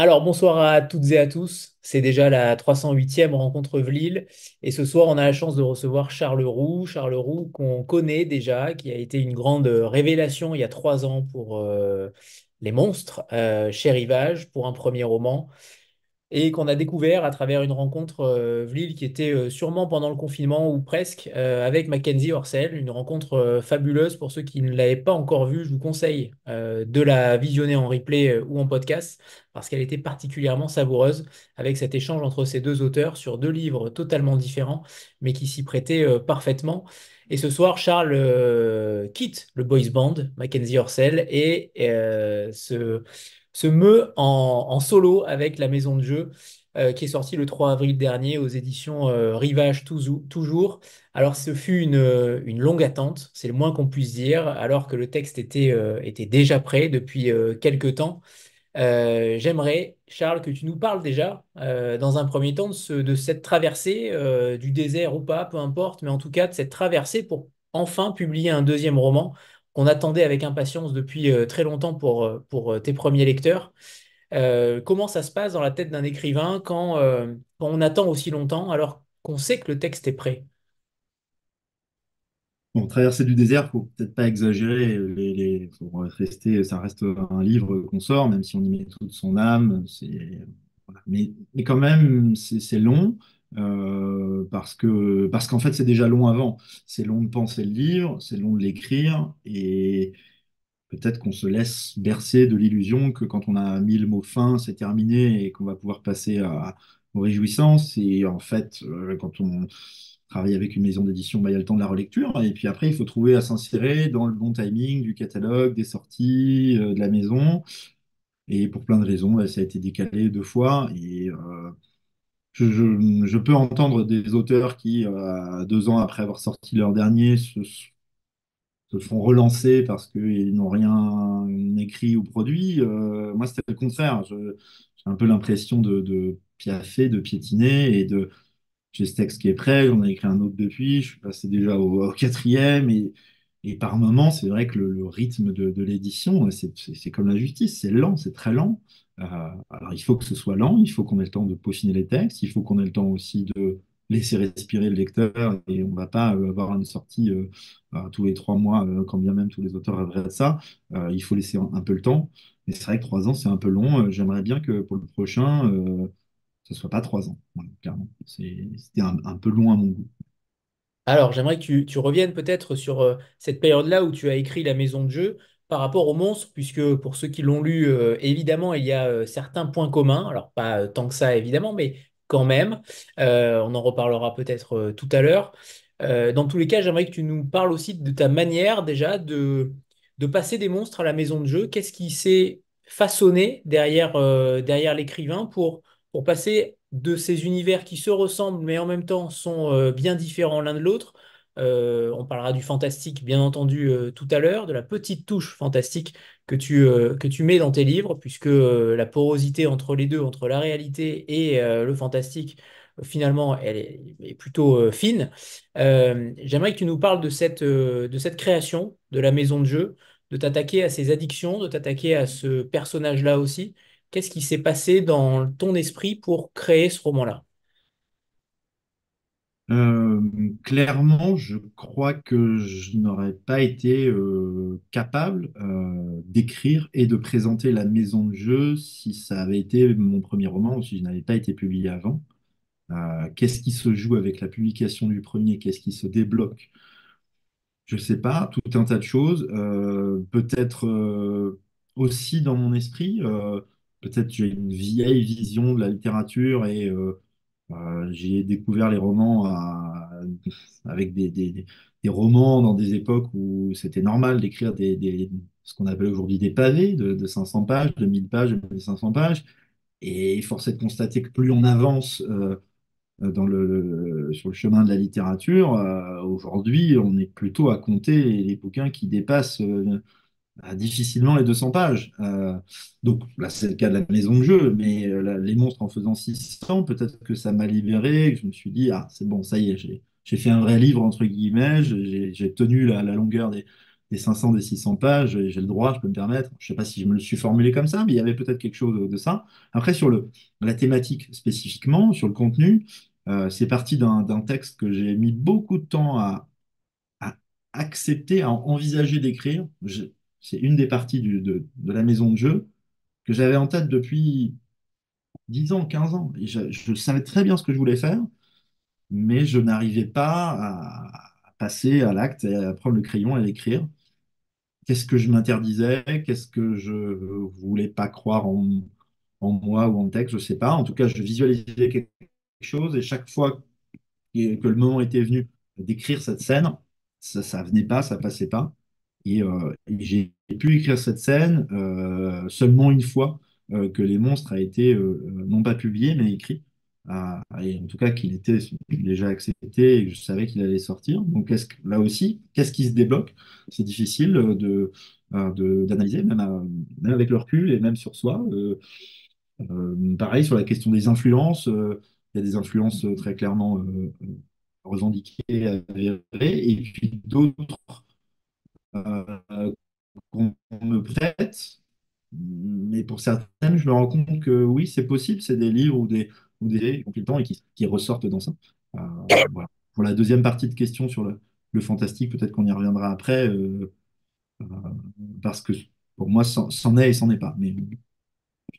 Alors, bonsoir à toutes et à tous. C'est déjà la 308e rencontre Vlil. Et ce soir, on a la chance de recevoir Charles Roux. Charles Roux, qu'on connaît déjà, qui a été une grande révélation il y a 3 ans pour Les Monstres, chez Rivage, pour un premier roman et qu'on a découvert à travers une rencontre Vlil qui était sûrement pendant le confinement ou presque avec Mackenzie Orsel, une rencontre fabuleuse pour ceux qui ne l'avaient pas encore vue. Je vous conseille de la visionner en replay ou en podcast parce qu'elle était particulièrement savoureuse avec cet échange entre ces deux auteurs sur deux livres totalement différents mais qui s'y prêtaient parfaitement. Et ce soir, Charles quitte le boys band, Mackenzie Orsel, et se meut en solo avec la maison de jeu qui est sortie le 3 avril dernier aux éditions Rivage toujours. Alors ce fut une longue attente, c'est le moins qu'on puisse dire, alors que le texte était déjà prêt depuis quelques temps. J'aimerais, Charles, que tu nous parles déjà, dans un premier temps, de cette traversée du désert ou pas, peu importe, mais en tout cas de cette traversée pour enfin publier un deuxième roman qu'on attendait avec impatience depuis très longtemps pour tes premiers lecteurs. Comment ça se passe dans la tête d'un écrivain quand on attend aussi longtemps alors qu'on sait que le texte est prêt? Bon, traverser du désert, faut peut-être pas exagérer. Faut rester, ça reste un livre qu'on sort, même si on y met toute son âme. Voilà. Mais quand même, c'est long parce qu'en fait, c'est déjà long avant. C'est long de penser le livre, c'est long de l'écrire, et peut-être qu'on se laisse bercer de l'illusion que quand on a mis le mot fin, c'est terminé et qu'on va pouvoir passer aux réjouissances. Et en fait, quand on travaille avec une maison d'édition, bah, il y a le temps de la relecture. Et puis après, il faut trouver à s'insérer dans le bon timing du catalogue, des sorties, de la maison. Et pour plein de raisons, bah, ça a été décalé 2 fois. Et je peux entendre des auteurs qui, 2 ans après avoir sorti leur dernier, se font relancer parce qu'ils n'ont rien écrit ou produit. Moi, c'était le contraire. J'ai un peu l'impression de piaffer, de piétiner j'ai ce texte qui est prêt, j'en ai écrit un autre depuis, je suis passé déjà au quatrième et par moments, c'est vrai que le rythme de l'édition, c'est comme la justice, c'est lent, c'est très lent. Euh, alors, il faut que ce soit lent, il faut qu'on ait le temps de peaufiner les textes, il faut qu'on ait le temps aussi de laisser respirer le lecteur et on ne va pas avoir une sortie tous les 3 mois, quand bien même tous les auteurs rêveraient de ça. Il faut laisser un peu le temps. Mais c'est vrai que 3 ans, c'est un peu long. J'aimerais bien que pour le prochain, ce soit pas 3 ans, voilà, clairement. C'était un peu long à mon goût. Alors, j'aimerais que tu reviennes peut-être sur cette période-là où tu as écrit La Maison de Jeu par rapport au monstre, puisque pour ceux qui l'ont lu, évidemment, il y a certains points communs. Alors, pas tant que ça, évidemment, mais quand même. On en reparlera peut-être tout à l'heure. Dans tous les cas, j'aimerais que tu nous parles aussi de ta manière déjà de passer des monstres à la maison de jeu. Qu'est-ce qui s'est façonné derrière l'écrivain pour passer de ces univers qui se ressemblent mais en même temps sont bien différents l'un de l'autre. On parlera du fantastique, bien entendu, tout à l'heure, de la petite touche fantastique que tu mets dans tes livres, puisque la porosité entre les deux, entre la réalité et le fantastique, finalement, elle est plutôt fine. J'aimerais que tu nous parles de cette création de la maison de jeu, de t'attaquer à ces addictions, de t'attaquer à ce personnage-là aussi. Qu'est-ce qui s'est passé dans ton esprit pour créer ce roman-là? Euh, Clairement, je crois que je n'aurais pas été capable d'écrire et de présenter La Maison de Jeu si ça avait été mon premier roman ou si je n'avais pas été publié avant. Qu'est-ce qui se joue avec la publication du premier? Qu'est-ce qui se débloque? Je sais pas, tout un tas de choses. Peut-être aussi dans mon esprit, peut-être j'ai une vieille vision de la littérature et j'ai découvert les romans avec des romans dans des époques où c'était normal d'écrire ce qu'on appelle aujourd'hui des pavés de 500 pages, de 1000 pages, de 1500 pages. Et force est de constater que plus on avance sur le chemin de la littérature, aujourd'hui, on est plutôt à compter les bouquins qui dépassent difficilement les 200 pages. Donc là, c'est le cas de la maison de jeu, mais les monstres en faisant 600, peut-être que ça m'a libéré, que je me suis dit, ah, c'est bon, ça y est, j'ai fait un vrai livre, entre guillemets, j'ai tenu la longueur des 500, des 600 pages, et j'ai le droit, je peux me permettre. Je sais pas si je me le suis formulé comme ça, mais il y avait peut-être quelque chose de ça. Après, sur la thématique spécifiquement, sur le contenu, c'est parti d'un texte que j'ai mis beaucoup de temps à accepter, à envisager d'écrire. C'est une des parties de la maison de jeu que j'avais en tête depuis 10 ans, 15 ans. Et je savais très bien ce que je voulais faire, mais je n'arrivais pas à passer à l'acte, et à prendre le crayon et à l'écrire. Qu'est-ce que je m'interdisais? Qu'est-ce que je voulais pas croire en moi ou en le texte? Je sais pas. En tout cas, je visualisais quelque chose et chaque fois que le moment était venu d'écrire cette scène, ça venait pas, ça passait pas. Et j'ai pu écrire cette scène seulement une fois que Les Monstres a été non pas publié, mais écrit. Et en tout cas qu'il était déjà accepté et que je savais qu'il allait sortir. Donc là aussi, qu'est-ce qui se débloque? C'est difficile d'analyser, même avec le recul et même sur soi. Pareil sur la question des influences, il y a des influences très clairement revendiquées, avérées, et puis d'autres euh, qu'on me prête. Mais pour certaines, je me rends compte que oui, c'est possible, c'est des livres ou des consultants et qui ressortent dans ça. Euh, voilà. Pour la deuxième partie de question sur le fantastique, peut-être qu'on y reviendra après, euh, parce que pour moi, c'en est et c'en est pas. Mais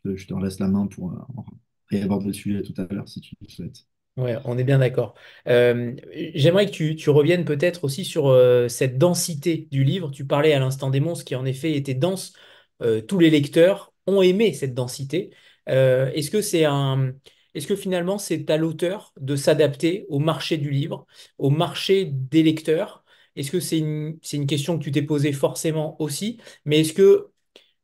je te laisse la main pour réaborder le sujet tout à l'heure si tu le souhaites. Ouais, on est bien d'accord. Euh, J'aimerais que tu reviennes peut-être aussi sur cette densité du livre. Tu parlais à l'instant des monstres qui en effet était dense. Tous les lecteurs ont aimé cette densité. Est-ce que finalement c'est à l'auteur de s'adapter au marché du livre, au marché des lecteurs? Est-ce que c'est une question que tu t'es posée forcément aussi? Mais est-ce que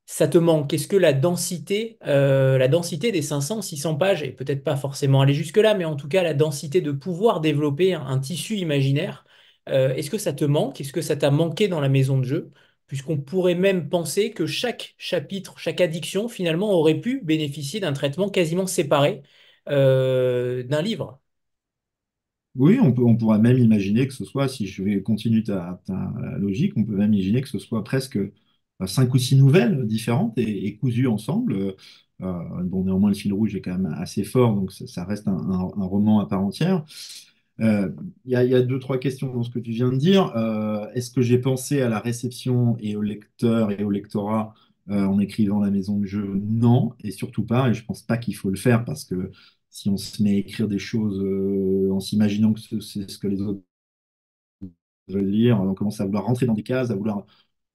ça te manque? Est-ce que la densité des 500, 600 pages, et peut-être pas forcément aller jusque-là, mais en tout cas la densité de pouvoir développer un tissu imaginaire, est-ce que ça te manque? Est-ce que ça t'a manqué dans la maison de jeu? Puisqu'on pourrait même penser que chaque chapitre, chaque addiction, finalement, aurait pu bénéficier d'un traitement quasiment séparé d'un livre. Oui, on pourrait même imaginer que ce soit, si je vais continuer ta logique, on peut même imaginer que ce soit presque 5 ou 6 nouvelles différentes et cousues ensemble. Bon, néanmoins, le fil rouge est quand même assez fort, donc ça reste un roman à part entière. Il y a deux, trois questions dans ce que tu viens de dire. Est-ce que j'ai pensé à la réception et au lecteur et au lectorat en écrivant La Maison de jeu? Non, et surtout pas. Et je pense pas qu'il faut le faire parce que si on se met à écrire des choses en s'imaginant que c'est ce que les autres veulent lire, on commence à vouloir rentrer dans des cases, à vouloir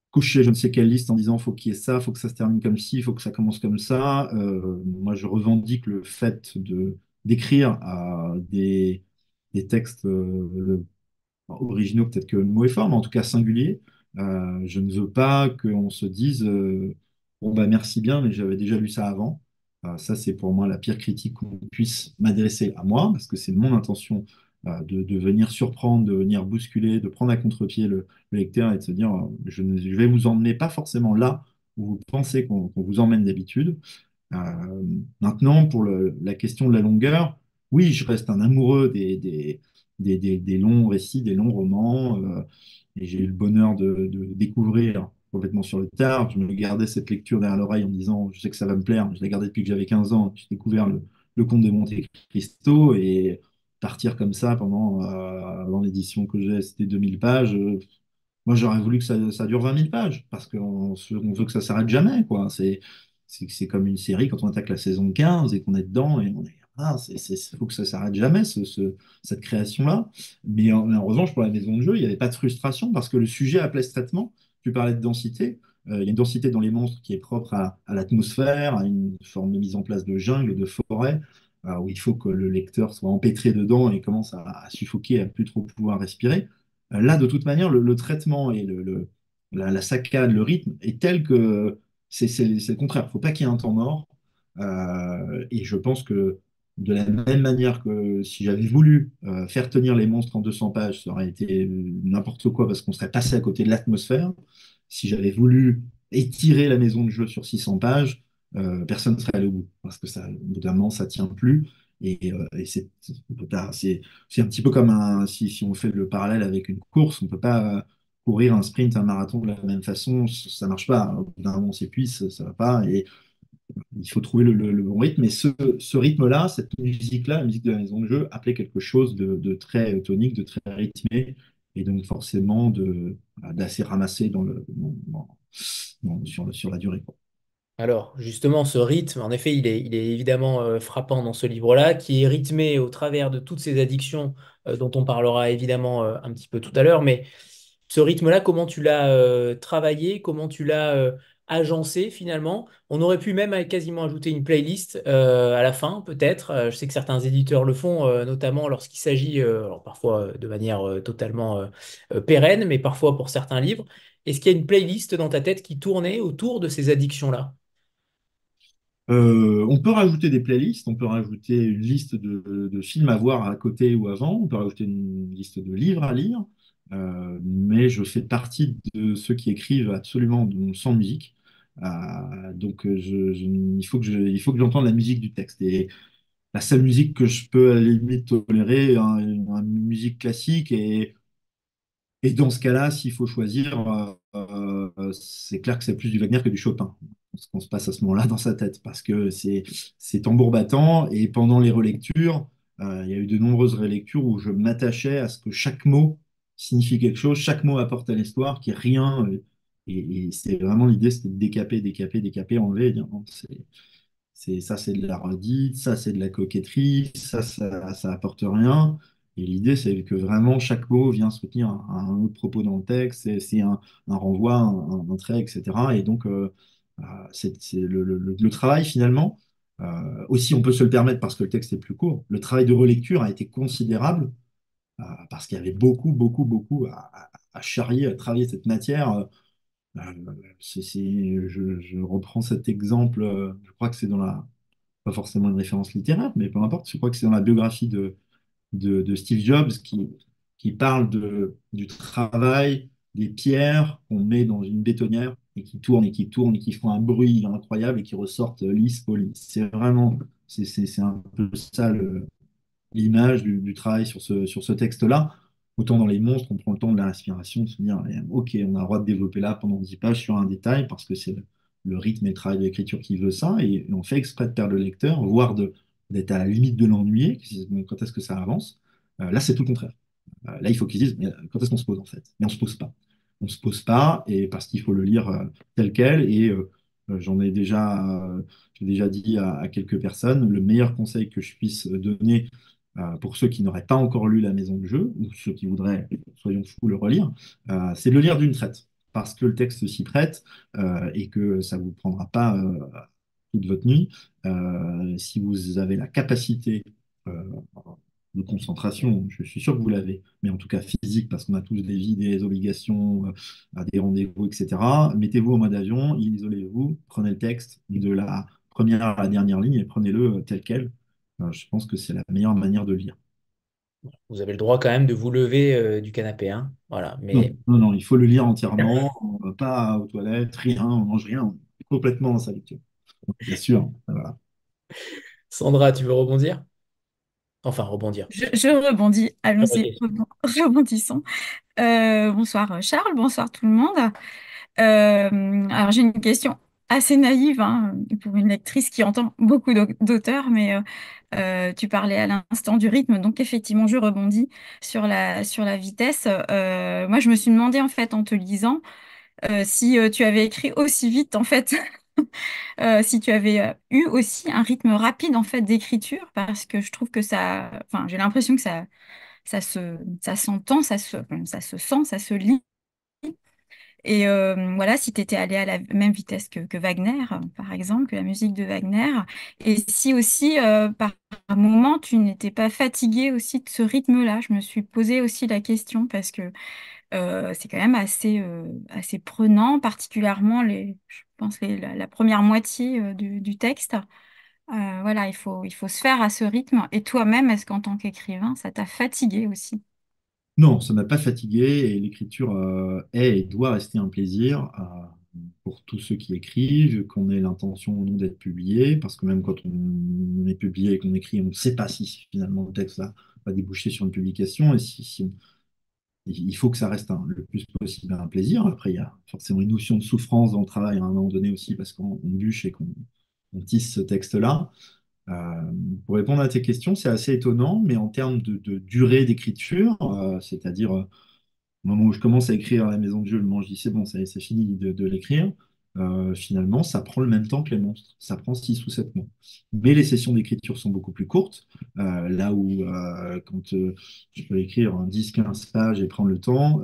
coucher je ne sais quelle liste en disant faut qu'il y ait ça, faut que ça se termine comme ci, faut que ça commence comme ça. Moi, je revendique le fait d'écrire des textes originaux, peut-être que le mot est fort, mais en tout cas singuliers. Je ne veux pas qu'on se dise bon, bah merci bien, mais j'avais déjà lu ça avant. Ça, c'est pour moi la pire critique qu'on puisse m'adresser à moi, parce que c'est mon intention de venir surprendre, de venir bousculer, de prendre à contre-pied le lecteur et de se dire je vais vous emmener pas forcément là où vous pensez qu'on vous emmène d'habitude. Maintenant, pour la question de la longueur, oui, je reste un amoureux des longs récits, des longs romans, et j'ai eu le bonheur de découvrir complètement sur le tard. Je me gardais cette lecture derrière l'oreille en me disant, je sais que ça va me plaire. Je l'ai gardé depuis que j'avais 15 ans. J'ai découvert le Comte de Monte Cristo et partir comme ça dans l'édition que j'ai, c'était 2000 pages. Moi, j'aurais voulu que ça dure 20 000 pages, parce qu'on veut que ça s'arrête jamais, quoi. C'est comme une série, quand on attaque la saison 15 et qu'on est dedans, et on est, faut que ça s'arrête jamais, cette création-là. Mais en revanche, pour la maison de jeu, il n'y avait pas de frustration, parce que le sujet appelait ce traitement. Tu parlais de densité. Il y a une densité dans les monstres qui est propre à l'atmosphère, à une forme de mise en place de jungle, de forêt, où il faut que le lecteur soit empêtré dedans et commence à suffoquer, à plus trop pouvoir respirer. Là, de toute manière, le traitement et la saccade, le rythme est tel que c'est le contraire. Il ne faut pas qu'il y ait un temps mort. Et je pense que de la même manière que si j'avais voulu faire tenir les monstres en 200 pages, ça aurait été n'importe quoi parce qu'on serait passé à côté de l'atmosphère. Si j'avais voulu étirer la maison de jeu sur 600 pages, personne ne serait allé au bout parce que ça, au bout d'un moment, ça tient plus. Et c'est un petit peu comme si on fait le parallèle avec une course, on peut pas. courir un sprint, un marathon de la même façon, ça marche pas. Au bout d'un moment, on s'épuise, ça va pas. Et il faut trouver le bon rythme. Et ce rythme-là, cette musique-là, la musique de la maison de jeu, appelait quelque chose de très tonique, de très rythmé, et donc forcément d'assez ramassé sur la durée, quoi. Alors, justement, ce rythme, en effet, il est évidemment frappant dans ce livre-là, qui est rythmé au travers de toutes ces addictions dont on parlera évidemment un petit peu tout à l'heure. Mais ce rythme-là, comment tu l'as travaillé, comment tu l'as agencé finalement? On aurait pu même quasiment ajouter une playlist à la fin, peut-être. Je sais que certains éditeurs le font, notamment lorsqu'il s'agit, alors parfois de manière totalement pérenne, mais parfois pour certains livres. Est-ce qu'il y a une playlist dans ta tête qui tournait autour de ces addictions-là? On peut rajouter des playlists, on peut rajouter une liste de films à voir à côté ou avant, on peut rajouter une liste de livres à lire, mais je fais partie de ceux qui écrivent absolument sans musique. Donc il faut que j'entende la musique du texte. Et la seule musique que je peux à la limite tolérer, une musique classique, et dans ce cas-là, s'il faut choisir, c'est clair que c'est plus du Wagner que du Chopin. Ce qu'on se passe à ce moment-là dans sa tête, parce que c'est tambour battant. Et pendant les relectures, il y a eu de nombreuses relectures où je m'attachais à ce que chaque mot signifie quelque chose, chaque mot apporte à l'histoire, qu'il n'y ait rien. Et c'est vraiment l'idée, c'était de décaper, décaper, décaper, enlever, et dire non, ça, c'est de la redite, ça, c'est de la coquetterie, ça apporte rien. Et l'idée, c'est que vraiment chaque mot vient soutenir un autre propos dans le texte, c'est un renvoi, un trait, etc. Et donc, c'est le travail finalement. Aussi, on peut se le permettre parce que le texte est plus court. Le travail de relecture a été considérable parce qu'il y avait beaucoup, beaucoup, beaucoup à charrier, à travailler cette matière. Je reprends cet exemple, je crois que c'est dans la, pas forcément une référence littéraire, mais peu importe, je crois que c'est dans la biographie de Steve Jobs qui parle du travail des pierres qu'on met dans une bétonnière et qui tournent et qui tournent et qui font un bruit incroyable et qui ressortent lisses, polies. C'est vraiment, c'est un peu ça l'image du travail sur ce texte-là. Autant dans les monstres, on prend le temps de la respiration, de se dire, OK, on a le droit de développer là pendant 10 pages sur un détail, parce que c'est le rythme et le travail d'écriture qui veut ça, et on fait exprès de perdre le lecteur, voire d'être à la limite de l'ennuyer, quand est-ce que ça avance. Là, c'est tout le contraire. Là, il faut qu'ils disent, mais quand est-ce qu'on se pose en fait? Mais on ne se pose pas. On ne se pose pas, et parce qu'il faut le lire tel quel, et j'ai déjà dit à quelques personnes, le meilleur conseil que je puisse donner pour ceux qui n'auraient pas encore lu La Maison du Jeu, ou ceux qui voudraient, soyons fous, le relire, c'est de le lire d'une traite, parce que le texte s'y prête et que ça ne vous prendra pas toute votre nuit. Si vous avez la capacité euh, de concentration, je suis sûr que vous l'avez, mais en tout cas physique, parce qu'on a tous des vies, des obligations, des rendez-vous, etc. Mettez-vous en mode avion, isolez-vous, prenez le texte de la première à la dernière ligne et prenez-le tel quel. Je pense que c'est la meilleure manière de lire. Vous avez le droit quand même de vous lever du canapé, hein. Voilà. Mais Non, non, non, il faut le lire entièrement, pas aux toilettes, rien, on mange rien, on est complètement dans sa lecture. Bien sûr, voilà. Sandra, tu veux rebondir? Enfin, rebondir. Je rebondis, allons-y, Ok. rebondissons. Bonsoir Charles, bonsoir tout le monde. Alors j'ai une question assez naïve hein, pour une lectrice qui entend beaucoup d'auteurs, mais tu parlais à l'instant du rythme, donc effectivement je rebondis sur la vitesse. Moi je me suis demandé en fait en te lisant si tu avais écrit aussi vite en fait, si tu avais eu aussi un rythme rapide en fait d'écriture, parce que je trouve que ça, enfin j'ai l'impression que ça s'entend, ça se sent, ça se lit. Et voilà, si tu étais allé à la même vitesse que Wagner, par exemple, que la musique de Wagner, et si aussi, par moment, tu n'étais pas fatigué aussi de ce rythme-là. Je me suis posé aussi la question parce que c'est quand même assez prenant, particulièrement je pense la première moitié du texte. Voilà, il faut se faire à ce rythme. Et toi-même, est-ce qu'en tant qu'écrivain, ça t'a fatigué aussi? Non, ça m'a pas fatigué et l'écriture est et doit rester un plaisir pour tous ceux qui écrivent, qu'on ait l'intention ou non d'être publié, parce que même quand on est publié et qu'on écrit, on ne sait pas si finalement le texte va déboucher sur une publication. il faut que ça reste le plus possible un plaisir. Après, il y a forcément une notion de souffrance dans le travail à un moment donné aussi, parce qu'on bûche et qu'on tisse ce texte-là. Pour répondre à tes questions, c'est assez étonnant, mais en termes de durée d'écriture, c'est-à-dire au moment où je commence à écrire à la maison de jeu, le moment où je dis c'est bon, ça y est, c'est fini de l'écrire, finalement, ça prend le même temps que les monstres. Ça prend 6 ou 7 mois. Mais les sessions d'écriture sont beaucoup plus courtes, là où quand je peux écrire en 10-15 pages et prendre le temps,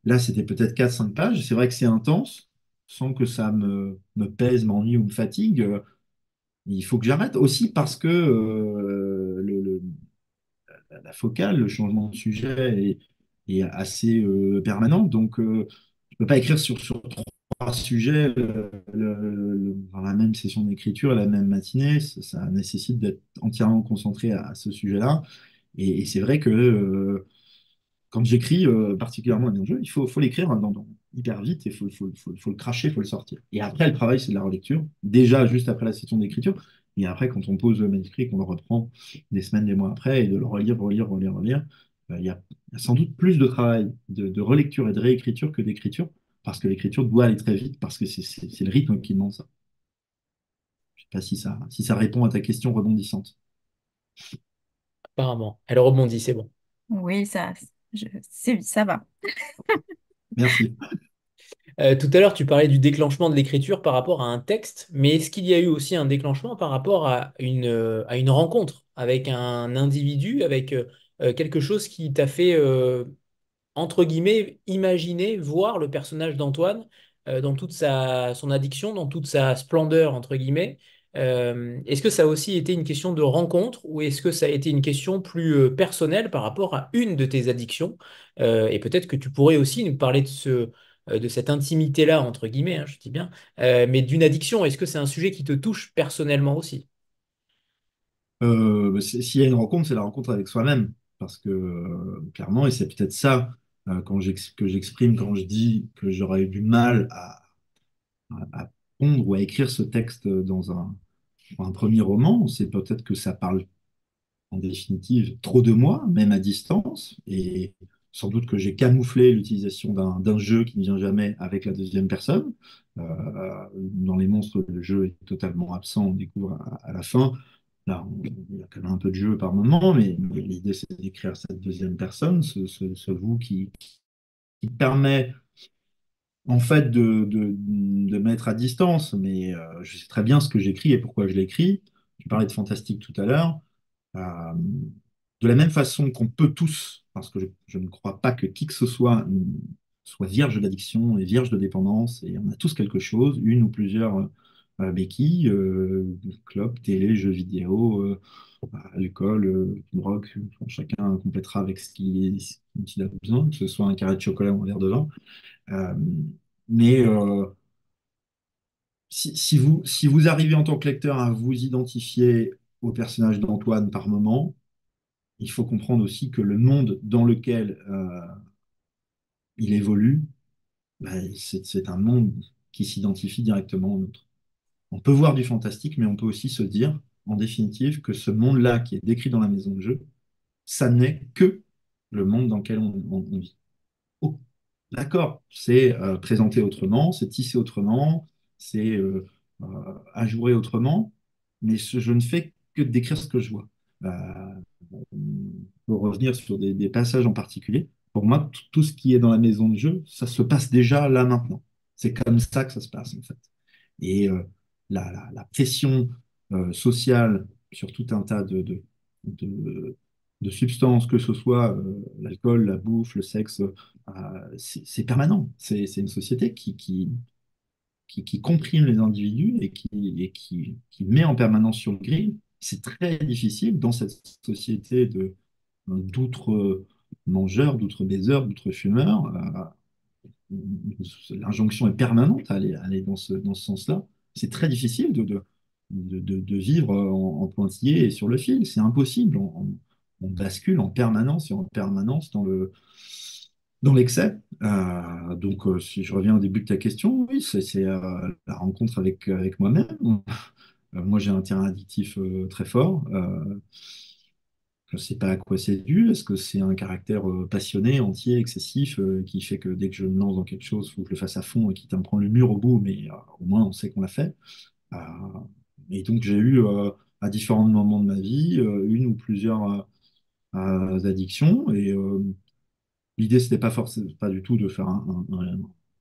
là c'était peut-être 4-5 pages. C'est vrai que c'est intense, sans que ça me pèse, m'ennuie ou me fatigue. Il faut que j'arrête aussi parce que la focale, le changement de sujet est assez permanent. Donc, je ne peux pas écrire sur 3 sujets dans la même session d'écriture, la même matinée. Ça nécessite d'être entièrement concentré à ce sujet-là. Et c'est vrai que quand j'écris, particulièrement un jeu, faut l'écrire hyper vite et faut le cracher, il faut le sortir. Et après, le travail, c'est de la relecture. Déjà, juste après la session d'écriture. Et après, quand on pose le manuscrit, qu'on le reprend des semaines, des mois après, et de le relire, relire, relire, relire, il y a sans doute plus de travail de relecture et de réécriture que d'écriture, parce que l'écriture doit aller très vite, parce que c'est le rythme qui demande ça. Je ne sais pas si ça répond à ta question rebondissante. Apparemment. Elle rebondit, c'est bon. Oui, ça va. Merci. Tout à l'heure, tu parlais du déclenchement de l'écriture par rapport à un texte, mais est-ce qu'il y a eu aussi un déclenchement par rapport à une rencontre avec un individu, avec quelque chose qui t'a fait, entre guillemets, imaginer, voir le personnage d'Antoine dans toute son addiction, dans toute sa splendeur, entre guillemets. Est-ce que ça a aussi été une question de rencontre ou est-ce que ça a été une question plus personnelle par rapport à une de tes addictions? Et peut-être que tu pourrais aussi nous parler de cette intimité-là, entre guillemets, hein, je dis bien, mais d'une addiction. Est-ce que c'est un sujet qui te touche personnellement aussi? S'il y a une rencontre, c'est la rencontre avec soi-même. Parce que clairement, et c'est peut-être ça que j'exprime quand je dis que j'aurais eu du mal à pondre ou à écrire ce texte dans un premier roman, c'est peut-être que ça parle en définitive trop de moi, même à distance, et sans doute que j'ai camouflé l'utilisation d'un jeu qui ne vient jamais avec la deuxième personne. Dans les monstres, le jeu est totalement absent, on découvre à la fin. Là, il y a quand même un peu de jeu par moment, mais l'idée c'est d'écrire cette deuxième personne, ce vous qui permet en fait de mettre à distance, mais je sais très bien ce que j'écris et pourquoi je l'écris. Tu parlais de fantastique tout à l'heure. Euh, de la même façon qu'on peut tous, parce que je ne crois pas que qui que ce soit soit vierge d'addiction et vierge de dépendance, et on a tous quelque chose, une ou plusieurs béquilles, clopes, télé, jeux vidéo, alcool, drogue, enfin, chacun complétera avec dont il a besoin, que ce soit un carré de chocolat ou un verre de vin. Euh, mais si vous arrivez en tant que lecteur à vous identifier au personnage d'Antoine par moment, il faut comprendre aussi que le monde dans lequel il évolue, ben, c'est un monde qui s'identifie directement au nôtre. On peut voir du fantastique, mais on peut aussi se dire, en définitive, que ce monde-là qui est décrit dans la maison de jeu, ça n'est que le monde dans lequel on vit. Oh, d'accord, c'est présenté autrement, c'est tissé autrement, c'est ajoué autrement, mais je ne fais que décrire ce que je vois. Pour revenir sur des passages en particulier, pour moi, tout ce qui est dans la maison de jeu, ça se passe déjà là maintenant. C'est comme ça que ça se passe, en fait. Et la pression sociale sur tout un tas de, de substances, que ce soit l'alcool, la bouffe, le sexe, c'est permanent. C'est une société qui comprime les individus et qui met en permanence sur le grill. C'est très difficile dans cette société d'outre-mangeurs, d'outre-baiseurs, d'outre-fumeurs. L'injonction est permanente à aller dans ce sens-là. C'est très difficile de vivre en pointillé et sur le fil. C'est impossible. On bascule en permanence et en permanence dans l'excès. Donc, si je reviens au début de ta question, oui, c'est la rencontre avec moi-même. Moi, j'ai un terrain addictif très fort. Je ne sais pas à quoi c'est dû. Est-ce que c'est un caractère passionné, entier, excessif, qui fait que dès que je me lance dans quelque chose, il faut que je le fasse à fond et quitte à me prendre le mur au bout, mais au moins on sait qu'on l'a fait. Euh, et donc j'ai eu à différents moments de ma vie une ou plusieurs addictions. Et l'idée, c'était pas forcément, pas du tout de faire un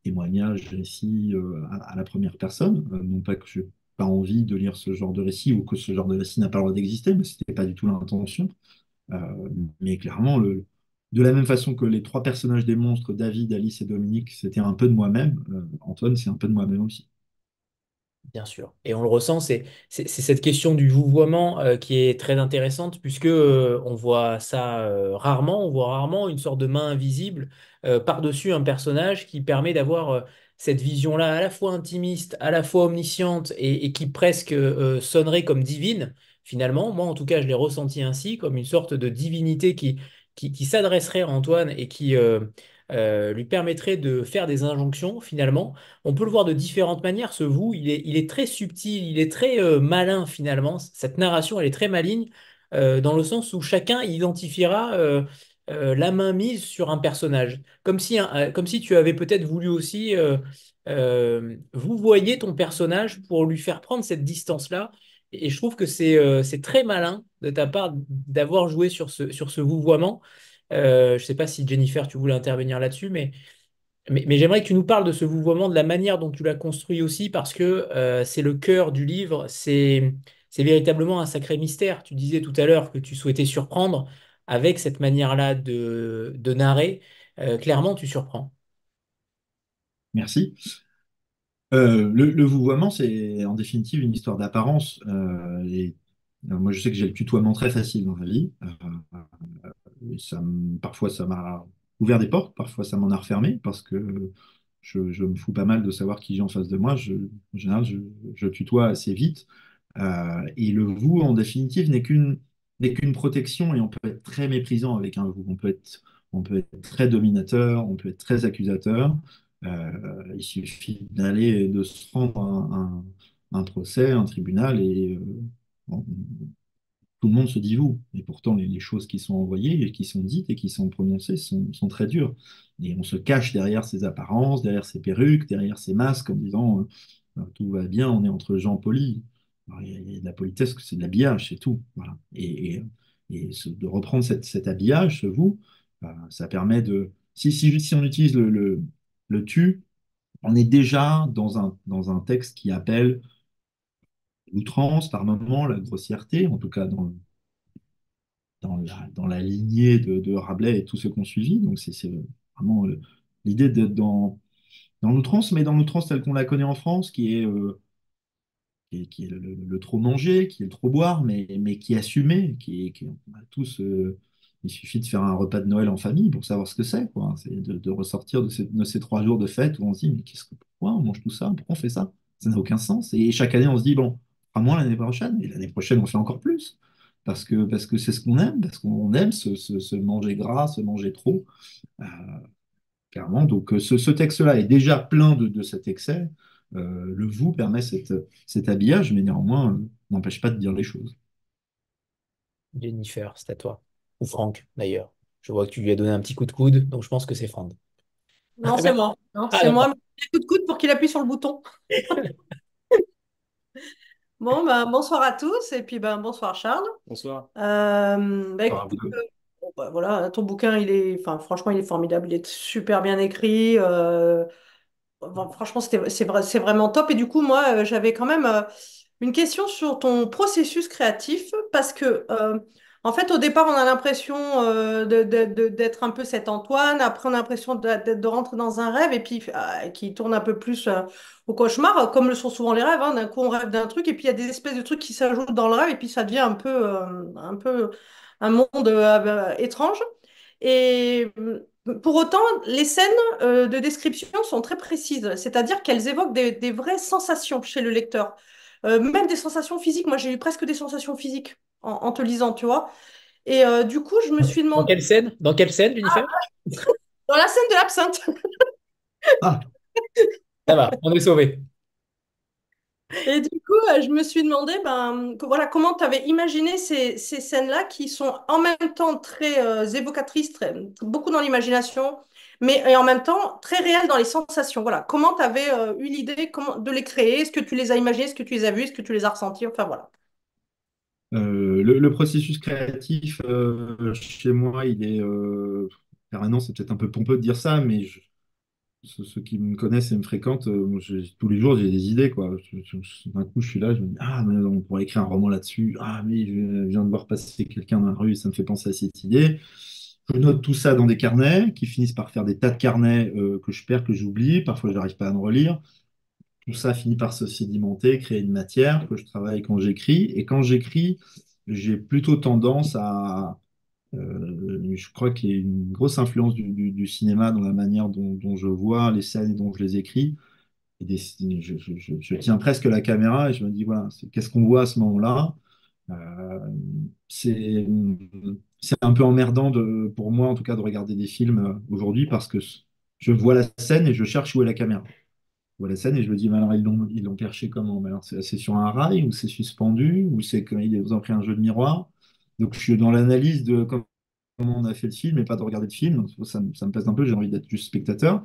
témoignage, récit à la première personne. Non pas que je n'ai pas envie de lire ce genre de récit ou que ce genre de récit n'a pas le droit d'exister, mais c'était pas du tout l'intention. Mais clairement, de la même façon que les trois personnages des monstres, David, Alice et Dominique, c'était un peu de moi-même, Antoine, c'est un peu de moi-même aussi. Bien sûr. Et on le ressent, c'est cette question du vouvoiement qui est très intéressante puisque on voit ça rarement, on voit rarement une sorte de main invisible par-dessus un personnage qui permet d'avoir cette vision-là à la fois intimiste, à la fois omnisciente et qui presque sonnerait comme divine finalement. Moi, en tout cas, je l'ai ressenti ainsi, comme une sorte de divinité qui s'adresserait à Antoine et qui lui permettrait de faire des injonctions finalement. On peut le voir de différentes manières, ce vous. Il est très subtil, il est très malin finalement. Cette narration, elle est très maligne dans le sens où chacun identifiera la main mise sur un personnage. Comme si tu avais peut-être voulu aussi vous voyez ton personnage pour lui faire prendre cette distance-là. Et je trouve que c'est très malin de ta part d'avoir joué sur ce vouvoiement. Je ne sais pas si Jennifer, tu voulais intervenir là-dessus, mais j'aimerais que tu nous parles de ce vouvoiement, de la manière dont tu l'as construit aussi, parce que c'est le cœur du livre, c'est véritablement un sacré mystère. Tu disais tout à l'heure que tu souhaitais surprendre avec cette manière-là de narrer. Clairement, tu surprends. Merci. Le vouvoiement, c'est en définitive une histoire d'apparence. Moi, je sais que j'ai le tutoiement très facile dans la vie. Et parfois, ça m'a ouvert des portes, parfois, ça m'en a refermé parce que je me fous pas mal de savoir qui j'ai en face de moi. En général, je tutoie assez vite. Et le vous, en définitive, n'est qu'une protection et on peut être très méprisant avec un vous. On peut être très dominateur, on peut être très accusateur. Il suffit d'aller, de se rendre à un procès, un tribunal et bon, tout le monde se dit vous. Et pourtant, les choses qui sont envoyées et qui sont dites et qui sont prononcées sont très dures. Et on se cache derrière ces apparences, derrière ces perruques, derrière ces masques en disant tout va bien, on est entre gens polis. Alors, il y a de la politesse, c'est de l'habillage, c'est tout. Voilà. De reprendre cet habillage, ce vous, ça permet de. Si on utilise le tu, on est déjà dans un texte qui appelle l'outrance par moment, la grossièreté, en tout cas dans la lignée de Rabelais et tous ceux qui ont suivi. Donc c'est vraiment l'idée d'être dans l'outrance, mais dans l'outrance telle qu'on la connaît en France, qui est le trop manger, qui est le trop boire, mais qui est assumé, on a tous. Il suffit de faire un repas de Noël en famille pour savoir ce que c'est, quoi. C'est de ressortir de ces 3 jours de fête où on se dit, mais pourquoi on mange tout ça? Pourquoi on fait ça? Ça n'a aucun sens. Et chaque année, on se dit, bon, on fera moins l'année prochaine, et l'année prochaine, on fait encore plus. Parce que c'est ce qu'on aime, parce qu'on aime se manger gras, se manger trop. Euh, Clairement. Donc, ce texte-là est déjà plein de cet excès. Le vous permet cet habillage, mais néanmoins, n'empêche pas de dire les choses. Jennifer, c'est à toi. Ou Franck, d'ailleurs. Je vois que tu lui as donné un petit coup de coude, donc je pense que c'est Franck. Ah, Non, c'est moi. Non, ah, c'est moi. d'accord. Mais un coup de coude pour qu'il appuie sur le bouton. Bon, bah, bonsoir à tous et puis bah, bonsoir Charles. Bonsoir. Écoute, bon, bah, voilà, ton bouquin, enfin, franchement, il est formidable. Il est super bien écrit. Bon, franchement, c'est vraiment top. Et du coup, moi, j'avais quand même une question sur ton processus créatif parce que, en fait, au départ, on a l'impression d'être un peu cet Antoine. Après, on a l'impression de rentrer dans un rêve et puis qui tourne un peu plus au cauchemar, comme le sont souvent les rêves. Hein. D'un coup, on rêve d'un truc et puis il y a des espèces de trucs qui s'ajoutent dans le rêve et puis ça devient un peu un monde étrange. Et pour autant, les scènes de description sont très précises, c'est-à-dire qu'elles évoquent des vraies sensations chez le lecteur. Même des sensations physiques. Moi, j'ai eu presque des sensations physiques en te lisant, tu vois. Et du coup, je me suis Dans demandé, quelle scène? Dans quelle scène, Jennifer? dans la scène de l'absinthe, Ah, Ça va, on est sauvé. Et du coup, je me suis demandé voilà, comment tu avais imaginé ces scènes-là qui sont en même temps très évocatrices, beaucoup dans l'imagination, mais et en même temps très réelles dans les sensations. Voilà. Comment tu avais eu l'idée de les créer? Est-ce que tu les as imaginées? Est-ce que tu les as vues? Est-ce que tu les as ressenties? Enfin voilà. Le processus créatif chez moi, il est permanent, c'est peut-être un peu pompeux de dire ça, mais ceux qui me connaissent et me fréquentent, moi, tous les jours, j'ai des idées, quoi. D'un coup, je suis là, je me dis, ah, mais on pourrait écrire un roman là-dessus. Ah, mais je viens de voir passer quelqu'un dans la rue, ça me fait penser à cette idée. Je note tout ça dans des carnets qui finissent par faire des tas de carnets que je perds, que j'oublie. Parfois, je n'arrive pas à me relire. Tout ça finit par se sédimenter, créer une matière que je travaille quand j'écris. Et quand j'écris, j'ai plutôt tendance à je crois qu'il y a une grosse influence du cinéma dans la manière dont je vois les scènes et dont je les écris. Et je tiens presque la caméra et je me dis, voilà, qu'est-ce qu'on voit à ce moment-là? Euh, c'est, c'est un peu emmerdant pour moi, en tout cas, de regarder des films aujourd'hui parce que je vois la scène et je cherche où est la caméra. Je vois la scène et je me dis, mais alors ils l'ont perché comment? Mais alors, c'est sur un rail ou c'est suspendu ou c'est comme ils ont pris un jeu de miroir? Donc je suis dans l'analyse de comment on a fait le film et pas de regarder le film. Donc, ça me pèse un peu, j'ai envie d'être juste spectateur.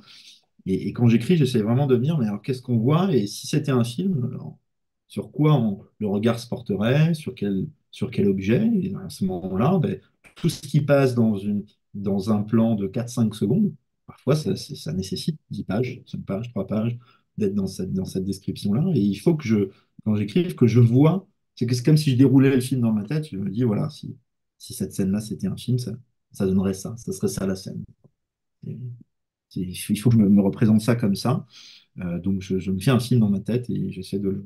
Et quand j'écris, j'essaie vraiment de me dire, mais alors qu'est-ce qu'on voit? Et si c'était un film, alors, sur quoi le regard se porterait? Sur quel objet? Et à ce moment-là, ben, tout ce qui passe dans un plan de 4-5 secondes, parfois ça nécessite 10 pages, 5 pages, 3 pages, d'être dans cette description-là. Et il faut quand j'écrive, que je vois. C'est comme si je déroulais le film dans ma tête. Je me dis, voilà, si cette scène-là, c'était un film, ça donnerait ça. Ça serait ça la scène. Et il faut que je me représente ça comme ça. Donc, je me fais un film dans ma tête et j'essaie de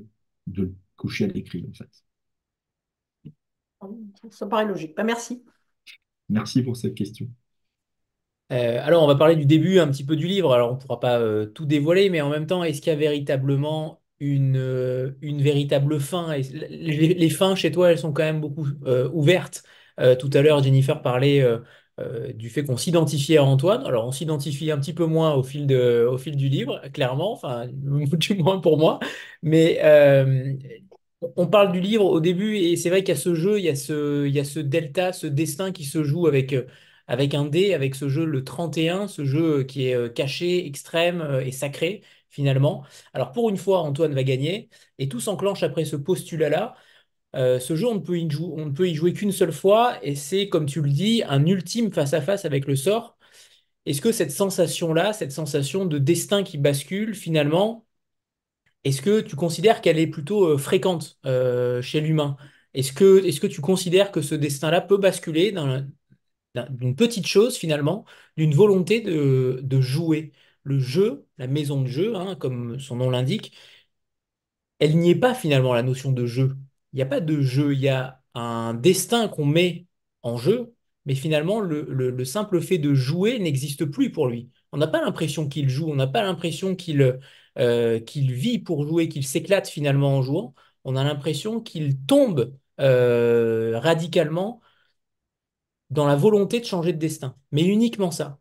le coucher à l'écrit, en fait. Ça paraît logique. Merci. Merci pour cette question. Alors, on va parler du début un petit peu du livre. Alors, on ne pourra pas tout dévoiler, mais en même temps, est-ce qu'il y a véritablement une véritable fin? Et les fins chez toi, elles sont quand même beaucoup ouvertes. Tout à l'heure, Jennifer parlait du fait qu'on s'identifiait à Antoine. Alors, on s'identifie un petit peu moins au fil du livre, clairement, enfin, du moins pour moi. Mais on parle du livre au début, et c'est vrai qu'il y a ce jeu, il y a ce delta, ce destin qui se joue avec un dé, avec ce jeu, le 31, ce jeu qui est caché, extrême et sacré, finalement. Alors pour une fois, Antoine va gagner, et tout s'enclenche après ce postulat-là. Ce jeu, on ne peut y jouer qu'une seule fois, et c'est, comme tu le dis, un ultime face-à-face avec le sort. Est-ce que cette sensation-là, cette sensation de destin qui bascule, finalement, est-ce que tu considères qu'elle est plutôt fréquente chez l'humain? Est-ce que tu considères que ce destin-là peut basculer d'une petite chose finalement, d'une volonté de jouer. Le jeu, la maison de jeu, hein, comme son nom l'indique, elle n'y est pas finalement la notion de jeu. Il n'y a pas de jeu, il y a un destin qu'on met en jeu, mais finalement le simple fait de jouer n'existe plus pour lui. On n'a pas l'impression qu'il joue, on n'a pas l'impression qu'il vit pour jouer, qu'il s'éclate finalement en jouant. On a l'impression qu'il tombe radicalement dans la volonté de changer de destin, mais uniquement ça.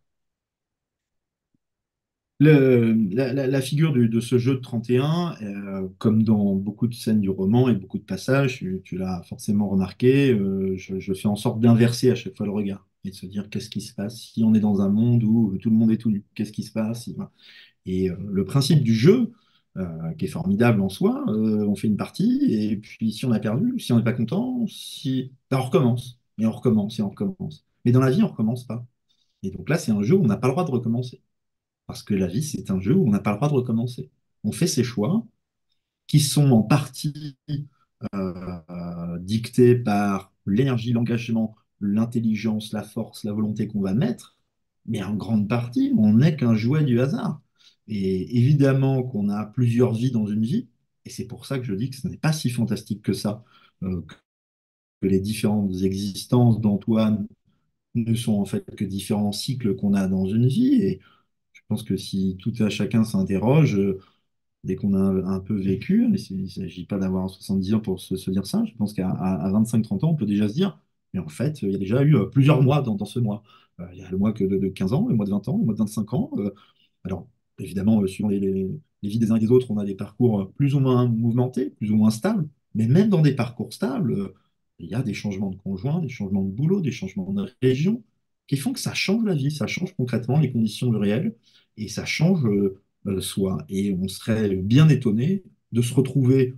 La figure de ce jeu de 31, comme dans beaucoup de scènes du roman et beaucoup de passages, tu l'as forcément remarqué, je fais en sorte d'inverser à chaque fois le regard et de se dire qu'est-ce qui se passe si on est dans un monde où tout le monde est tout nu, qu'est-ce qui se passe voilà. Et le principe du jeu, qui est formidable en soi, on fait une partie et puis si on a perdu, si on n'est pas content, ben, on recommence et on recommence et on recommence. Mais dans la vie, on recommence pas. Et donc là, c'est un jeu où on n'a pas le droit de recommencer. Parce que la vie, c'est un jeu où on n'a pas le droit de recommencer. On fait ses choix qui sont en partie dictés par l'énergie, l'engagement, l'intelligence, la force, la volonté qu'on va mettre, mais en grande partie, on n'est qu'un jouet du hasard. Et évidemment qu'on a plusieurs vies dans une vie, et c'est pour ça que je dis que ce n'est pas si fantastique que ça, que les différentes existences d'Antoine ne sont en fait que différents cycles qu'on a dans une vie. Et je pense que si tout à chacun s'interroge, dès qu'on a un peu vécu, mais il ne s'agit pas d'avoir 70 ans pour se dire ça, je pense qu'à 25-30 ans, on peut déjà se dire, mais en fait, il y a déjà eu plusieurs mois dans ce mois. Il y a le mois de 15 ans, le mois de 20 ans, le mois de 25 ans. Alors, Évidemment, suivant les vies des uns et des autres, on a des parcours plus ou moins mouvementés, plus ou moins stables, mais même dans des parcours stables, il y a des changements de conjoint, des changements de boulot, des changements de région, qui font que ça change la vie, ça change concrètement les conditions du réel, et ça change soi. Et on serait bien étonné de se retrouver,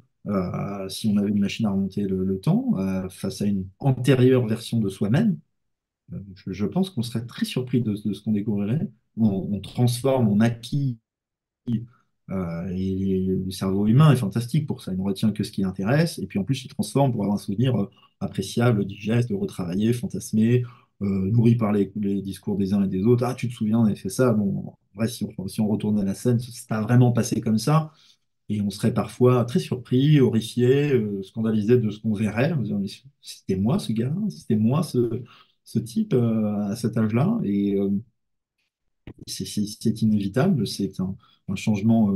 si on avait une machine à remonter le temps, face à une antérieure version de soi-même. Je pense qu'on serait très surpris de ce qu'on découvrirait. On transforme, on acquit et le cerveau humain est fantastique pour ça. Il ne retient que ce qui l'intéresse. Et puis en plus, il transforme pour avoir un souvenir appréciable, digeste, retravaillé, fantasmé, nourri par les discours des uns et des autres. Ah, tu te souviens, on avait fait ça. Bon, en vrai, si on retourne à la scène, c'est pas vraiment passé comme ça. Et on serait parfois très surpris, horrifié, scandalisé de ce qu'on verrait. On se disant, mais c'était moi ce gars, c'était moi ce type à cet âge-là. Et c'est inévitable, c'est un changement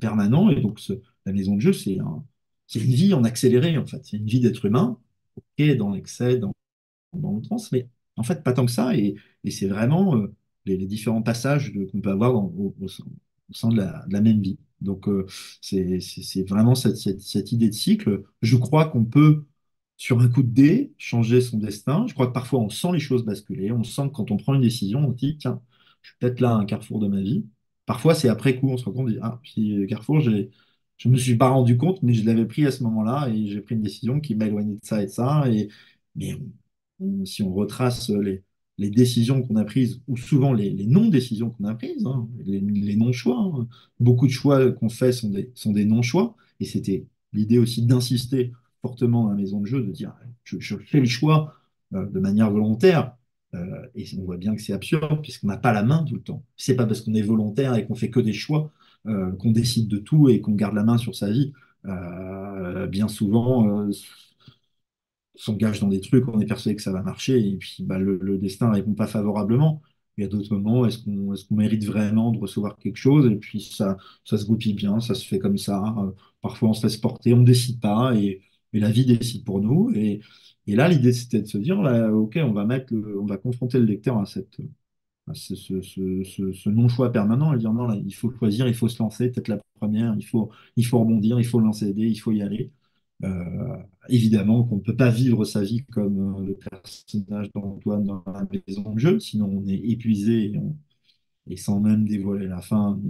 permanent. Et donc, la maison de jeu, c'est une vie en accéléré, en fait. C'est une vie d'être humain, ok, dans l'excès, dans l'outrance, mais en fait, pas tant que ça. Et c'est vraiment les différents passages qu'on peut avoir au sein de la même vie. Donc, c'est vraiment cette idée de cycle. Je crois qu'on peut, sur un coup de dé, changer son destin. Je crois que parfois, on sent les choses basculer. On sent que quand on prend une décision, on se dit, tiens, je suis peut-être là à un carrefour de ma vie. Parfois, c'est après coup, on se rend compte, on dit, ah, puis carrefour, je me suis pas rendu compte, mais je l'avais pris à ce moment-là et j'ai pris une décision qui m'a éloigné de ça et de ça. Mais si on retrace les décisions qu'on a prises, ou souvent les non-décisions qu'on a prises, hein, les non-choix, hein. Beaucoup de choix qu'on fait sont des non-choix, et c'était l'idée aussi d'insister fortement dans la maison de jeu, de dire je fais le choix de manière volontaire, et on voit bien que c'est absurde, puisqu'on n'a pas la main tout le temps. C'est pas parce qu'on est volontaire et qu'on fait que des choix qu'on décide de tout et qu'on garde la main sur sa vie. Bien souvent, s'engage dans des trucs, on est persuadé que ça va marcher, et puis bah, le destin ne répond pas favorablement. Il y a d'autres moments, est-ce qu'on mérite vraiment de recevoir quelque chose? Et puis ça se goupille bien, ça se fait comme ça. Parfois, on se laisse porter, on ne décide pas, et la vie décide pour nous. Et là, l'idée, c'était de se dire, là, OK, on va confronter le lecteur à ce non-choix permanent et dire, non, là, il faut choisir, il faut se lancer, peut-être la première, il faut rebondir, il faut lancer des dés, il faut y aller. Évidemment qu'on ne peut pas vivre sa vie comme le personnage d'Antoine dans la maison de jeu, sinon on est épuisé et sans même dévoiler la fin,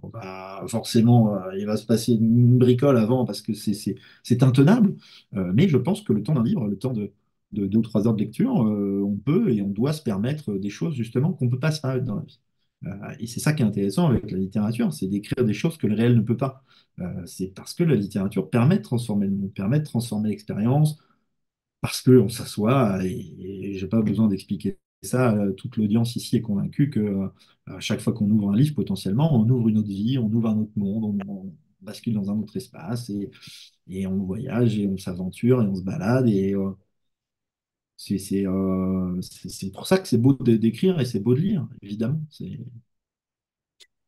on va forcément, il va se passer une bricole avant parce que c'est intenable. Mais je pense que le temps d'un livre, le temps de 2 ou 3 heures de lecture, on peut et on doit se permettre des choses justement qu'on ne peut pas se permettre dans la vie. Et c'est ça qui est intéressant avec la littérature, c'est d'écrire des choses que le réel ne peut pas. C'est parce que la littérature permet de transformer le monde, permet de transformer l'expérience, parce qu'on s'assoit et j'ai pas besoin d'expliquer ça. Toute l'audience ici est convaincue que à chaque fois qu'on ouvre un livre, potentiellement, on ouvre une autre vie, on ouvre un autre monde, on bascule dans un autre espace et on voyage et on s'aventure et on se balade. Et c'est pour ça que c'est beau d'écrire et c'est beau de lire, évidemment.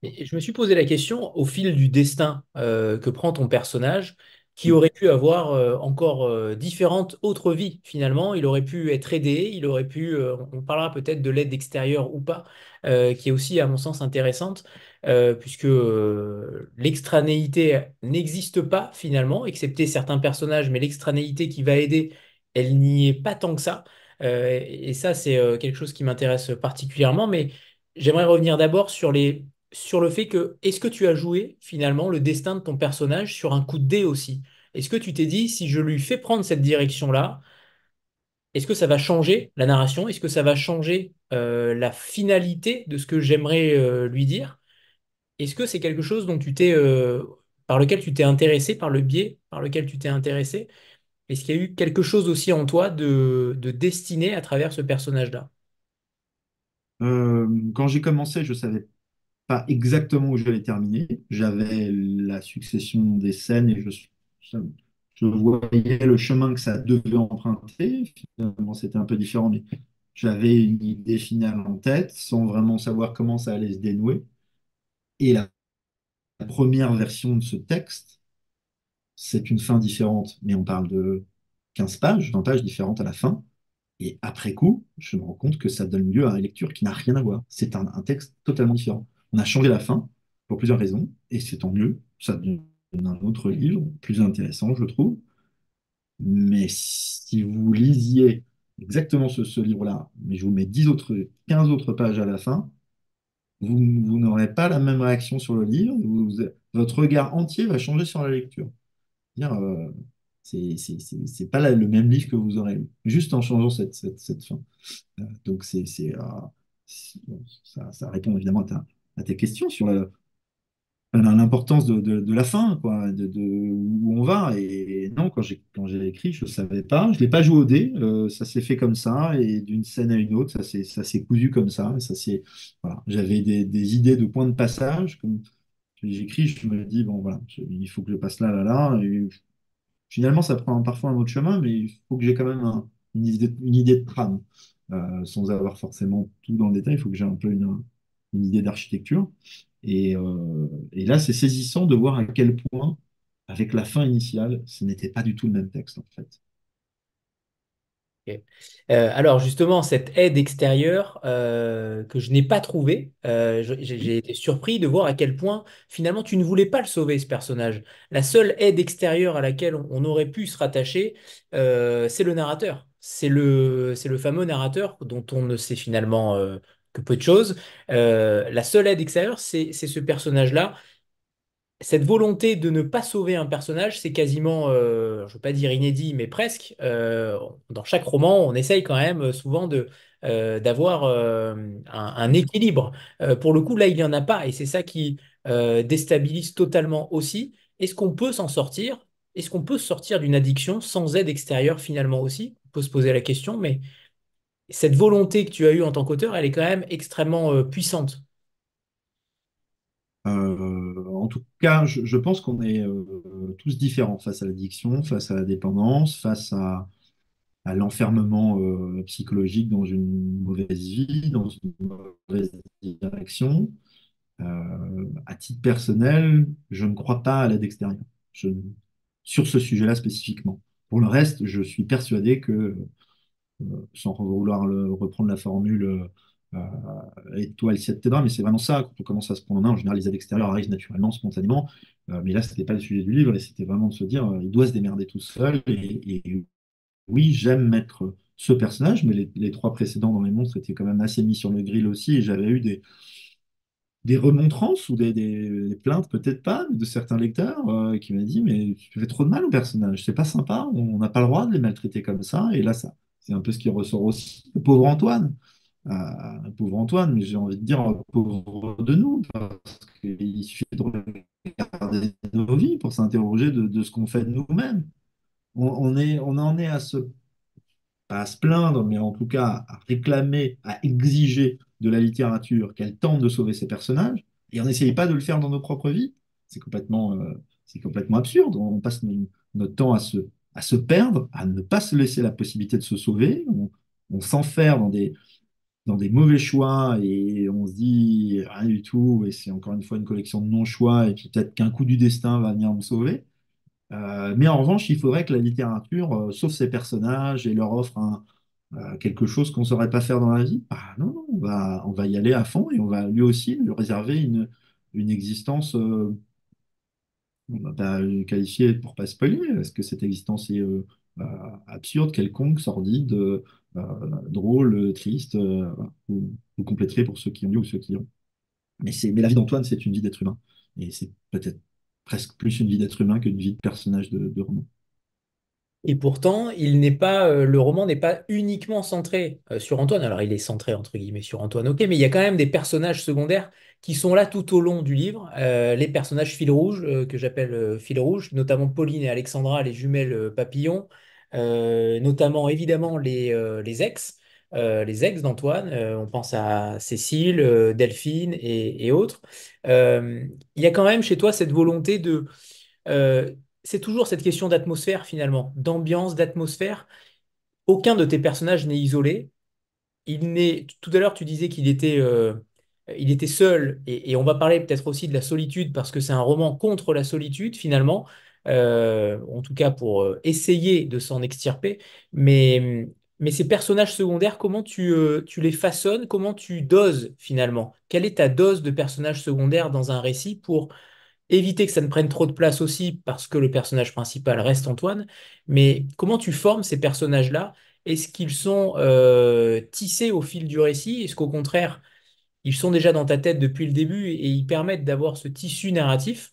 Et je me suis posé la question, au fil du destin que prend ton personnage, qui aurait pu avoir encore différentes autres vies finalement. Il aurait pu être aidé, il aurait pu, on parlera peut-être de l'aide extérieure ou pas, qui est aussi à mon sens intéressante, puisque l'extranéité n'existe pas finalement, excepté certains personnages, mais l'extranéité qui va aider, elle n'y est pas tant que ça. Et ça, c'est quelque chose qui m'intéresse particulièrement, mais j'aimerais revenir d'abord sur le fait que, est-ce que tu as joué finalement le destin de ton personnage sur un coup de dé aussi? Est-ce que tu t'es dit, si je lui fais prendre cette direction-là, est-ce que ça va changer la narration? Est-ce que ça va changer la finalité de ce que j'aimerais lui dire? Est-ce que c'est quelque chose par lequel tu t'es intéressé, par le biais par lequel tu t'es intéressé? Est-ce qu'il y a eu quelque chose aussi en toi de destiné à travers ce personnage-là? Quand j'ai commencé, je savais pas exactement où j'allais terminer. J'avais la succession des scènes et je voyais le chemin que ça devait emprunter. Finalement, c'était un peu différent, mais j'avais une idée finale en tête sans vraiment savoir comment ça allait se dénouer. Et la première version de ce texte, c'est une fin différente, mais on parle de 15 pages, 20 pages différentes à la fin. Et après coup, je me rends compte que ça donne lieu à une lecture qui n'a rien à voir. C'est un texte totalement différent. On a changé la fin, pour plusieurs raisons, et c'est tant mieux. Ça donne un autre livre, plus intéressant, je trouve. Mais si vous lisiez exactement ce livre-là, mais je vous mets 15 autres pages à la fin, vous n'aurez pas la même réaction sur le livre. Votre regard entier va changer sur la lecture. Dire, c'est pas le même livre que vous aurez lu, juste en changeant cette fin. Donc, ça répond évidemment à tes questions sur l'importance de la fin, quoi, de où on va. Et non, quand j'ai écrit, je ne savais pas. Je ne l'ai pas joué au dé. Ça s'est fait comme ça. Et d'une scène à une autre, ça s'est cousu comme ça. Voilà. J'avais des idées de points de passage. Comme j'écris, je me dis, bon, voilà, il faut que je passe là, là, là. Et finalement, ça prend parfois un autre chemin, mais il faut que j'ai quand même une idée de trame. Sans avoir forcément tout dans le détail, il faut que j'ai un peu une idée d'architecture. Et là, c'est saisissant de voir à quel point, avec la fin initiale, ce n'était pas du tout le même texte, en fait. Ok. Alors justement, cette aide extérieure que je n'ai pas trouvée, j'ai été surpris de voir à quel point finalement tu ne voulais pas le sauver, ce personnage. La seule aide extérieure à laquelle on aurait pu se rattacher, c'est le narrateur. C'est le fameux narrateur dont on ne sait finalement que peu de choses. La seule aide extérieure, c'est ce personnage-là. Cette volonté de ne pas sauver un personnage, c'est quasiment, je ne veux pas dire inédit, mais presque. Dans chaque roman, on essaye quand même souvent d'avoir un équilibre. Pour le coup, là, il n'y en a pas, et c'est ça qui déstabilise totalement aussi. Est-ce qu'on peut s'en sortir? Est-ce qu'on peut sortir d'une addiction sans aide extérieure finalement aussi? On peut se poser la question, mais cette volonté que tu as eue en tant qu'auteur, elle est quand même extrêmement puissante. En tout cas, je pense qu'on est tous différents face à l'addiction, face à la dépendance, face à l'enfermement psychologique dans une mauvaise vie, dans une mauvaise direction. À titre personnel, je ne crois pas à l'aide extérieure. Je ne- Sur ce sujet-là spécifiquement. Pour le reste, je suis persuadé que, sans vouloir reprendre la formule étoile, etc., mais c'est vraiment ça, quand on commence à se prendre en main, en général, les aides extérieures arrivent naturellement, spontanément. Mais là, ce n'était pas le sujet du livre, et c'était vraiment de se dire, il doit se démerder tout seul, et oui, j'aime mettre ce personnage, mais les trois précédents dans les monstres étaient quand même assez mis sur le grill aussi, et j'avais eu des remontrances ou des plaintes, peut-être pas, mais de certains lecteurs qui m'ont dit, mais tu fais trop de mal aux personnages, c'est pas sympa, on n'a pas le droit de les maltraiter comme ça. Et là, c'est un peu ce qui ressort aussi. Le pauvre Antoine, mais j'ai envie de dire pauvre de nous, parce qu'il suffit de regarder nos vies pour s'interroger de ce qu'on fait de nous-mêmes. On en est pas à se plaindre, mais en tout cas à réclamer, à exiger de la littérature qu'elle tente de sauver ses personnages, et on n'essaye pas de le faire dans nos propres vies. C'est complètement absurde. On passe notre temps à se perdre, à ne pas se laisser la possibilité de se sauver. On s'enferme dans des mauvais choix et on se dit rien du tout, et c'est encore une fois une collection de non-choix, et puis peut-être qu'un coup du destin va venir me sauver. Mais en revanche, il faudrait que la littérature sauve ses personnages et leur offre quelque chose qu'on ne saurait pas faire dans la vie. Ah non, non, on va y aller à fond, et on va lui aussi lui réserver une existence, on va pas le qualifier pour pas spoiler. Est-ce que cette existence est euh, absurde, quelconque, sordide, drôle, triste, voilà. Vous compléterez pour ceux qui ont lu ou ceux qui ont. Mais la vie d'Antoine, c'est une vie d'être humain. Et c'est peut-être presque plus une vie d'être humain qu'une vie de personnage de roman. Et pourtant, le roman n'est pas uniquement centré sur Antoine. Alors, il est centré entre guillemets sur Antoine, ok, mais il y a quand même des personnages secondaires qui sont là tout au long du livre. Les personnages fil rouge, que j'appelle fil rouge, notamment Pauline et Alexandra, les jumelles papillons, notamment évidemment les ex d'Antoine. On pense à Cécile, Delphine et autres. Euh, il y a quand même chez toi cette volonté euh, c'est toujours cette question d'atmosphère finalement, d'ambiance, d'atmosphère. Aucun de tes personnages n'est isolé. Tout à l'heure, tu disais qu'il était seul, et on va parler peut-être aussi de la solitude parce que c'est un roman contre la solitude finalement, en tout cas pour essayer de s'en extirper. Mais Mais ces personnages secondaires, comment tu les façonnes? Comment tu doses finalement? Quelle est ta dose de personnages secondaires dans un récit pour éviter que ça ne prenne trop de place aussi parce que le personnage principal reste Antoine? Mais comment tu formes ces personnages-là? Est-ce qu'ils sont tissés au fil du récit? Est-ce qu'au contraire, ils sont déjà dans ta tête depuis le début et ils permettent d'avoir ce tissu narratif?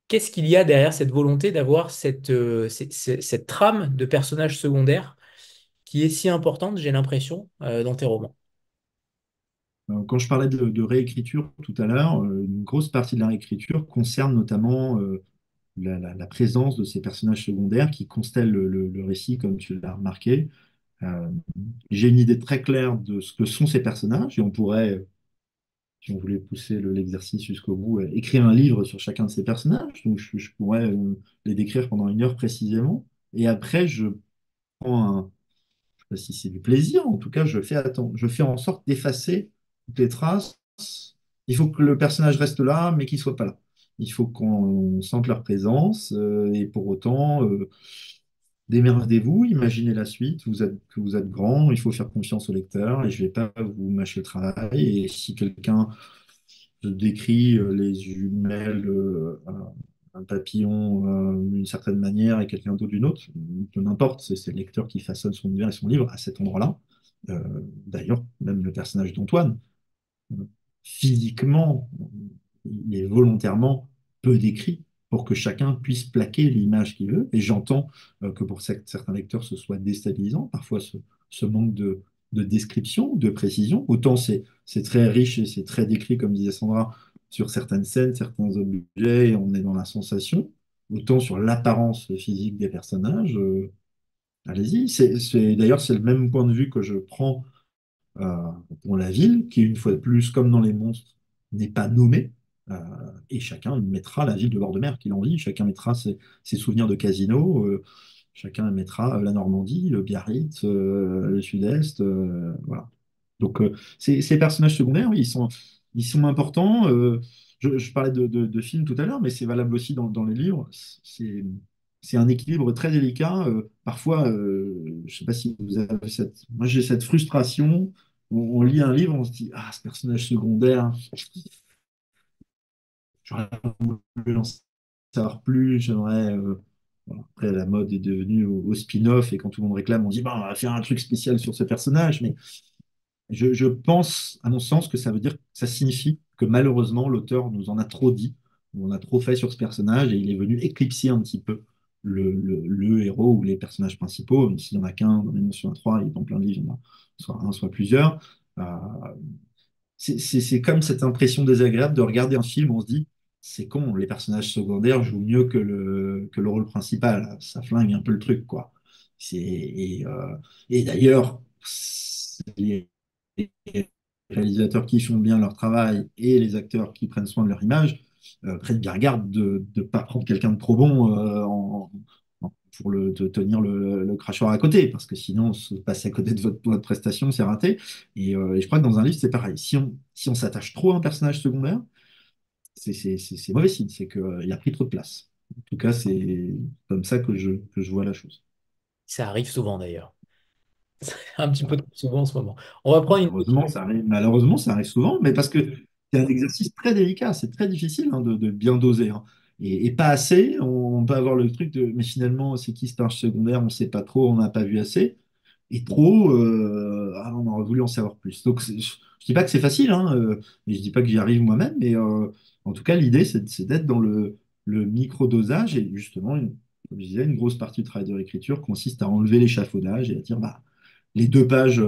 Qu'est-ce qu'il y a derrière cette volonté d'avoir cette trame de personnages secondaires qui est si importante, j'ai l'impression, dans tes romans? Quand je parlais de réécriture tout à l'heure, une grosse partie de la réécriture concerne notamment la présence de ces personnages secondaires qui constellent le récit, comme tu l'as remarqué. Euh, j'ai une idée très claire de ce que sont ces personnages et on pourrait, si on voulait pousser l'exercice jusqu'au bout, écrire un livre sur chacun de ces personnages. Donc je pourrais les décrire pendant 1 heure précisément. Et après, je prends un, je sais pas si c'est du plaisir, en tout cas, je fais en sorte d'effacer toutes les traces. Il faut que le personnage reste là, mais qu'il soit pas là. Il faut qu'on sente leur présence et pour autant, démerdez-vous, imaginez la suite. Vous êtes grand, il faut faire confiance au lecteur et je vais pas vous mâcher le travail. Et si quelqu'un décrit les jumelles, un papillon d'une certaine manière et quelqu'un d'autre d'une autre, peu n'importe, c'est le lecteur qui façonne son univers et son livre à cet endroit-là. Euh, D'ailleurs, même le personnage d'Antoine, physiquement, il est volontairement peu décrit pour que chacun puisse plaquer l'image qu'il veut. Et j'entends que pour certains lecteurs, ce soit déstabilisant, parfois ce manque de description, de précision. Autant c'est très riche et c'est très décrit, comme disait Sandra, sur certaines scènes, certains objets, et on est dans la sensation. Autant sur l'apparence physique des personnages, allez-y. D'ailleurs, c'est le même point de vue que je prends euh, pour la ville, qui, une fois de plus, comme dans les monstres, n'est pas nommée. Euh, et chacun mettra la ville de bord de mer qu'il a envie. Chacun mettra ses souvenirs de casino. Chacun mettra la Normandie, le Biarritz, le Sud-Est. Voilà. Donc, ces personnages secondaires, oui, ils sont importants. Je parlais de films tout à l'heure, mais c'est valable aussi dans les livres. C'est un équilibre très délicat. Parfois, je ne sais pas si vous avez moi, j'ai cette frustration. On lit un livre, on se dit, ah, ce personnage secondaire, j'aurais voulu en savoir plus, j'aimerais. Bon, après, la mode est devenue au spin-off, et quand tout le monde réclame, on dit, bah, on va faire un truc spécial sur ce personnage. Mais je pense, à mon sens, que ça veut dire, ça signifie que malheureusement, l'auteur nous en a trop dit, on a trop fait sur ce personnage, et il est venu éclipser un petit peu le héros ou les personnages principaux. Même s'il n'y en a qu'un, dans les mentions à trois, il est en plein de livres, il y en a soit un, soit plusieurs. Euh, c'est comme cette impression désagréable de regarder un film, on se dit, c'est con, les personnages secondaires jouent mieux que le rôle principal. Ça flingue un peu le truc, quoi. Et d'ailleurs, les réalisateurs qui font bien leur travail et les acteurs qui prennent soin de leur image prennent bien garde de ne pas prendre quelqu'un de trop bon pour de tenir le crachoir à côté, parce que sinon, se passer à côté de votre prestation, c'est raté. Et je crois que dans un livre, c'est pareil. Si on s'attache trop à un personnage secondaire, c'est mauvais signe, c'est qu'il a pris trop de place. En tout cas, c'est comme ça que je vois la chose. Ça arrive souvent d'ailleurs. Un petit peu trop souvent en ce moment. On va prendre une petite... Malheureusement, ça arrive souvent, mais parce que c'est un exercice très délicat, c'est très difficile de bien doser, hein. Et pas assez, on peut avoir le truc de, mais finalement, c'est qui ce personnage secondaire, on ne sait pas trop, on n'a pas vu assez. Et trop, ah, on aurait voulu en savoir plus. Donc, je dis pas que c'est facile, hein, et je dis pas que j'y arrive moi-même, mais en tout cas, l'idée, c'est d'être dans le micro-dosage, et justement, comme je disais, une grosse partie du travail de l'écriture consiste à enlever l'échafaudage et à dire, bah, les 2 pages,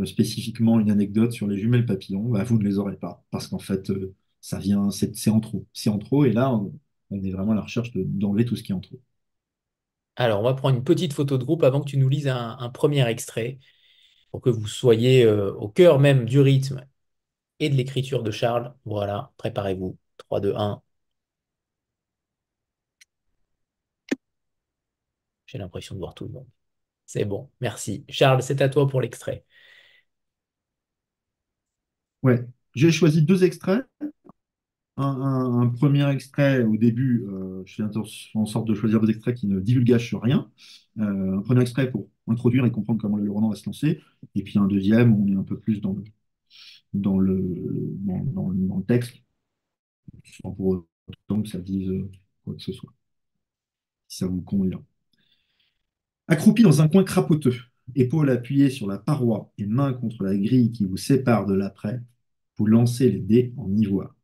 spécifiquement une anecdote sur les jumelles papillons, bah, vous ne les aurez pas. Parce qu'en fait, ça vient, c'est en trop. C'est en trop. Et là, on est vraiment à la recherche d'enlever tout ce qui est en trop. Alors, on va prendre une petite photo de groupe avant que tu nous lises un premier extrait pour que vous soyez au cœur même du rythme et de l'écriture de Charles. Voilà, préparez-vous. 3, 2, 1. J'ai l'impression de voir tout le monde. C'est bon, merci. Charles, c'est à toi pour l'extrait. Ouais. J'ai choisi 2 extraits. Un premier extrait au début, je fais en sorte de choisir 2 extraits qui ne divulgagent sur rien. Un premier extrait pour introduire et comprendre comment le roman va se lancer. Et puis un deuxième où on est un peu plus dans le texte, sans pour autant que ça dise quoi que ce soit, si ça vous convient. Accroupi dans un coin crapoteux, épaules appuyées sur la paroi et mains contre la grille qui vous sépare de l'après, vous lancez les dés en ivoire.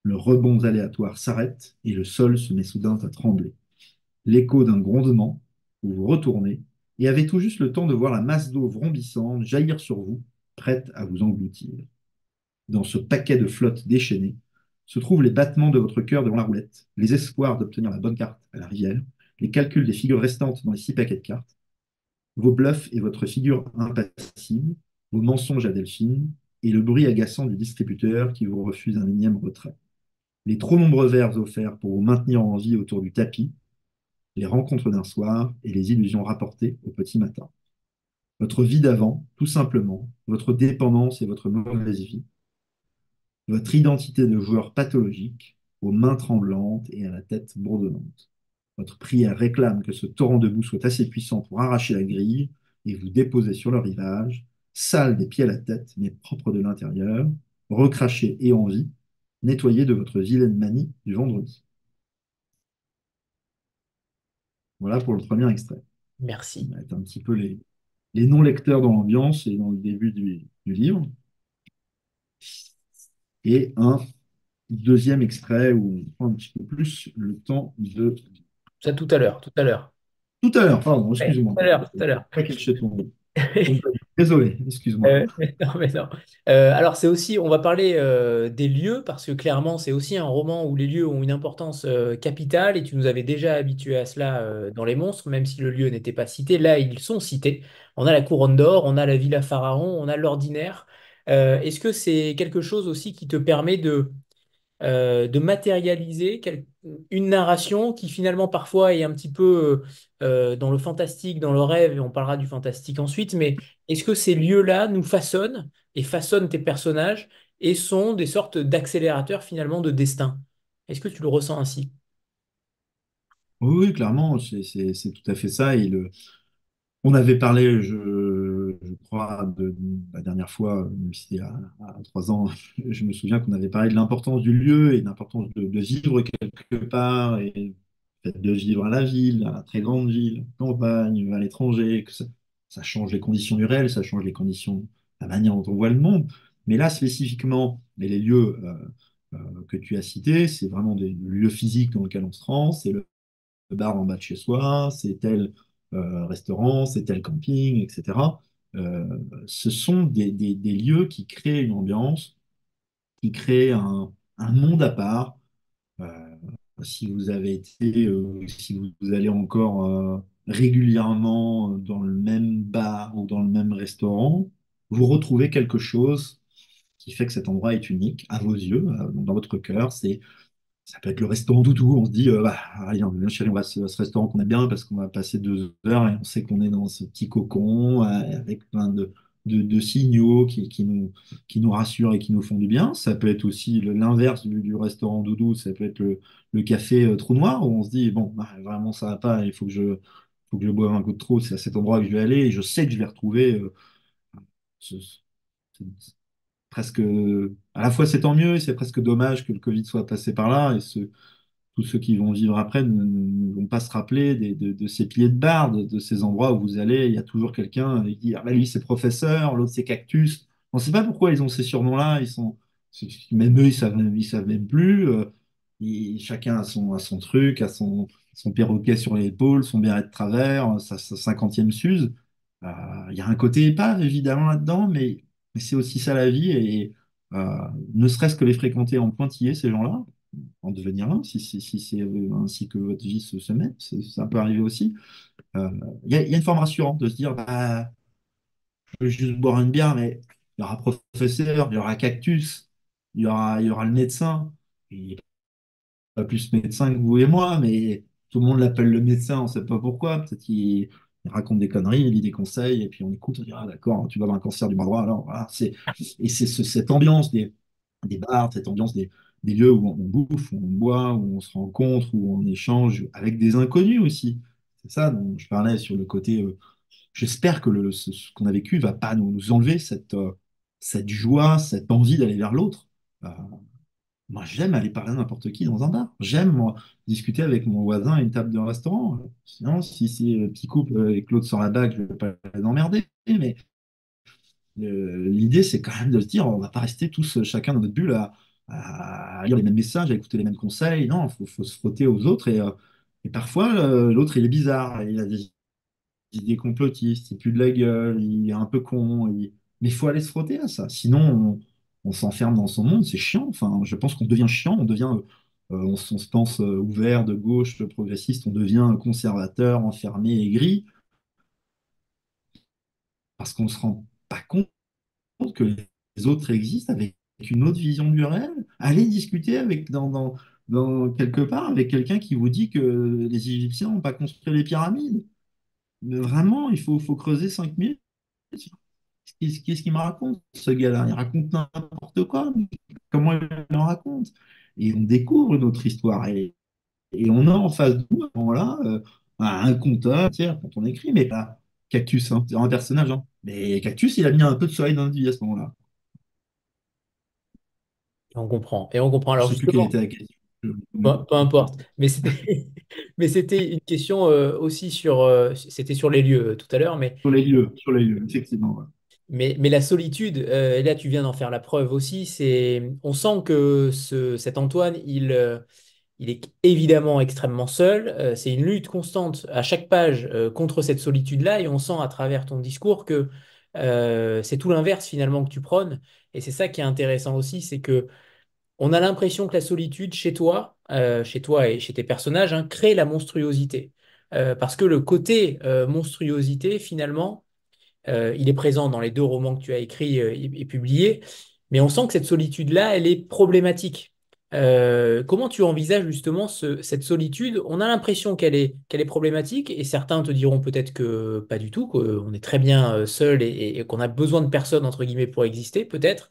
Le rebond aléatoire s'arrête et le sol se met soudain à trembler. L'écho d'un grondement, vous vous retournez et avez tout juste le temps de voir la masse d'eau vrombissante jaillir sur vous, prête à vous engloutir. Dans ce paquet de flotte déchaînée se trouvent les battements de votre cœur devant la roulette, les espoirs d'obtenir la bonne carte à la rivière, les calculs des figures restantes dans les 6 paquets de cartes, vos bluffs et votre figure impassible, vos mensonges à Delphine et le bruit agaçant du distributeur qui vous refuse un énième retrait. Les trop nombreux verres offerts pour vous maintenir en vie autour du tapis, les rencontres d'un soir et les illusions rapportées au petit matin. Votre vie d'avant, tout simplement, votre dépendance et votre mauvaise vie, votre identité de joueur pathologique, aux mains tremblantes et à la tête bourdonnante. Votre prière réclame que ce torrent de boue soit assez puissant pour arracher la grille et vous déposer sur le rivage, sale des pieds à la tête, mais propre de l'intérieur, recraché et en vie, nettoyé de votre vilaine manie du vendredi. Voilà pour le premier extrait. Merci. On va être un petit peu les non-lecteurs dans l'ambiance et dans le début du livre. Et un deuxième extrait où on prend un petit peu plus le temps de... Ça tout à l'heure, tout à l'heure. Tout à l'heure, pardon, Ouais, excuse-moi. tout à l'heure, tout à l'heure. Désolé, excuse-moi. Mais non, mais non. Alors c'est aussi, on va parler des lieux parce que clairement c'est aussi un roman où les lieux ont une importance capitale et tu nous avais déjà habitué à cela dans Les Monstres, même si le lieu n'était pas cité. Là, ils sont cités. On a la Couronne d'Or, on a la Villa Pharaon, on a l'Ordinaire. Est-ce que c'est quelque chose aussi qui te permet de matérialiser une narration qui finalement parfois est un petit peu dans le fantastique, dans le rêve, et on parlera du fantastique ensuite, mais est-ce que ces lieux-là nous façonnent et façonnent tes personnages et sont des sortes d'accélérateurs finalement de destin? Est-ce que tu le ressens ainsi? Oui, oui, clairement, c'est tout à fait ça. On avait parlé, je crois, de la dernière fois, même si c'était à 3 ans, je me souviens qu'on avait parlé de l'importance du lieu et de l'importance de vivre quelque part et de vivre à la ville, à la très grande ville, à la campagne, à l'étranger, que ça change les conditions du réel, ça change les conditions, la manière dont on voit le monde. Mais là, spécifiquement, les lieux que tu as cités, c'est vraiment des lieux physiques dans lesquels on se rend, c'est le bar en bas de chez soi, c'est tel restaurant, c'est tel camping, etc. Euh, Ce sont des lieux qui créent une ambiance, qui créent un monde à part. Euh, Si vous avez été, si vous allez encore régulièrement dans le même bar ou dans le même restaurant, vous retrouvez quelque chose qui fait que cet endroit est unique à vos yeux, dans votre cœur. Ça peut être le restaurant Doudou. On se dit, bah, allez, bien, chérie, on va à ce restaurant qu'on aime bien parce qu'on va passer 2 heures et on sait qu'on est dans ce petit cocon avec plein de signaux qui nous rassurent et qui nous font du bien. Ça peut être aussi l'inverse du restaurant Doudou. Ça peut être le café Trou Noir où on se dit, bon, bah, vraiment, ça va pas. Il faut que je boive un coup de trop. C'est à cet endroit que je vais aller et je sais que je vais retrouver ce, presque, à la fois c'est tant mieux et c'est presque dommage que le Covid soit passé par là et tous ceux qui vont vivre après ne vont pas se rappeler de ces piliers de bar, de ces endroits où vous allez, il y a toujours quelqu'un qui dit, ah bah lui c'est professeur, l'autre c'est cactus. On ne sait pas pourquoi ils ont ces surnoms-là, même eux ils savent même plus. Chacun a son truc, a son perroquet sur l'épaule, son béret de travers, sa 50e Suze. Il y a un côté épave évidemment là-dedans, mais c'est aussi ça la vie et ne serait-ce que les fréquenter en pointillé, ces gens-là, en devenir un, si c'est ainsi que votre vie se met, ça peut arriver aussi. Il y a une forme rassurante de se dire, bah, je veux juste boire une bière, mais il y aura professeur, il y aura cactus, il y aura le médecin. Et pas plus médecin que vous et moi, mais tout le monde l'appelle le médecin, on ne sait pas pourquoi. Peut-être qu'il raconte des conneries, il lit des conseils, et puis on écoute, on dit, ah d'accord, tu vas avoir un cancer du bras droit, alors voilà. Et c'est cette ambiance des bars, cette ambiance des lieux où on bouffe, où on boit, où on se rencontre, où on échange avec des inconnus aussi. C'est ça dont je parlais sur le côté j'espère que ce qu'on a vécu va pas nous enlever cette joie, cette envie d'aller vers l'autre. Euh, Moi, j'aime aller parler à n'importe qui dans un bar. J'aime, moi, discuter avec mon voisin à une table de restaurant. Sinon, si c'est petit couple et Claude sort la bague, je ne vais pas les emmerder. Mais l'idée, c'est quand même de se dire, on va pas rester tous, chacun dans notre bulle, à lire les mêmes messages, à écouter les mêmes conseils. Non, faut se frotter aux autres. Et parfois, l'autre, il est bizarre. Il a des idées complotistes, il pue de la gueule, il est un peu con. Mais il faut aller se frotter à ça. Sinon, on s'enferme dans son monde, c'est chiant. Enfin, je pense qu'on devient chiant, on se pense ouvert, de gauche, progressiste, on devient conservateur, enfermé, aigri, parce qu'on ne se rend pas compte que les autres existent avec une autre vision du réel. Allez discuter dans quelque part avec quelqu'un qui vous dit que les Égyptiens n'ont pas construit les pyramides. Mais vraiment, faut creuser 5 minutes. Qu'est-ce qu'il me raconte, ce gars-là? Il raconte n'importe quoi. Comment il le raconte? Et on découvre notre histoire. Et on a en face de nous, à ce moment-là, un conteur, tiens, quand on écrit, mais pas Cactus, hein, c'est un personnage. Hein. Mais Cactus, il a mis un peu de soleil dans notre vie à ce moment-là. Et on comprend. Et on comprend. Je Alors sais plus quelle justement, était la question. peu importe. Mais c'était, mais c'était une question aussi sur, c'était sur les lieux tout à l'heure, Sur les lieux, effectivement. Ouais. mais la solitude, et là tu viens d'en faire la preuve aussi, on sent que cet Antoine, il est évidemment extrêmement seul. C'est une lutte constante à chaque page contre cette solitude-là, et on sent à travers ton discours que c'est tout l'inverse finalement que tu prônes. Et c'est ça qui est intéressant aussi, c'est que on a l'impression que la solitude chez toi et chez tes personnages, hein, crée la monstruosité. Parce que le côté monstruosité, finalement, il est présent dans les deux romans que tu as écrits et publiés, mais on sent que cette solitude-là, elle est problématique. Comment tu envisages justement cette solitude? On a l'impression qu'elle est problématique, et certains te diront peut-être que pas du tout, qu'on est très bien seul et qu'on a besoin de personne, entre guillemets, pour exister, peut-être.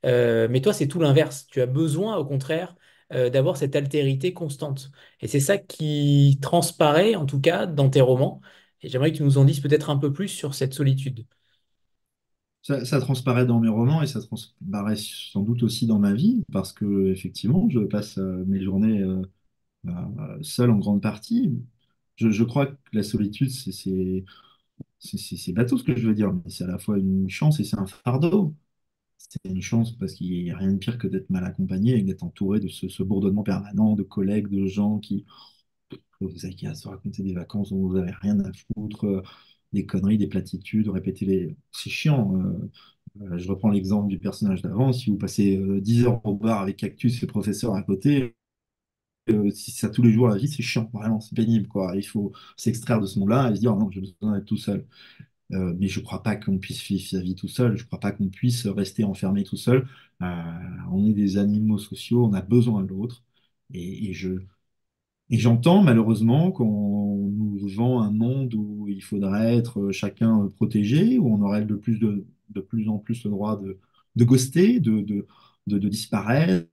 Mais toi, c'est tout l'inverse. Tu as besoin, au contraire, d'avoir cette altérité constante. Et c'est ça qui transparaît, en tout cas, dans tes romans. Et j'aimerais que tu nous en dises peut-être un peu plus sur cette solitude. Ça transparaît dans mes romans et ça transparaît sans doute aussi dans ma vie parce que effectivement, je passe mes journées seul en grande partie. Je crois que la solitude, c'est bateau ce que je veux dire, mais c'est à la fois une chance et c'est un fardeau. C'est une chance parce qu'il n'y a rien de pire que d'être mal accompagné et d'être entouré de ce bourdonnement permanent de collègues, de gens vous avez qu'à se raconter des vacances dont vous n'avez rien à foutre, des conneries, des platitudes, répéter les. C'est chiant. Je reprends l'exemple du personnage d'avant. Si vous passez 10 heures au bar avec Cactus et le professeur à côté, si c'est ça tous les jours la vie, c'est chiant, vraiment, c'est pénible, quoi. Il faut s'extraire de ce monde-là et se dire, oh non, j'ai besoin d'être tout seul. Mais je ne crois pas qu'on puisse vivre sa vie tout seul, je ne crois pas qu'on puisse rester enfermé tout seul. Euh, on est des animaux sociaux, on a besoin de l'autre. Et, et je, et j'entends malheureusement qu'on nous vend un monde où il faudrait être chacun protégé, où on aurait de plus en plus le droit de ghoster, de disparaître,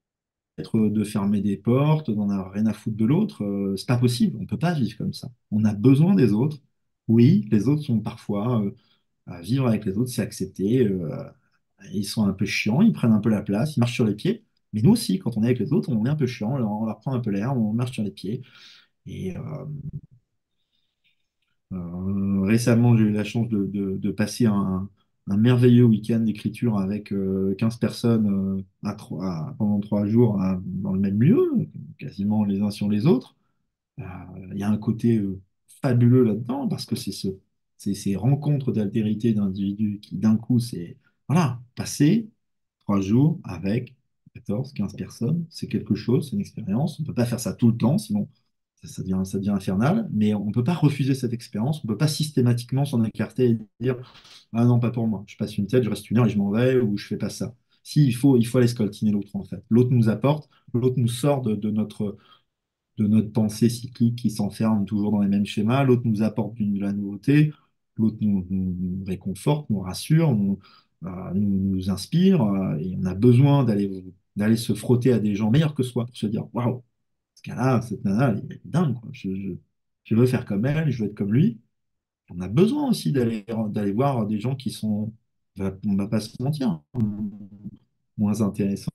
de fermer des portes, d'en avoir rien à foutre de l'autre. C'est pas possible, on peut pas vivre comme ça. On a besoin des autres. Oui, les autres sont parfois à vivre avec les autres, c'est accepté. Ils sont un peu chiants, ils prennent un peu la place, ils marchent sur les pieds. Mais nous aussi, quand on est avec les autres, on est un peu chiant, on leur prend un peu l'air, on marche sur les pieds. Et récemment, j'ai eu la chance de passer un merveilleux week-end d'écriture avec 15 personnes pendant 3 jours dans le même lieu, quasiment les uns sur les autres. Euh, Il y a un côté fabuleux là-dedans parce que c'est ces rencontres d'altérité d'individus qui, d'un coup, c'est voilà, passer 3 jours avec 14, 15 personnes, c'est quelque chose, c'est une expérience. On ne peut pas faire ça tout le temps, sinon ça devient infernal. Mais on ne peut pas refuser cette expérience, on ne peut pas systématiquement s'en écarter et dire ah non, pas pour moi, je passe une tête, je reste une heure et je m'en vais ou je fais pas ça. Si, il faut aller scoltiner l'autre en fait. L'autre nous apporte, l'autre nous sort de notre pensée cyclique qui s'enferme toujours dans les mêmes schémas, l'autre nous apporte de la nouveauté, l'autre nous réconforte, nous rassure, nous inspire, et on a besoin d'aller se frotter à des gens meilleurs que soi pour se dire, waouh, ce gars-là, cette nana, elle est dingue, quoi. Je veux faire comme elle, je veux être comme lui. on a besoin aussi d'aller voir des gens qui sont, on ne va pas se mentir, moins intéressants,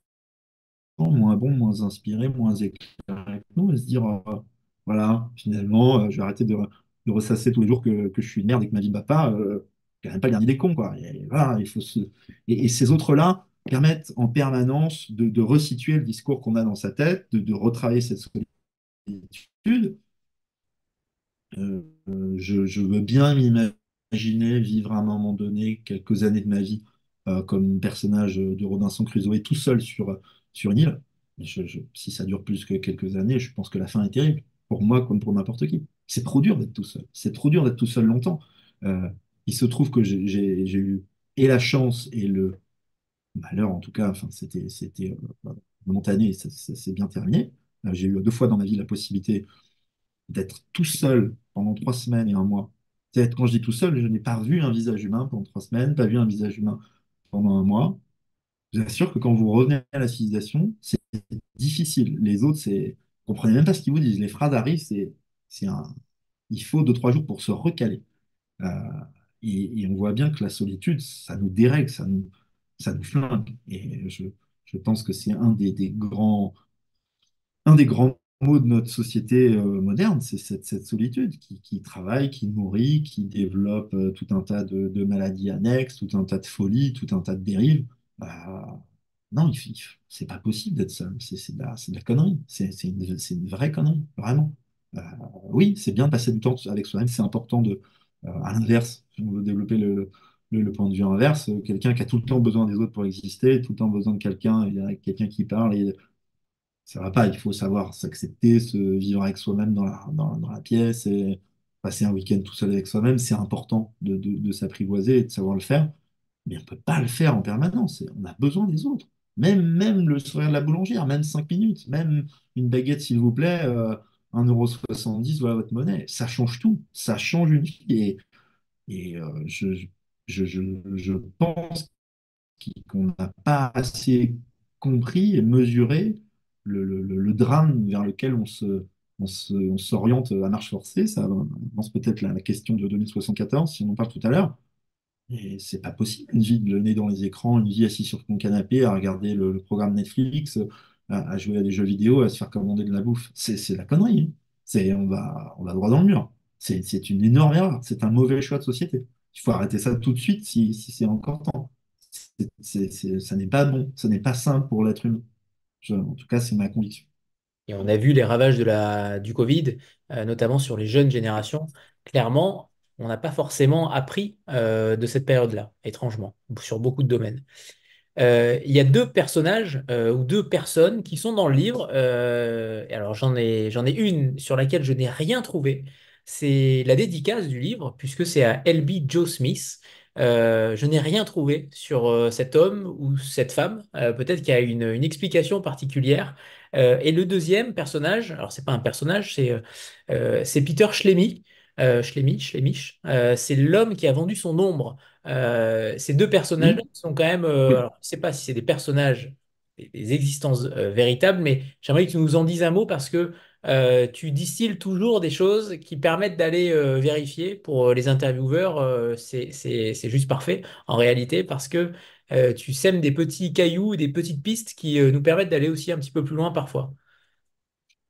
moins bons, moins inspirés, moins éclairés que nous, et se dire, voilà, finalement, je vais arrêter de ressasser tous les jours que je suis une merde et que ma vie ne va pas. Je ne même pas le dernier des cons, quoi. Et, voilà, et ces autres-là permettent en permanence de resituer le discours qu'on a dans sa tête, de retravailler cette solitude. Je veux bien m'imaginer vivre à un moment donné quelques années de ma vie comme personnage de Robinson Crusoe tout seul sur une île. Mais si ça dure plus que quelques années, je pense que la fin est terrible, pour moi comme pour n'importe qui. C'est trop dur d'être tout seul. C'est trop dur d'être tout seul longtemps. Euh, il se trouve que j'ai eu et la chance et le malheur, en tout cas, enfin, c'était momentané et ça s'est bien terminé. J'ai eu 2 fois dans ma vie la possibilité d'être tout seul pendant 3 semaines et un mois. C'est-à-dire, quand je dis tout seul, je n'ai pas vu un visage humain pendant 3 semaines, pas vu un visage humain pendant un mois. Je vous assure que quand vous revenez à la civilisation, c'est difficile. Les autres, vous comprenez même pas ce qu'ils vous disent. Les phrases arrivent, c'est un, il faut 2, 3 jours pour se recaler. Euh, et on voit bien que la solitude, ça nous dérègle, ça nous flingue. Et je pense que c'est un des grands maux de notre société moderne, c'est cette solitude qui travaille, qui nourrit, qui développe tout un tas de maladies annexes, tout un tas de folies, tout un tas de dérives. Non, c'est pas possible d'être seul. C'est de la connerie. C'est une vraie connerie, vraiment. Euh, oui, c'est bien de passer du temps avec soi-même. C'est important à l'inverse, si on veut développer le point de vue inverse, quelqu'un qui a tout le temps besoin des autres pour exister, tout le temps besoin de quelqu'un, il y a quelqu'un qui parle, ça va pas, il faut savoir s'accepter, se vivre avec soi-même dans la pièce et passer un week-end tout seul avec soi-même. C'est important de s'apprivoiser et de savoir le faire, mais on ne peut pas le faire en permanence. On a besoin des autres. Même le sourire de la boulangère, même 5 minutes, même une baguette, s'il vous plaît, 1,70 €, voilà votre monnaie. Ça change tout. Ça change une vie. Et je pense qu'on n'a pas assez compris et mesuré le drame vers lequel on s'oriente à marche forcée. Ça avance peut-être la question de 2074, si on en parle tout à l'heure. Et c'est pas possible, une vie le nez dans les écrans, une vie assise sur ton canapé à regarder le programme Netflix, à jouer à des jeux vidéo, à se faire commander de la bouffe. C'est la connerie, hein. On va droit dans le mur. C'est une énorme erreur. C'est un mauvais choix de société. Il faut arrêter ça tout de suite si c'est encore temps. Ça n'est pas bon, ça n'est pas sain pour l'être humain. En tout cas, c'est ma conviction. Et on a vu les ravages du Covid, notamment sur les jeunes générations. Clairement, on n'a pas forcément appris de cette période-là, étrangement, sur beaucoup de domaines. Il y a deux personnages ou deux personnes qui sont dans le livre. Et alors j'en ai une sur laquelle je n'ai rien trouvé. C'est la dédicace du livre, puisque c'est à L.B. Joe Smith. Je n'ai rien trouvé sur cet homme ou cette femme. Peut-être qu'il y a une explication particulière. Et le deuxième personnage, alors c'est pas un personnage, c'est Peter Schlemi. Schlemish. C'est l'homme qui a vendu son ombre. Ces deux personnages Oui, sont quand même, oui. alors, je ne sais pas si c'est des personnages, des existences véritables, mais j'aimerais que tu nous en dises un mot parce que tu distilles toujours des choses qui permettent d'aller vérifier pour les intervieweurs. C'est juste parfait en réalité parce que tu sèmes des petits cailloux, des petites pistes qui nous permettent d'aller aussi un petit peu plus loin parfois.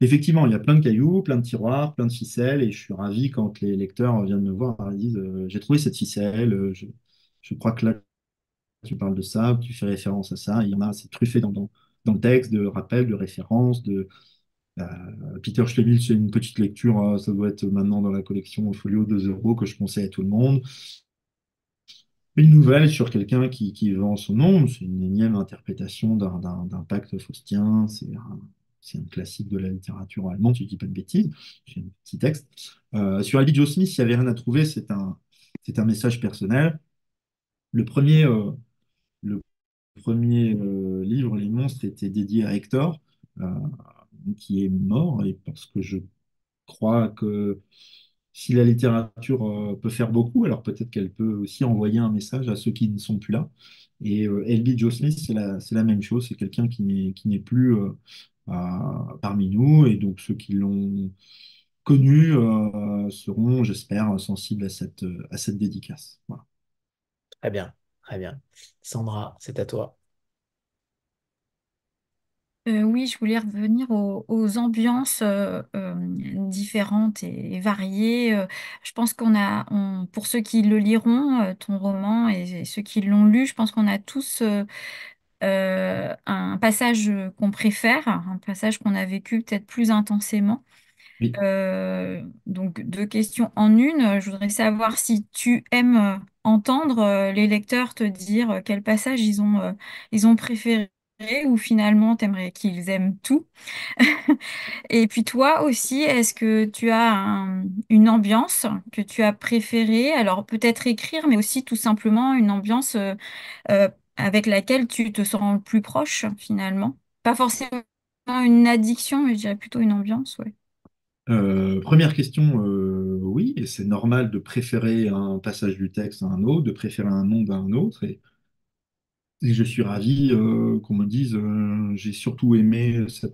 Effectivement, il y a plein de cailloux, plein de tiroirs, plein de ficelles, et je suis ravi quand les lecteurs viennent me voir et disent j'ai trouvé cette ficelle, je crois que là tu parles de ça, tu fais référence à ça. Il y en a, c'est truffé dans le texte de rappels, de références, Peter Schlemihl, c'est une petite lecture, ça doit être maintenant dans la collection Folio 2 € que je conseille à tout le monde. Une nouvelle sur quelqu'un qui vend son nom, c'est une énième interprétation d'un pacte faustien, c'est un classique de la littérature allemande, si je ne dis pas de bêtises, j'ai un petit texte. Sur Albie Joe Smith, il n'y avait rien à trouver, c'est un message personnel. Le premier, le premier livre, Les Monstres, était dédié à Hector, euh, qui est mort, et parce que je crois que si la littérature peut faire beaucoup, alors peut-être qu'elle peut aussi envoyer un message à ceux qui ne sont plus là. Et L.B. Joe Smith, c'est la même chose, c'est quelqu'un qui n'est plus parmi nous, et donc ceux qui l'ont connus seront, j'espère, sensibles à cette dédicace. Voilà. Très bien, très bien. Sandra, c'est à toi. Oui, je voulais revenir aux ambiances différentes et variées. Je pense pour ceux qui le liront, ton roman et ceux qui l'ont lu, je pense qu'on a tous un passage qu'on préfère, un passage qu'on a vécu peut-être plus intensément. Oui. Donc, deux questions en une. Je voudrais savoir si tu aimes entendre les lecteurs te dire quel passage ils ont préféré ou finalement t'aimerais qu'ils aiment tout. Et puis toi aussi, est-ce que tu as une ambiance que tu as préférée? Alors peut-être écrire, mais aussi tout simplement une ambiance euh, avec laquelle tu te sens le plus proche finalement. Pas forcément une addiction, mais je dirais plutôt une ambiance, ouais. Première question, oui, et c'est normal de préférer un passage du texte à un autre, de préférer un monde à un autre, et je suis ravi qu'on me dise j'ai surtout aimé cette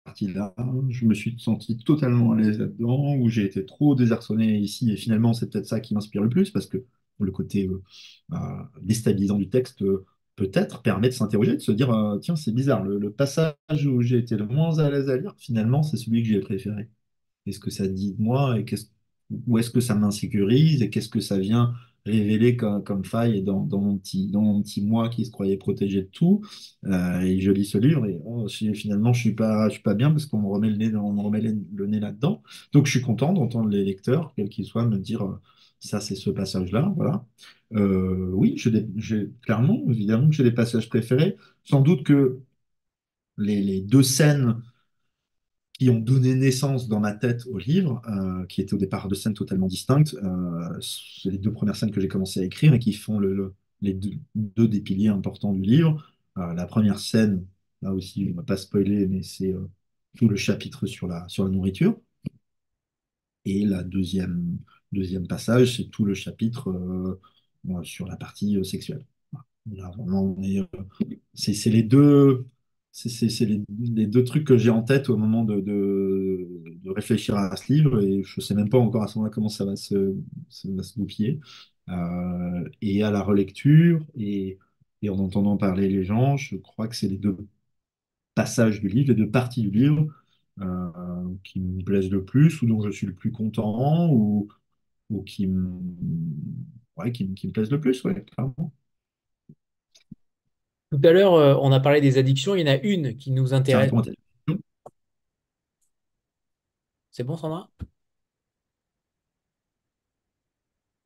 partie-là, je me suis senti totalement à l'aise là-dedans, ou j'ai été trop désarçonné ici, et finalement c'est peut-être ça qui m'inspire le plus, parce que le côté déstabilisant du texte peut-être permet de s'interroger, de se dire tiens, c'est bizarre, le passage où j'ai été le moins à l'aise à lire, finalement c'est celui que j'ai préféré. Qu'est-ce que ça dit de moi et où est-ce que ça m'insécurise et qu'est-ce que ça vient révéler comme faille dans mon petit moi qui se croyait protégé de tout. Et je lis ce livre et finalement je suis pas bien parce qu'on me remet on me remet le nez là-dedans. Donc je suis content d'entendre les lecteurs, quels qu'ils soient, me dire ça c'est ce passage-là. Voilà. Oui, clairement, évidemment que j'ai des passages préférés. Sans doute que les deux scènes qui ont donné naissance dans ma tête au livre, qui étaient au départ deux scènes totalement distinctes. C'est les deux premières scènes que j'ai commencé à écrire et qui font les deux des piliers importants du livre. La première scène, là aussi, je ne vais pas spoiler, mais c'est tout le chapitre sur la nourriture. Et deuxième passage, c'est tout le chapitre sur la partie sexuelle. Voilà. Là, vraiment, c'est les deux, c'est les deux trucs que j'ai en tête au moment de réfléchir à ce livre et je sais même pas encore à ce moment-là comment ça va se goupiller. Et à la relecture et en entendant parler les gens, je crois que c'est les deux passages du livre, les deux parties du livre qui me plaisent le plus ou dont je suis le plus content ou qui me plaisent le plus, ouais, clairement. Tout à l'heure, on a parlé des addictions. Il y en a une qui nous Ça intéresse. répond à ta question. C'est bon, Sandra?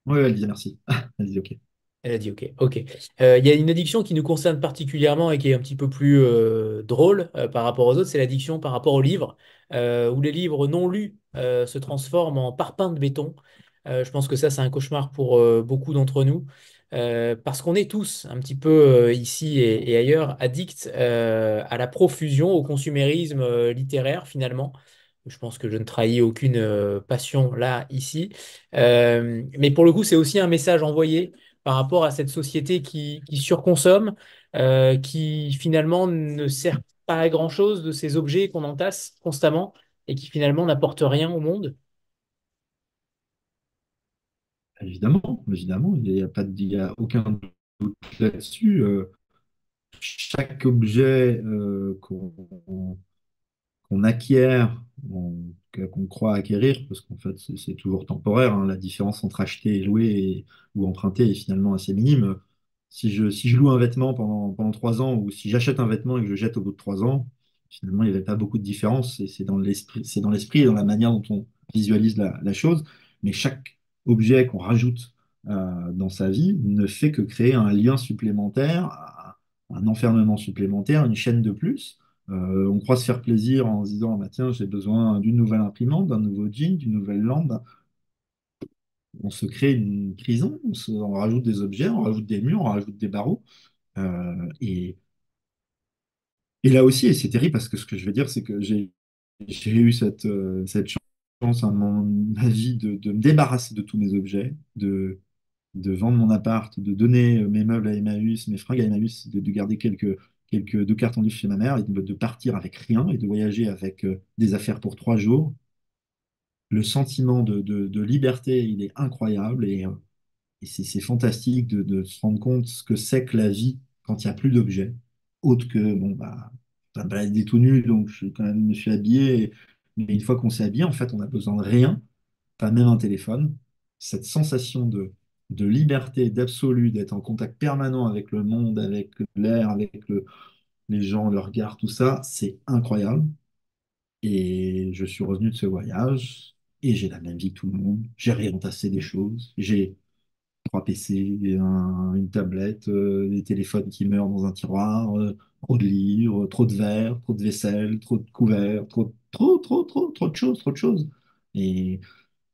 Oui, elle disait merci. Elle dit OK. Elle a dit OK. OK. Il y a une addiction qui nous concerne particulièrement et qui est un petit peu plus drôle par rapport aux autres, c'est l'addiction par rapport aux livres, où les livres non lus se transforment en parpaings de béton. Je pense que ça, c'est un cauchemar pour beaucoup d'entre nous, parce qu'on est tous un petit peu ici et ailleurs addicts à la profusion, au consumérisme littéraire finalement. Je pense que je ne trahis aucune passion là, ici. Mais pour le coup, c'est aussi un message envoyé par rapport à cette société qui surconsomme, qui finalement ne sert pas à grand-chose de ces objets qu'on entasse constamment et qui finalement n'apportent rien au monde. Évidemment, évidemment, il y a aucun doute là-dessus. Chaque objet qu'on acquiert, qu'on croit acquérir, parce qu'en fait, c'est toujours temporaire, hein, la différence entre acheter et louer ou emprunter est finalement assez minime. Si je loue un vêtement pendant 3 ans, ou si j'achète un vêtement et que je jette au bout de 3 ans, finalement, il n'y avait pas beaucoup de différence. C'est dans l'esprit et dans la manière dont on visualise la chose. Mais chaque objet qu'on rajoute dans sa vie ne fait que créer un lien supplémentaire, un enfermement supplémentaire, une chaîne de plus. On croit se faire plaisir en se disant, ah bah tiens, j'ai besoin d'une nouvelle imprimante, d'un nouveau jean, d'une nouvelle lampe. On se crée une prison, on rajoute des objets, on rajoute des murs, on rajoute des barreaux. Et là aussi, et c'est terrible parce que ce que je veux dire, c'est que j'ai eu cette chance à mon avis de me débarrasser de tous mes objets, de vendre mon appart, de donner mes meubles à Emmaüs, mes fringues à Emmaüs, de garder deux cartons livres chez ma mère et de partir avec rien et de voyager avec des affaires pour 3 jours. le sentiment de liberté, il est incroyable et c'est fantastique de se rendre compte ce que c'est que la vie quand il n'y a plus d'objets, autre que, bon, bah, ça me balader tout nu, donc quand même, me suis habillé, mais une fois qu'on s'est habillé, en fait, on n'a besoin de rien, pas même un téléphone. Cette sensation de liberté, d'absolu, d'être en contact permanent avec le monde, avec l'air, avec les gens, le regard, tout ça, c'est incroyable. Et je suis revenu de ce voyage et j'ai la même vie que tout le monde. J'ai réentassé des choses. J'ai trois PC, une tablette, des téléphones qui meurent dans un tiroir, trop de livres, trop de verres, trop de vaisselle, trop de couverts, trop de choses, trop de choses. Et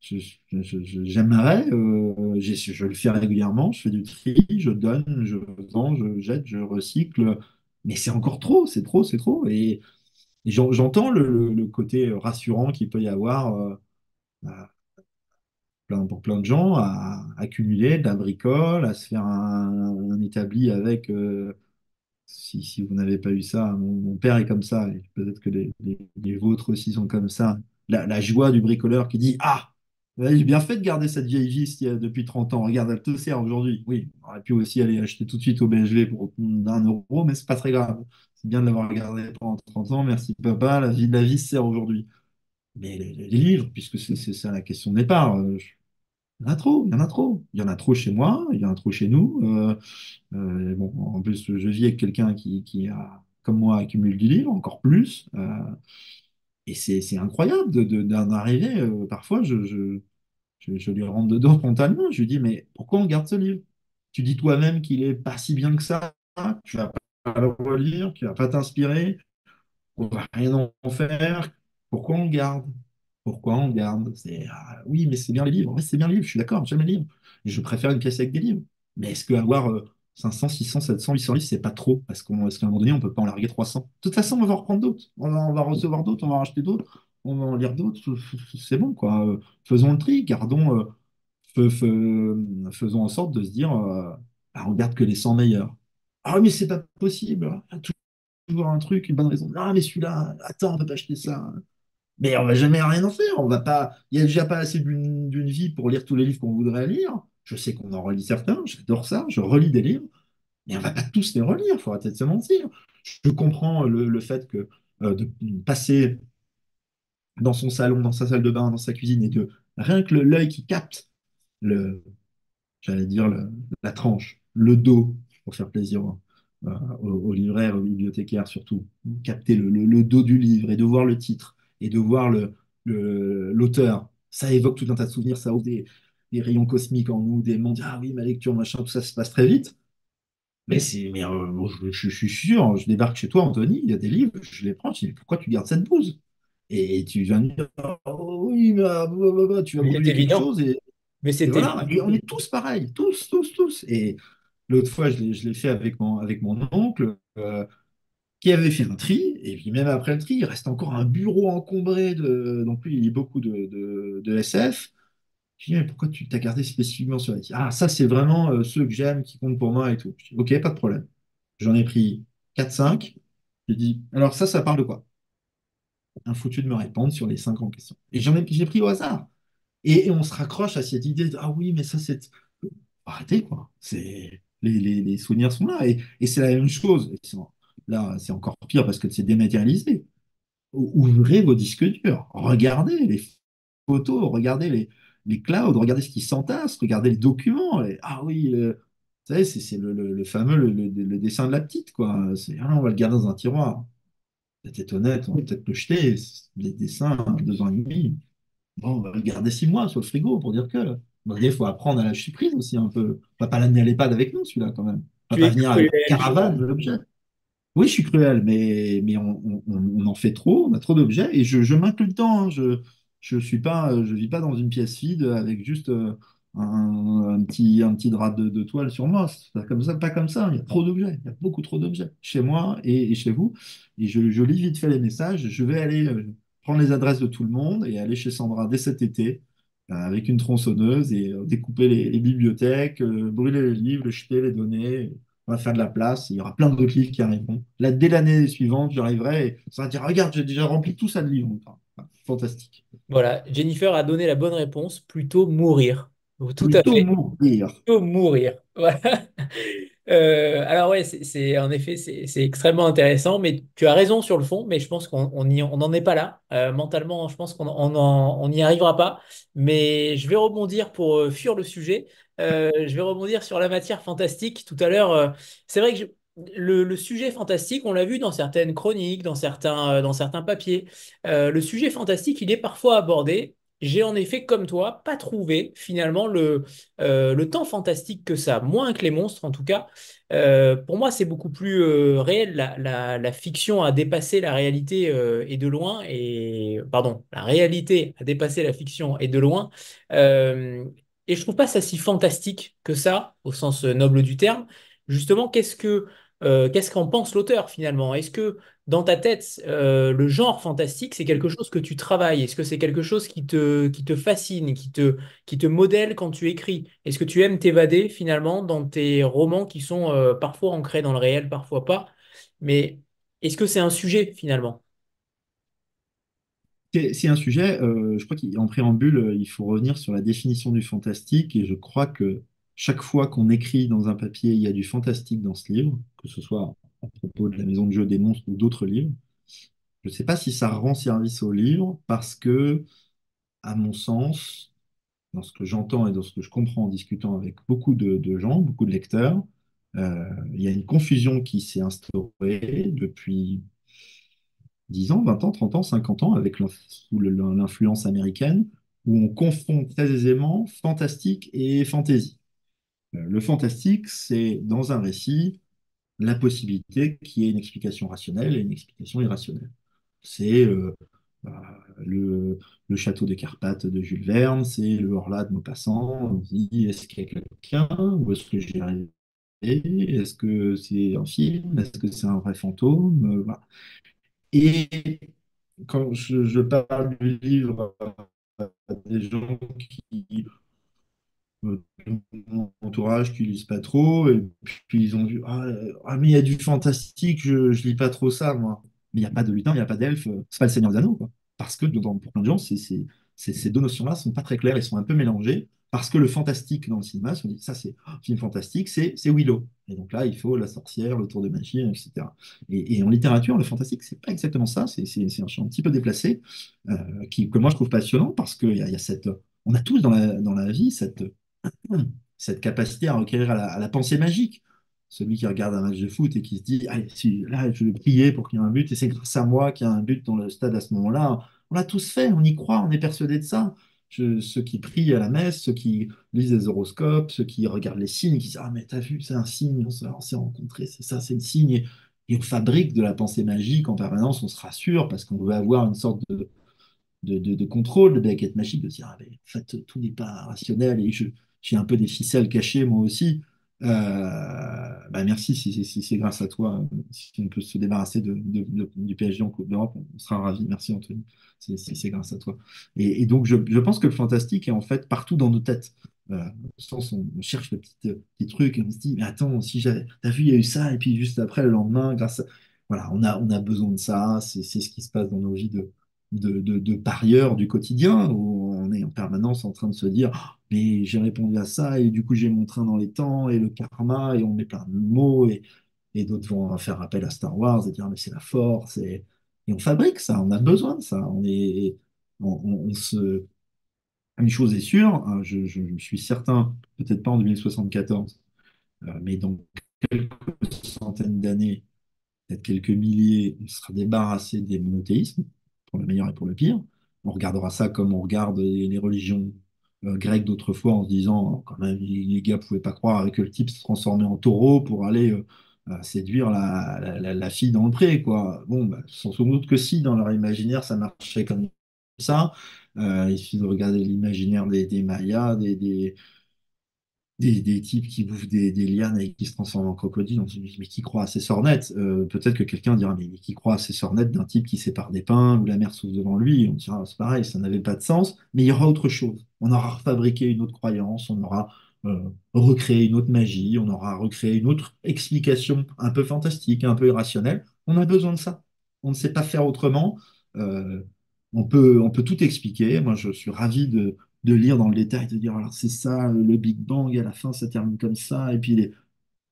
j'aimerais, je le fais régulièrement, je fais du tri, je donne, je vends, je jette, je recycle, mais c'est encore trop, c'est trop, c'est trop. Et j'entends le côté rassurant qu'il peut y avoir pour plein de gens à accumuler de la bricole, à se faire un établi avec, si vous n'avez pas eu ça, mon père est comme ça, et peut-être que les vôtres aussi sont comme ça. La joie du bricoleur qui dit, ah, ouais, j'ai bien fait de garder cette vieille vis depuis 30 ans, regarde, elle te sert aujourd'hui. Oui, on aurait pu aussi aller acheter tout de suite au BHV pour 1 euro, mais c'est pas très grave. C'est bien de l'avoir gardé pendant 30 ans, merci papa, la vie sert aujourd'hui. Mais les livres, puisque c'est ça la question de départ, il y en a trop, il y en a trop. Il y en a trop chez moi, il y en a trop chez nous. Bon, en plus, je vis avec quelqu'un qui a, comme moi, accumule du livre, encore plus. Et c'est incroyable d'en arriver. Parfois, je lui rentre dedans frontalement. Je lui dis, mais pourquoi on garde ce livre? Tu dis toi-même qu'il est pas si bien que ça. Tu vas pas le relire, tu vas pas t'inspirer on va rien en faire. Pourquoi on le garde? Pourquoi on le garde? Oui, mais c'est bien les livres. Ouais, c'est bien les livres, je suis d'accord, j'aime les livres. Et je préfère une pièce avec des livres. Mais est-ce qu'avoir 500, 600, 700, 800 livres, c'est pas trop? Est-ce qu'à un moment donné, on peut pas en larguer 300? De toute façon, on va en reprendre d'autres. On va recevoir d'autres, on va en racheter d'autres, on va en lire d'autres. C'est bon, quoi. Faisons le tri, gardons, faisons en sorte de se dire, ah, on garde que les 100 meilleurs. Ah, oui, mais c'est pas possible toujours un truc, une bonne raison. Ah, mais celui-là, attends, on peut pas acheter ça. Mais on va jamais rien en faire. On va pas. Il y a déjà pas assez d'une vie pour lire tous les livres qu'on voudrait lire. Je sais qu'on en relit certains, j'adore ça, je relis des livres, mais on va pas tous les relire, il faut arrêter de se mentir. Je comprends le fait que de passer dans son salon, dans sa salle de bain, dans sa cuisine, et de rien que l'œil qui capte le, j'allais dire la tranche, le dos, pour faire plaisir aux libraires, aux bibliothécaires surtout, capter le dos du livre et de voir le titre et de voir l'auteur. Ça évoque tout un tas de souvenirs, ça ouvre des rayons cosmiques en nous, des mondes, ah oui, ma lecture, machin, tout ça se passe très vite. Mais je suis sûr, je débarque chez toi, Anthony, il y a des livres, je les prends, je dis, pourquoi tu gardes cette bouse? Et tu viens me dire, oh oui, tu vas Il est brûler quelque évident, chose, mais et c'est voilà, évident. et on est tous pareils, tous, tous, tous. Et l'autre fois, je l'ai fait avec mon oncle, qui avait fait un tri, et puis même après le tri, il reste encore un bureau encombré donc lui, il lit beaucoup de SF. Je dis, mais pourquoi tu t'as gardé spécifiquement sur les Ah, ça, c'est vraiment ceux que j'aime, qui comptent pour moi et tout. Je dis, ok, pas de problème. J'en ai pris 4 5. J'ai dit, alors ça parle de quoi? Un foutu de me répondre sur les 5 en question. Et j'ai pris au hasard. Et on se raccroche à cette idée de, ah oui, mais ça, c'est. Arrêtez, quoi. Les souvenirs sont là. Et c'est la même chose. Là, c'est encore pire parce que c'est dématérialisé. Ouvrez vos disques durs. Regardez les photos, regardez les clouds, regardez ce qui s'entasse, regardez les documents. Ah oui, vous savez, c'est le fameux le dessin de la petite, quoi. Ah non, on va le garder dans un tiroir. Peut-être honnête, on va peut-être le jeter. Les dessins, 2 ans et demi. Bon, on va le garder 6 mois sur le frigo pour dire que. Bon, il faut apprendre à lâcher prise aussi un peu. On va pas l'amener à l'EHPAD avec nous, celui-là, quand même. On va Tu pas es venir avec une cruel, caravane de l'objet. Oui, je suis cruel, mais on en fait trop, on a trop d'objets, et je m'inclus dedans. Hein. Je vis pas dans une pièce vide avec juste un petit drap de toile sur moi. C'est pas comme ça, pas comme ça. Il y a trop d'objets, il y a beaucoup trop d'objets chez moi et chez vous. Et je lis vite fait les messages. Je vais aller prendre les adresses de tout le monde et aller chez Sandra dès cet été avec une tronçonneuse et découper les bibliothèques, brûler les livres, les jeter, les donner. On va faire de la place. Il y aura plein d'autres livres qui arriveront. Là, dès l'année suivante, j'arriverai et ça va dire, regarde, j'ai déjà rempli tout ça de livres. Enfin, fantastique. Voilà, Jennifer a donné la bonne réponse, plutôt mourir. Tout à Plutôt fait. mourir. Plutôt mourir. Voilà. Alors ouais, en effet, c'est extrêmement intéressant, mais tu as raison sur le fond, mais je pense on n'en est pas là. Mentalement, je pense on n'y arrivera pas. Mais je vais rebondir pour fuir le sujet. Je vais rebondir sur la matière fantastique. Tout à l'heure, c'est vrai que le sujet fantastique, on l'a vu dans certaines chroniques, dans certains papiers. Le sujet fantastique, il est parfois abordé. J'ai en effet, comme toi, pas trouvé finalement le temps fantastique que ça, moins que les monstres en tout cas. Pour moi, c'est beaucoup plus réel. La fiction a dépassé la réalité et de loin. Et pardon, la réalité a dépassé la fiction et de loin. Euh, et je trouve pas ça si fantastique que ça, au sens noble du terme. Justement, qu'est-ce qu'en pense l'auteur finalement? Est-ce que dans ta tête, le genre fantastique, c'est quelque chose que tu travailles? Est-ce que c'est quelque chose qui te fascine, qui te modèle quand tu écris? Est-ce que tu aimes t'évader finalement dans tes romans qui sont parfois ancrés dans le réel, parfois pas? Mais est-ce que c'est un sujet finalement? C'est un sujet, je crois qu'en préambule, il faut revenir sur la définition du fantastique, et je crois que chaque fois qu'on écrit dans un papier, il y a du fantastique dans ce livre, que ce soit à propos de la Maison de jeu des monstres ou d'autres livres. Je ne sais pas si ça rend service au livre, parce que, à mon sens, dans ce que j'entends et dans ce que je comprends en discutant avec beaucoup de gens, beaucoup de lecteurs, il y a une confusion qui s'est instaurée depuis 10 ans, 20 ans, 30 ans, 50 ans, avec sous l'influence américaine, où on confond très aisément fantastique et fantaisie. Le fantastique, c'est dans un récit la possibilité qu'il y ait une explication rationnelle et une explication irrationnelle. C'est bah, le, le château des Carpates de Jules Verne, c'est le Horla de Maupassant. On dit, est-ce qu'il y a quelqu'un ou est-ce que j'ai rêvé? Est-ce que c'est un film? Est-ce que c'est un vrai fantôme? Voilà. Et quand je parle du livre à des gens qui, de mon entourage, qui lisent pas trop, et puis ils ont vu, mais il y a du fantastique, je lis pas trop ça, moi. Mais il n'y a pas de lutin, il n'y a pas d'elfe, c'est pas le Seigneur des Anneaux, quoi. Parce que pour plein de gens, ces deux notions-là sont pas très claires, elles sont un peu mélangées, parce que le fantastique dans le cinéma, si on dit ça c'est un film fantastique, c'est Willow. Et donc là, il faut la sorcière, le tour de magie, etc. Et en littérature, le fantastique, c'est pas exactement ça, c'est un champ un petit peu déplacé, que moi je trouve passionnant, parce qu'il y a cette. On a tous dans la vie cette capacité à requérir à la pensée magique. Celui qui regarde un match de foot et qui se dit, allez, si, là, je vais prier pour qu'il y ait un but, et c'est grâce à moi qu'il y a un but dans le stade à ce moment-là. On l'a tous fait, on y croit, on est persuadé de ça. Ceux qui prient à la messe, ceux qui lisent les horoscopes, ceux qui regardent les signes, qui disent, ah, mais t'as vu, c'est un signe, on s'est rencontrés, c'est ça, c'est le signe. Et on fabrique de la pensée magique en permanence, on se rassure parce qu'on veut avoir une sorte de contrôle, de baguette magique, de dire, ah, mais en fait, tout n'est pas rationnel et j'ai un peu des ficelles cachées moi aussi. Bah merci, si c'est grâce à toi, si on peut se débarrasser du PSG en Coupe d'Europe, on sera ravis. Merci Anthony, c'est grâce à toi. Et donc je pense que le fantastique est en fait partout dans nos têtes. Au sens où on cherche le petit truc et on se dit, mais attends, si t'as vu, il y a eu ça, et puis juste après, le lendemain, voilà, on a besoin de ça, c'est ce qui se passe dans nos vies de parieurs du quotidien, où on est en permanence en train de se dire, ah, mais j'ai répondu à ça, et du coup j'ai mon train dans les temps, et le karma, et on met plein de mots, et d'autres vont faire appel à Star Wars et dire, ah, mais c'est la force, et on fabrique ça, on a besoin de ça, on se... Une chose est sûre, hein, je suis certain, peut-être pas en 2074, mais dans quelques centaines d'années, peut-être quelques milliers, on sera débarrassé des monothéismes, pour le meilleur et pour le pire. On regardera ça comme on regarde les religions grecques d'autrefois, en se disant, oh, quand même, les gars ne pouvaient pas croire que le type se transformait en taureau pour aller séduire la fille dans le pré, quoi. Bon, bah, sans doute que si, dans leur imaginaire, ça marchait comme ça. Il suffit de regarder l'imaginaire des Mayas, des types qui bouffent des lianes et qui se transforment en crocodile. On se dit, mais qui croit à ces sornettes? Peut-être que quelqu'un dira, mais qui croit à ces sornettes d'un type qui sépare des pains, où la mer s'ouvre devant lui? On dira, c'est pareil, ça n'avait pas de sens, mais il y aura autre chose. On aura fabriqué une autre croyance, on aura recréé une autre magie, on aura recréé une autre explication un peu fantastique, un peu irrationnelle. On a besoin de ça. On ne sait pas faire autrement. Euh, on peut tout expliquer. Moi, je suis ravi de lire dans le détail, de dire, alors c'est ça, le Big Bang, à la fin, ça termine comme ça, et puis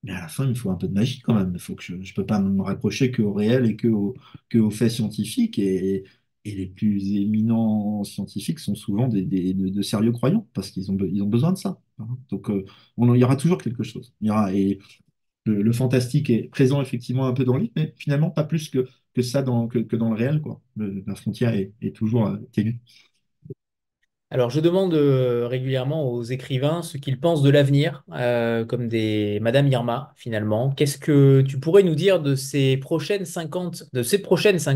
mais à la fin, il faut un peu de magie quand même. Il faut que je peux pas me raccrocher qu'au réel et qu'aux faits scientifiques. Et les plus éminents scientifiques sont souvent de sérieux croyants, parce qu'ils ont besoin de ça, hein. Donc, il y aura toujours quelque chose. Et le fantastique est présent effectivement un peu dans le livre, mais finalement pas plus que ça que dans le réel, quoi. La frontière est toujours ténue. Alors, je demande régulièrement aux écrivains ce qu'ils pensent de l'avenir, comme des Madame Irma, finalement. Qu'est-ce que tu pourrais nous dire de ces 50 prochaines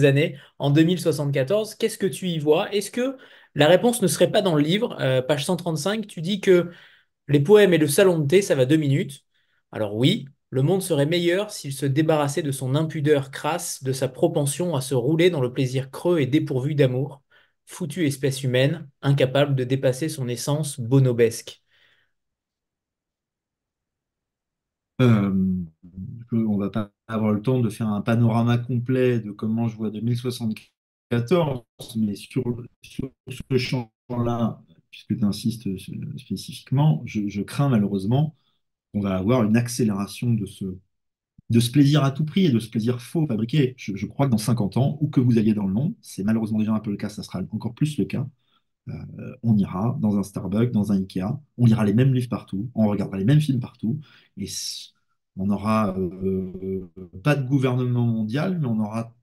années en 2074? Qu'est-ce que tu y vois? Est-ce que la réponse ne serait pas dans le livre, page 135, tu dis que les poèmes et le salon de thé, ça va 2 minutes. Alors oui, le monde serait meilleur s'il se débarrassait de son impudeur crasse, de sa propension à se rouler dans le plaisir creux et dépourvu d'amour. Foutue espèce humaine, incapable de dépasser son essence bonobesque. Euh, on va pas avoir le temps de faire un panorama complet de comment je vois 2074, mais sur ce champ-là, puisque tu insistes spécifiquement, je crains malheureusement qu'on va avoir une accélération de ce plaisir à tout prix et de ce plaisir faux fabriqué. Je crois que dans 50 ans, où que vous alliez dans le monde, c'est malheureusement déjà un peu le cas, ça sera encore plus le cas. On ira dans un Starbucks, dans un Ikea, on lira les mêmes livres partout, on regardera les mêmes films partout, et on n'aura pas de gouvernement mondial, mais on aura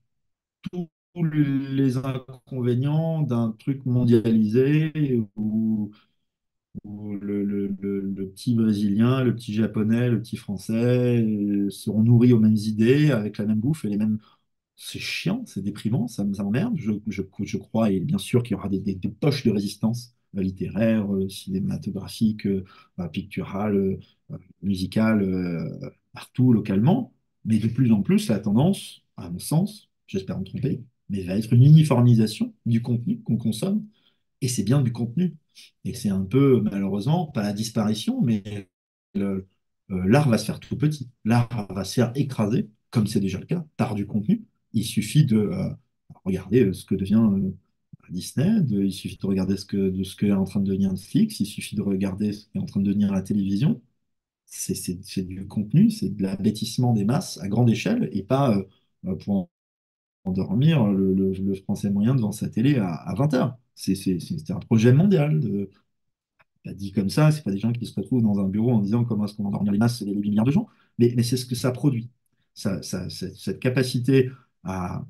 tous les inconvénients d'un truc mondialisé où le petit Brésilien, le petit Japonais, le petit Français seront nourris aux mêmes idées, avec la même bouffe et les mêmes. C'est chiant, c'est déprimant, ça m'emmerde. Je crois, et bien sûr, qu'il y aura des poches de résistance littéraire, cinématographique, picturale, musicale, partout, localement. Mais de plus en plus, la tendance, à mon sens, j'espère me tromper, mais va être une uniformisation du contenu qu'on consomme. Et c'est bien du contenu. Et c'est un peu, malheureusement, pas la disparition, mais l'art va se faire tout petit. L'art va se faire écraser, comme c'est déjà le cas, par du contenu. Il suffit de regarder ce que devient Disney, il suffit de regarder de ce qu'est en train de devenir Netflix, il suffit de regarder ce qui est en train de devenir la télévision. C'est du contenu, c'est de l'abêtissement des masses à grande échelle et pas pour endormir le français moyen devant sa télé à 20 heures. C'est un projet mondial. Pas dit comme ça, c'est pas des gens qui se retrouvent dans un bureau en disant comment est-ce qu'on va endormir les masses et les 8 milliards de gens, mais c'est ce que ça produit. Cette capacité à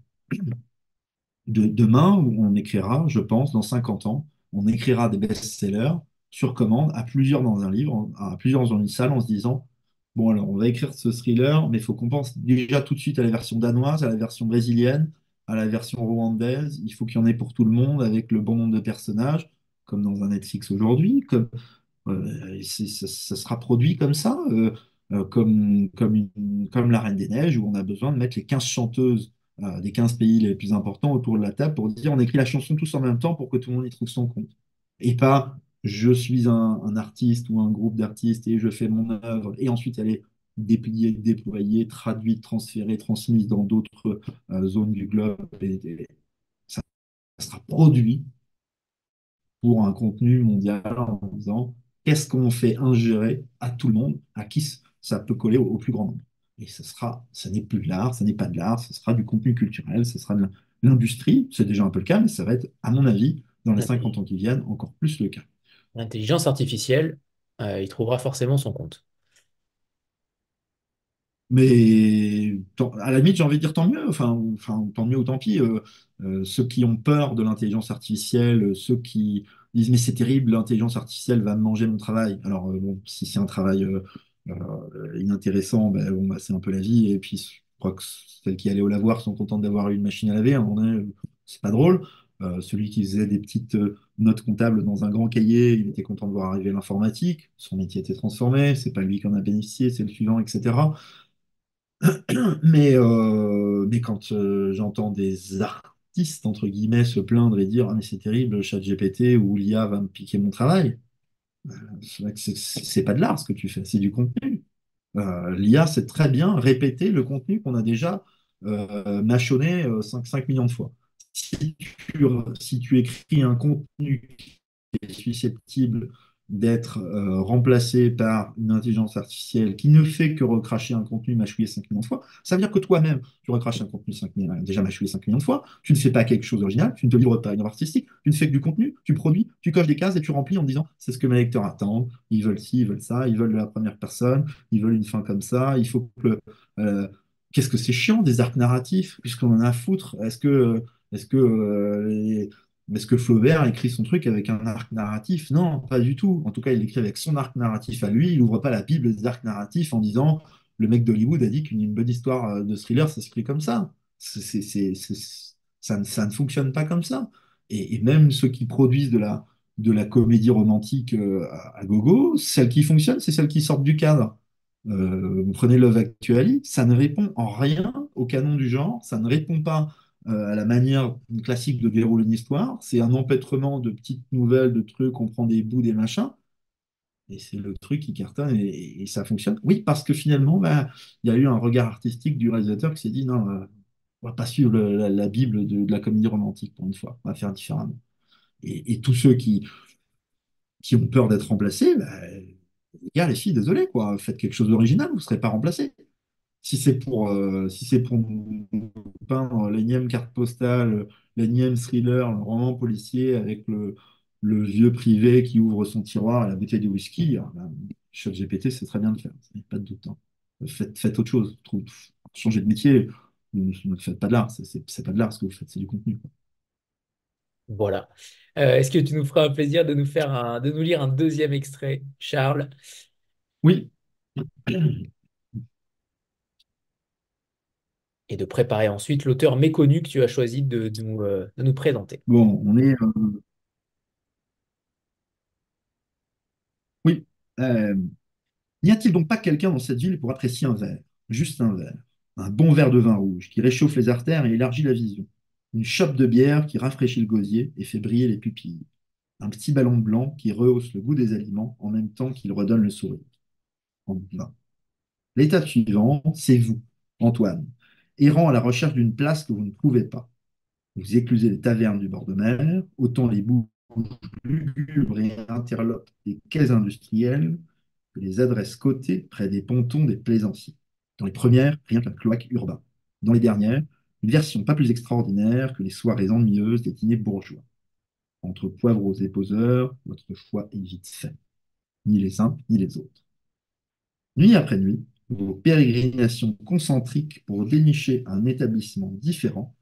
demain, où on écrira, je pense, dans 50 ans, on écrira des best-sellers sur commande à plusieurs dans un livre, à plusieurs dans une salle, en se disant, bon, alors, on va écrire ce thriller, mais il faut qu'on pense déjà tout de suite à la version danoise, à la version brésilienne, à la version rwandaise. Il faut qu'il y en ait pour tout le monde, avec le bon nombre de personnages, comme dans un Netflix aujourd'hui, ça sera produit comme ça, comme La Reine des Neiges, où on a besoin de mettre les 15 chanteuses des 15 pays les plus importants autour de la table pour dire on écrit la chanson tous en même temps pour que tout le monde y trouve son compte. Et pas je suis un artiste ou un groupe d'artistes et je fais mon œuvre et ensuite elle est dépliée, déployée, traduite, transférée, transmise dans d'autres zones du globe. Et ça sera produit pour un contenu mondial en disant qu'est-ce qu'on fait ingérer à tout le monde, à qui ça peut coller au plus grand nombre. Et ça n'est plus de l'art, ça n'est pas de l'art, ce sera du contenu culturel, ce sera de l'industrie, c'est déjà un peu le cas, mais ça va être, à mon avis, dans les 50 ans qui viennent, encore plus le cas. L'intelligence artificielle, il trouvera forcément son compte. Mais à la limite, j'ai envie de dire tant mieux, tant mieux ou tant pis. Ceux qui ont peur de l'intelligence artificielle, ceux qui disent mais c'est terrible, l'intelligence artificielle va me manger mon travail. Alors bon, si c'est un travail inintéressant, ben, bon, bah, c'est un peu la vie. Et puis je crois que celles qui allaient au lavoir sont contentes d'avoir une machine à laver. À un moment donné, c'est pas drôle. Celui qui faisait des petites notes comptables dans un grand cahier, il était content de voir arriver l'informatique. Son métier était transformé. C'est pas lui qui en a bénéficié, c'est le suivant, etc. Mais quand j'entends des artistes, entre guillemets, se plaindre et dire ah, mais c'est terrible, ChatGPT ou l'IA va me piquer mon travail, c'est vrai que c'est pas de l'art ce que tu fais, c'est du contenu. L'IA, c'est très bien répéter le contenu qu'on a déjà mâchonné 5 millions de fois. Si tu écris un contenu qui est susceptible d'être remplacé par une intelligence artificielle qui ne fait que recracher un contenu mâchouillé 5 millions de fois, ça veut dire que toi-même, tu recraches un contenu déjà mâchouillé 5 millions de fois, tu ne fais pas quelque chose d'original, tu ne te livres pas à une œuvre artistique, tu ne fais que du contenu, tu produis, tu coches des cases et tu remplis en disant c'est ce que mes lecteurs attendent, ils veulent ci, ils veulent ça, ils veulent de la première personne, ils veulent une fin comme ça, il faut que... euh, Qu'est-ce que c'est chiant des arcs narratifs, puisqu'on en a à foutre. Est-ce que est-ce que Flaubert écrit son truc avec un arc narratif? Non, pas du tout. En tout cas, il écrit avec son arc narratif à lui. Il n'ouvre pas la Bible des arcs narratifs en disant le mec d'Hollywood a dit qu'une bonne histoire de thriller, ça s'écrit comme ça. Ça ne fonctionne pas comme ça. Et même ceux qui produisent de la comédie romantique à gogo, celles qui fonctionnent, c'est celles qui sortent du cadre. Vous prenez Love Actually, ça ne répond en rien au canon du genre, ça ne répond pas à la manière classique de dérouler une histoire. C'est un empêtrement de petites nouvelles, de trucs, on prend des bouts, des machins, et c'est le truc qui cartonne et ça fonctionne. Oui, parce que finalement, bah, il y a eu un regard artistique du réalisateur qui s'est dit non, on va pas suivre la Bible de la comédie romantique pour une fois, on va faire différemment. Et tous ceux qui ont peur d'être remplacés, bah, les gars, les filles, désolé, quoi, faites quelque chose d'original, vous ne serez pas remplacés. Si c'est pour peindre l'énième carte postale, l'énième thriller, le roman policier avec le vieux privé qui ouvre son tiroir et la bouteille de whisky, ben, ChatGPT, c'est très bien de faire, pas de doute, hein. Faites autre chose, changez de métier, ne faites pas de l'art, c'est pas de l'art ce que vous faites, c'est du contenu, quoi. Voilà. Est-ce que tu nous feras un plaisir de nous lire un deuxième extrait, Charles, Oui. et de préparer ensuite l'auteur méconnu que tu as choisi de nous présenter? Bon, on est. Oui. Euh, N'y a-t-il donc pas quelqu'un dans cette ville pour apprécier un verre? Juste un verre. Un bon verre de vin rouge qui réchauffe les artères et élargit la vision. Une chope de bière qui rafraîchit le gosier et fait briller les pupilles. Un petit ballon blanc qui rehausse le goût des aliments en même temps qu'il redonne le sourire. En vain. L'étape suivante, c'est vous, Antoine, errant à la recherche d'une place que vous ne trouvez pas. Vous éclusez les tavernes du bord de mer, autant les bouges lugubres et interlopes des quais industriels que les adresses cotées près des pontons des plaisanciers. Dans les premières, rien qu'un cloaque urbain. Dans les dernières, une version pas plus extraordinaire que les soirées ennuyeuses des dîners bourgeois. Entre poivreaux et poseurs, votre choix est vite fait. Ni les uns, ni les autres. Nuit après nuit, vos pérégrinations concentriques pour dénicher un établissement différent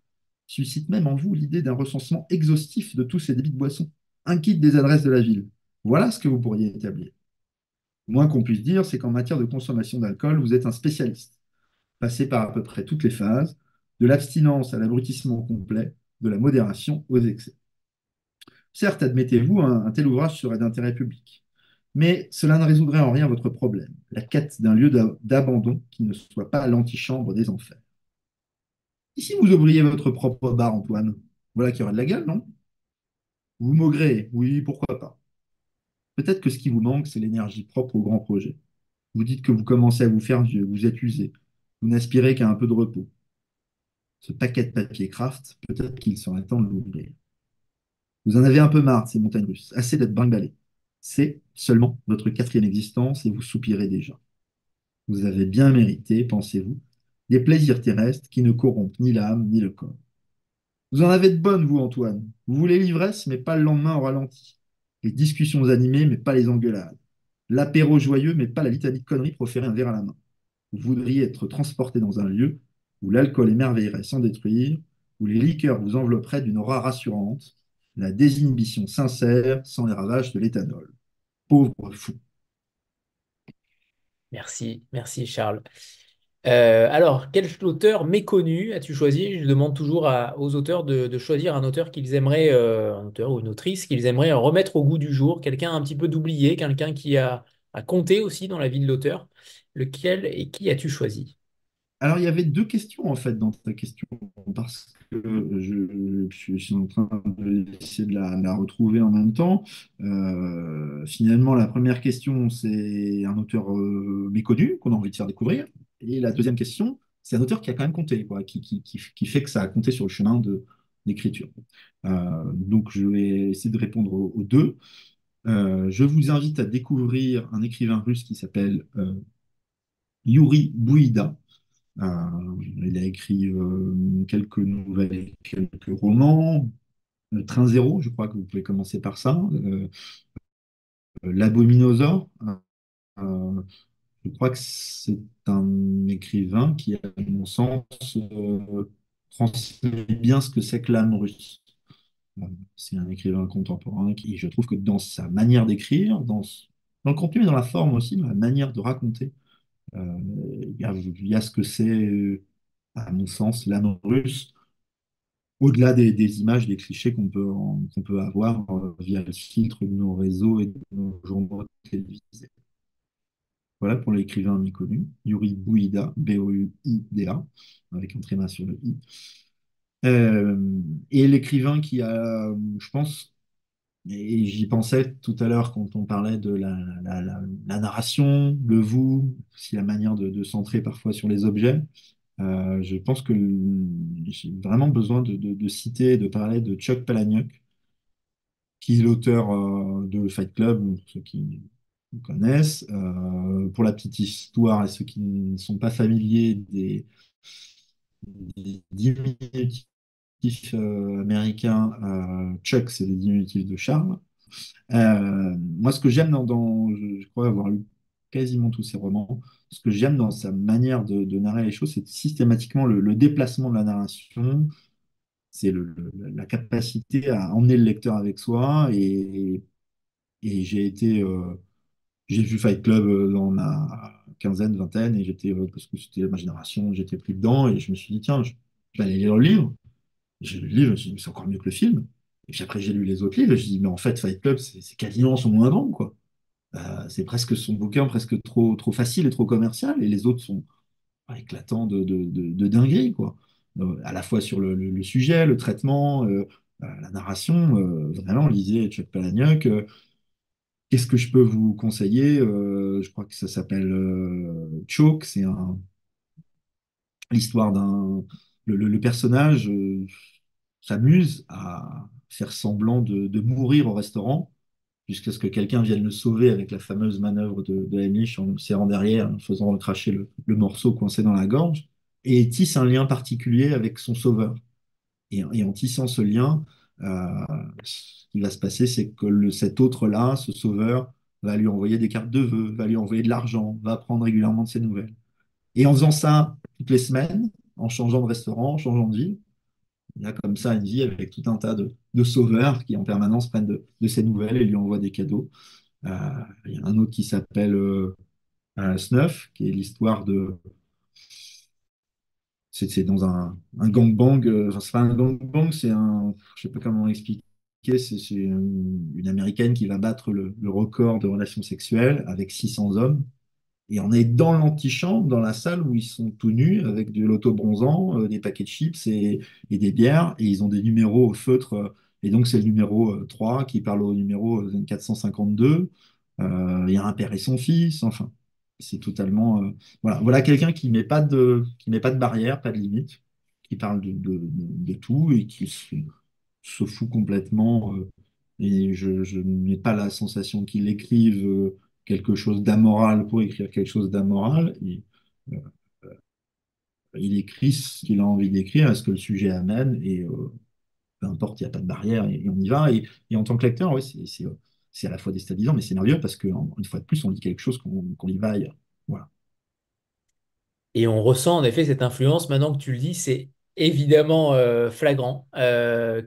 suscitent même en vous l'idée d'un recensement exhaustif de tous ces débits de boissons, un kit des adresses de la ville. Voilà ce que vous pourriez établir. Le moins qu'on puisse dire, c'est qu'en matière de consommation d'alcool, vous êtes un spécialiste, passé par à peu près toutes les phases, de l'abstinence à l'abrutissement complet, de la modération aux excès. Certes, admettez-vous, un tel ouvrage serait d'intérêt public, mais cela ne résoudrait en rien votre problème, la quête d'un lieu d'abandon qui ne soit pas l'antichambre des enfers. Et si vous ouvriez votre propre bar, Antoine, voilà qui aurait de la gueule, non? Vous maugrez, oui, pourquoi pas. Peut-être que ce qui vous manque, c'est l'énergie propre au grand projet. Vous dites que vous commencez à vous faire vieux, vous êtes usé, vous n'aspirez qu'à un peu de repos. Ce paquet de papier craft, peut-être qu'il serait temps de l'ouvrir. Vous en avez un peu marre de ces montagnes russes, assez d'être brinque-ballé. C'est seulement votre quatrième existence et vous soupirez déjà. Vous avez bien mérité, pensez-vous, des plaisirs terrestres qui ne corrompent ni l'âme ni le corps. Vous en avez de bonnes, vous, Antoine. Vous voulez l'ivresse, mais pas le lendemain au ralenti. Les discussions animées, mais pas les engueulades. L'apéro joyeux, mais pas la litanie de conneries pour faire un verre à la main. Vous voudriez être transporté dans un lieu où l'alcool émerveillerait sans détruire, où les liqueurs vous envelopperaient d'une aura rassurante, la désinhibition sincère sans les ravages de l'éthanol. Pauvre fou. Merci, merci Charles. Alors, quel auteur méconnu as-tu choisi? Je demande toujours aux auteurs de choisir un auteur qu'ils aimeraient, un auteur ou une autrice qu'ils aimeraient remettre au goût du jour, quelqu'un un petit peu d'oublié, quelqu'un qui a compté aussi dans la vie de l'auteur. Lequel et qui as-tu choisi? Alors, il y avait deux questions en fait dans ta question, parce que je suis en train d'essayer de la retrouver en même temps. Finalement, la première question, c'est un auteur méconnu qu'on a envie de faire découvrir. Et la deuxième question, c'est un auteur qui a quand même compté, quoi, qui fait que ça a compté sur le chemin d'écriture. Donc, je vais essayer de répondre aux deux. Je vous invite à découvrir un écrivain russe qui s'appelle Yuri Bouïda. Il a écrit quelques nouvelles et quelques romans. Train Zéro, je crois que vous pouvez commencer par ça. L'Abominosaure. Euh, je crois que c'est un écrivain qui, à mon sens, transmet bien ce que c'est que l'âme russe. C'est un écrivain contemporain qui, je trouve que dans sa manière d'écrire, dans le contenu et dans la forme aussi, dans la manière de raconter, il y a ce que c'est, à mon sens, l'âme russe, au-delà des images, des clichés qu'on peut avoir via le filtre de nos réseaux et de nos journaux télévisés. Voilà pour l'écrivain méconnu, Yuri Bouïda, Bouida, avec un tréma sur le i. Euh, et l'écrivain qui a, je pense, et j'y pensais tout à l'heure quand on parlait de la narration, le vous, aussi la manière de centrer parfois sur les objets. Je pense que j'ai vraiment besoin de citer, de parler de Chuck Palahniuk, qui est l'auteur de Fight Club, pour ceux qui connaissent. Pour la petite histoire et ceux qui ne sont pas familiers des diminutifs américains, Chuck, c'est des diminutifs de Charles. Moi, ce que j'aime je crois avoir lu quasiment tous ses romans, ce que j'aime dans sa manière de narrer les choses, c'est systématiquement le déplacement de la narration, c'est la capacité à emmener le lecteur avec soi. Et j'ai vu Fight Club dans ma quinzaine, vingtaine, et parce que c'était ma génération, j'étais pris dedans, et je me suis dit, tiens, je vais aller lire le livre. J'ai lu le livre, je me suis dit, mais c'est encore mieux que le film. Et puis après, j'ai lu les autres livres, et je me suis dit, mais en fait, Fight Club, c'est quasiment son moins grand, quoi. C'est presque son bouquin, presque trop facile et trop commercial, et les autres sont éclatants de dinguerie, quoi. À la fois sur le sujet, le traitement, la narration, vraiment, lisez Chuck Palahniuk. Qu'est-ce que je peux vous conseiller? Je crois que ça s'appelle Choke, l'histoire le personnage s'amuse à faire semblant de mourir au restaurant jusqu'à ce que quelqu'un vienne le sauver avec la fameuse manœuvre de Heimlich en le serrant derrière, en faisant recracher le morceau coincé dans la gorge, et tisse un lien particulier avec son sauveur. Et en tissant ce lien, ce qui va se passer, c'est que cet autre-là, ce sauveur, va lui envoyer des cartes de vœux, va lui envoyer de l'argent, va prendre régulièrement de ses nouvelles. Et en faisant ça toutes les semaines, en changeant de restaurant, en changeant de vie, il y a comme ça une vie avec tout un tas de sauveurs qui en permanence prennent de ses nouvelles et lui envoient des cadeaux. Euh, il y a un autre qui s'appelle Snuff, qui est l'histoire de... C'est dans un gangbang, enfin, c'est pas un gangbang, je sais pas comment expliquer, c'est une Américaine qui va battre le record de relations sexuelles avec 600 hommes. Et on est dans l'antichambre, dans la salle où ils sont tout nus avec de l'autobronzant, des paquets de chips et des bières, et ils ont des numéros au feutre. Et donc, c'est le numéro 3 qui parle au numéro 452. Il y a un père et son fils, enfin, c'est totalement. Voilà quelqu'un qui met pas de barrière, pas de limite, qui parle de tout et qui se fout complètement. Et je n'ai pas la sensation qu'il écrive quelque chose d'amoral pour écrire quelque chose d'amoral. Euh, il écrit ce qu'il a envie d'écrire, est ce que le sujet amène, et peu importe, il n'y a pas de barrière, et on y va. Et en tant que lecteur, ouais, c'est à la fois déstabilisant, mais c'est merveilleux parce qu'une fois de plus, on lit quelque chose qu'on y vaille. Voilà. Et on ressent en effet cette influence, maintenant que tu le dis, c'est évidemment flagrant,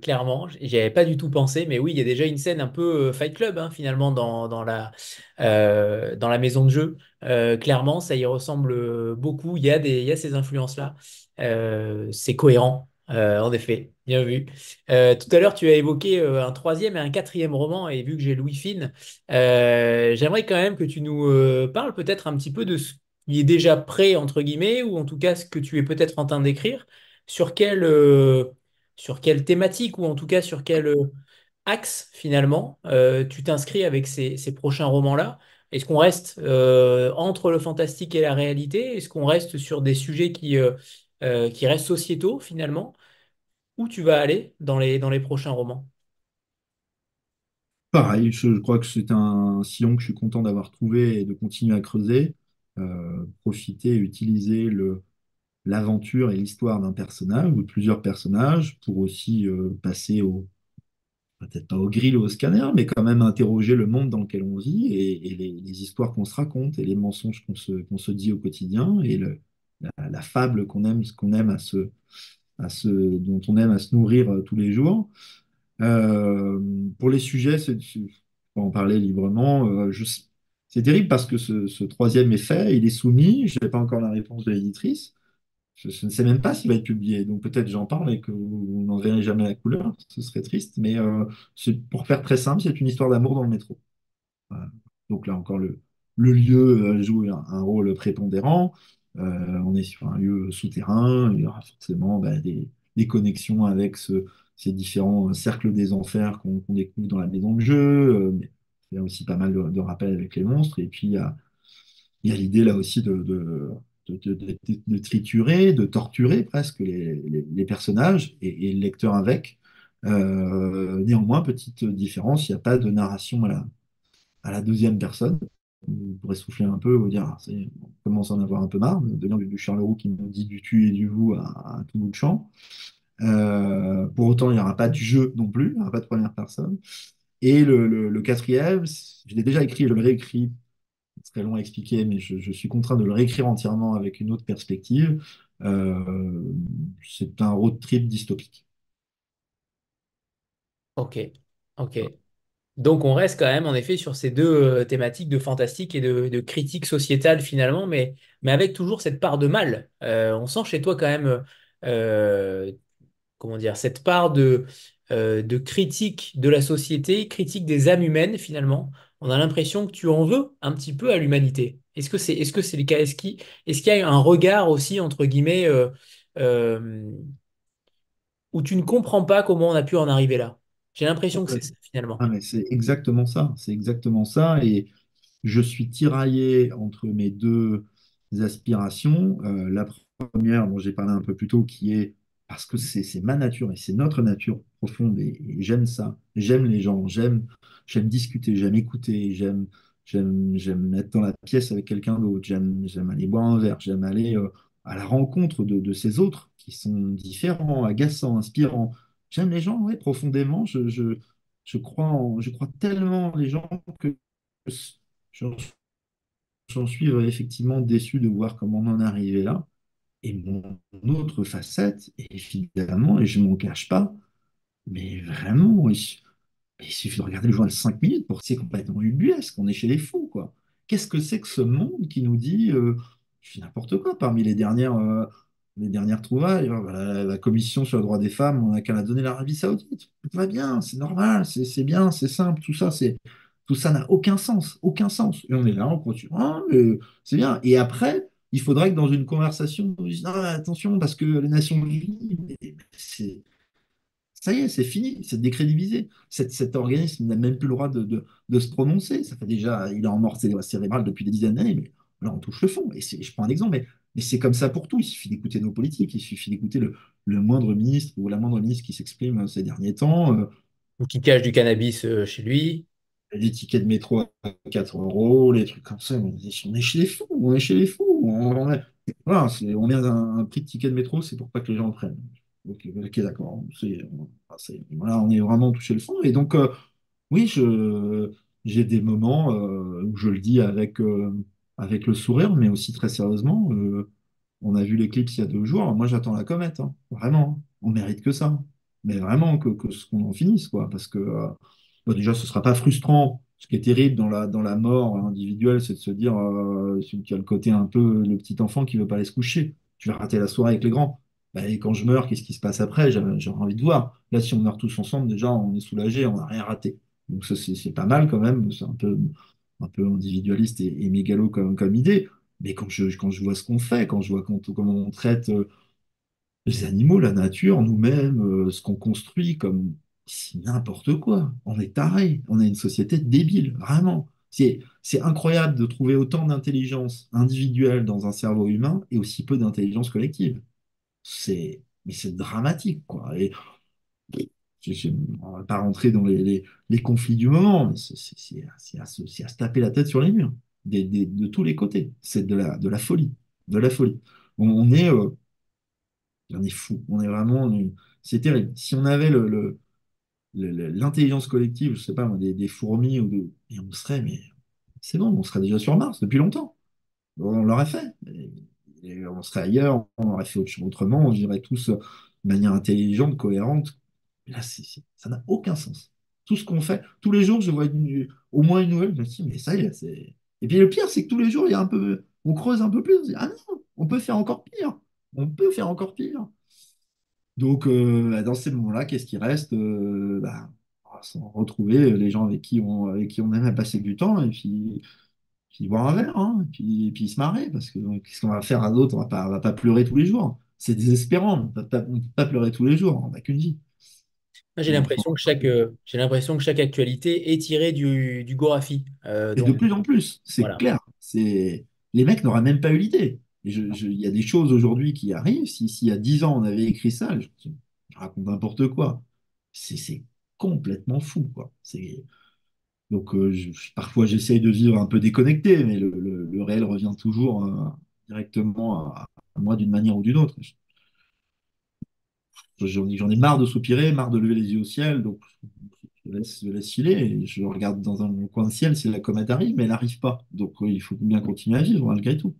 clairement. J'y avais pas du tout pensé, mais oui, il y a déjà une scène un peu Fight Club, hein, finalement, dans la maison de jeu. Clairement, ça y ressemble beaucoup. Il y a ces influences-là. C'est cohérent, en effet. Bien vu. Tout à l'heure, tu as évoqué un troisième et un quatrième roman, et vu que j'ai Louis Fine, j'aimerais quand même que tu nous parles peut-être un petit peu de ce il est déjà prêt, entre guillemets, ou en tout cas ce que tu es peut-être en train d'écrire, sur quelle thématique, ou en tout cas sur quel axe, finalement, tu t'inscris avec ces prochains romans-là. Est-ce qu'on reste entre le fantastique et la réalité? Est-ce qu'on reste sur des sujets qui restent sociétaux finalement? Où tu vas aller dans les prochains romans? Pareil, je crois que c'est un sillon que je suis content d'avoir trouvé et de continuer à creuser. Profiter et utiliser l'aventure et l'histoire d'un personnage ou de plusieurs personnages pour aussi passer peut-être pas au grill ou au scanner, mais quand même interroger le monde dans lequel on vit et les histoires qu'on se raconte et les mensonges qu'on se dit au quotidien et la fable qu'on aime dont on aime à se nourrir tous les jours. Euh, pour les sujets, on peut en parler librement. C'est terrible parce que ce troisième est fait, il est soumis. Je n'ai pas encore la réponse de l'éditrice. Je ne sais même pas s'il va être publié. Donc peut-être j'en parle et que vous n'en verrez jamais la couleur. Ce serait triste. Mais pour faire très simple, c'est une histoire d'amour dans le métro. Voilà. Donc là encore, le lieu joue un rôle prépondérant. On est sur un lieu souterrain. Il y aura forcément des connexions avec ces différents cercles des enfers qu'on découvre dans la maison de jeu. Mais il y a aussi pas mal de rappels avec les monstres. Et puis il y a l'idée là aussi de triturer, de torturer presque les personnages et le lecteur avec. Néanmoins, petite différence, il n'y a pas de narration à la deuxième personne. Vous pourrez souffler un peu, vous dire, ah, on commence à en avoir un peu marre, de devenir du Charleroi qui nous dit du tu et du vous à tout bout de champ. Pour autant, il n'y aura pas de jeu non plus, il n'y aura pas de première personne. Et le quatrième, je l'ai déjà écrit, je le réécris, c'est très long à expliquer, mais je suis contraint de le réécrire entièrement avec une autre perspective. Euh, c'est un road trip dystopique. Ok, ok. Donc on reste quand même en effet sur ces deux thématiques de fantastique et de critique sociétale finalement, mais avec toujours cette part de mal. On sent chez toi quand même, euh, comment dire, cette part de critique de la société, critique des âmes humaines finalement. On a l'impression que tu en veux un petit peu à l'humanité. Est-ce que c'est le cas? Est-ce qu'il y a un regard aussi, entre guillemets, euh, où tu ne comprends pas comment on a pu en arriver là? J'ai l'impression que c'est ça finalement. Ah, mais c'est exactement ça, c'est exactement ça. Et je suis tiraillé entre mes deux aspirations. La première, dont j'ai parlé un peu plus tôt, qui est parce que c'est ma nature et c'est notre nature profonde et j'aime ça. J'aime les gens, j'aime discuter, j'aime écouter, j'aime être dans la pièce avec quelqu'un d'autre, j'aime aller boire un verre, j'aime aller à la rencontre de ces autres qui sont différents, agaçants, inspirants. J'aime les gens, ouais, profondément. Je crois tellement en les gens que j'en j'en suis effectivement déçu de voir comment on en est arrivé là. Et mon autre facette, évidemment, et je ne m'en cache pas, mais vraiment, il suffit de regarder le journal 5 minutes pour que c'est complètement ubuesque, on est chez les fous, quoi. Qu'est-ce que c'est que ce monde qui nous dit, je fais n'importe quoi, parmi les dernières trouvailles, la commission sur le droit des femmes, on n'a qu'à la donner à l'Arabie Saoudite. Tout va bien, c'est normal, c'est bien, c'est simple, tout ça n'a aucun sens, aucun sens. Et on est là, on continue, ah, mais c'est bien. Et après, il faudrait que dans une conversation, on dise, ah, attention, parce que les Nations Unies, c'est ça y est, c'est fini, c'est décrédibilisé. Cet organisme n'a même plus le droit de se prononcer. Ça fait déjà, il est en mort cérébrale depuis des dizaines d'années, mais là, on touche le fond. Et je prends un exemple, mais c'est comme ça pour tout. Il suffit d'écouter nos politiques, il suffit d'écouter le moindre ministre ou la moindre ministre qui s'exprime ces derniers temps. Ou qui cache du cannabis chez lui. Les tickets de métro à 4 euros, les trucs comme ça. On est chez les fous, on est chez les fous. Voilà, on met un prix de ticket de métro, c'est pour pas que les gens le prennent. Ok, d'accord. Voilà, on est vraiment touché le fond. Et donc, oui, j'ai des moments où je le dis avec le sourire, mais aussi très sérieusement. On a vu l'éclipse il y a 2 jours. Moi, j'attends la comète, hein. Vraiment. On mérite que ça. Mais vraiment, que ce qu'on en finisse, quoi. Parce que, bon, déjà, ce ne sera pas frustrant. Ce qui est terrible dans la mort individuelle, c'est de se dire qu'il y a le côté un peu le petit enfant qui ne veut pas aller se coucher. Tu vas rater la soirée avec les grands. Bah, et quand je meurs, qu'est-ce qui se passe après? J'aurais envie de voir. Là, si on meurt tous ensemble, déjà, on est soulagé, on n'a rien raté. Donc, ça, c'est pas mal quand même. C'est un peu individualiste et mégalo comme idée. Mais quand je vois ce qu'on fait, quand je vois comment on traite les animaux, la nature, nous-mêmes, ce qu'on construit comme c'est n'importe quoi. On est taré. On est une société débile, vraiment. C'est incroyable de trouver autant d'intelligence individuelle dans un cerveau humain et aussi peu d'intelligence collective. Mais c'est dramatique, quoi. Et on va pas rentrer dans les conflits du moment, mais c'est à se taper la tête sur les murs, de tous les côtés. C'est de la folie, de la folie. On est fou, on est vraiment, c'est terrible. Si on avait l'intelligence collective, je sais pas, moi, des fourmis, et on serait, mais c'est bon, on serait déjà sur Mars depuis longtemps. On l'aurait fait. Et on serait ailleurs, on aurait fait autrement, on vivrait tous de manière intelligente, cohérente. Mais là, ça n'a aucun sens. Tout ce qu'on fait, tous les jours, je vois au moins une nouvelle, je me dis, mais ça y est, c'est. Et puis le pire, c'est que tous les jours, il y a un peu, on creuse un peu plus, on se dit, ah non, on peut faire encore pire. On peut faire encore pire. Donc, bah, dans ces moments-là, qu'est-ce qui reste? Bah, on va s'en retrouver les gens avec qui on aime passer du temps, et puis boire un verre, hein, et puis se marrer, parce que qu'est-ce qu'on va faire à d'autres? On va pas pleurer tous les jours. C'est désespérant, on peut pas pleurer tous les jours, on n'a qu'une vie. Moi, Et, enfin, j'ai l'impression que chaque actualité est tirée du Gorafi. et de Donc, plus en plus, c'est voilà. clair. Les mecs n'auraient même pas eu l'idée. Et il y a des choses aujourd'hui qui arrivent. S'il y a 10 ans, on avait écrit ça, je raconte n'importe quoi. C'est complètement fou, quoi. Donc, parfois, j'essaye de vivre un peu déconnecté, mais le réel revient toujours directement à moi d'une manière ou d'une autre. J'en ai marre de soupirer, marre de lever les yeux au ciel, donc je laisse filer, et je regarde dans un coin de ciel si la comète arrive, mais elle n'arrive pas. Donc, il faut bien continuer à vivre malgré tout.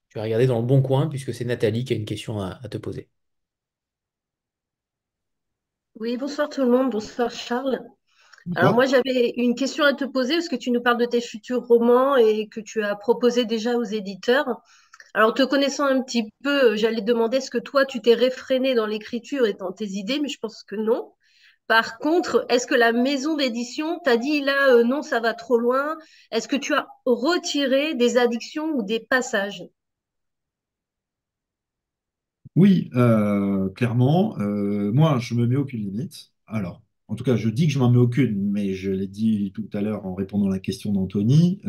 Tu vas regarder dans le bon coin, puisque c'est Nathalie qui a une question à te poser. Oui, bonsoir tout le monde, bonsoir Charles. Alors D'accord? moi j'avais une question à te poser parce que tu nous parles de tes futurs romans et que tu as proposé déjà aux éditeurs. Alors te connaissant un petit peu, j'allais te demander est-ce que toi tu t'es réfréné dans l'écriture et dans tes idées, mais je pense que non. Par contre, est-ce que la maison d'édition t'a dit là non, ça va trop loin? Est-ce que tu as retiré des addictions ou des passages? Oui, clairement. Moi, je me mets aucune limite. Alors, en tout cas, je dis que je m'en mets aucune, mais je l'ai dit tout à l'heure en répondant à la question d'Anthony.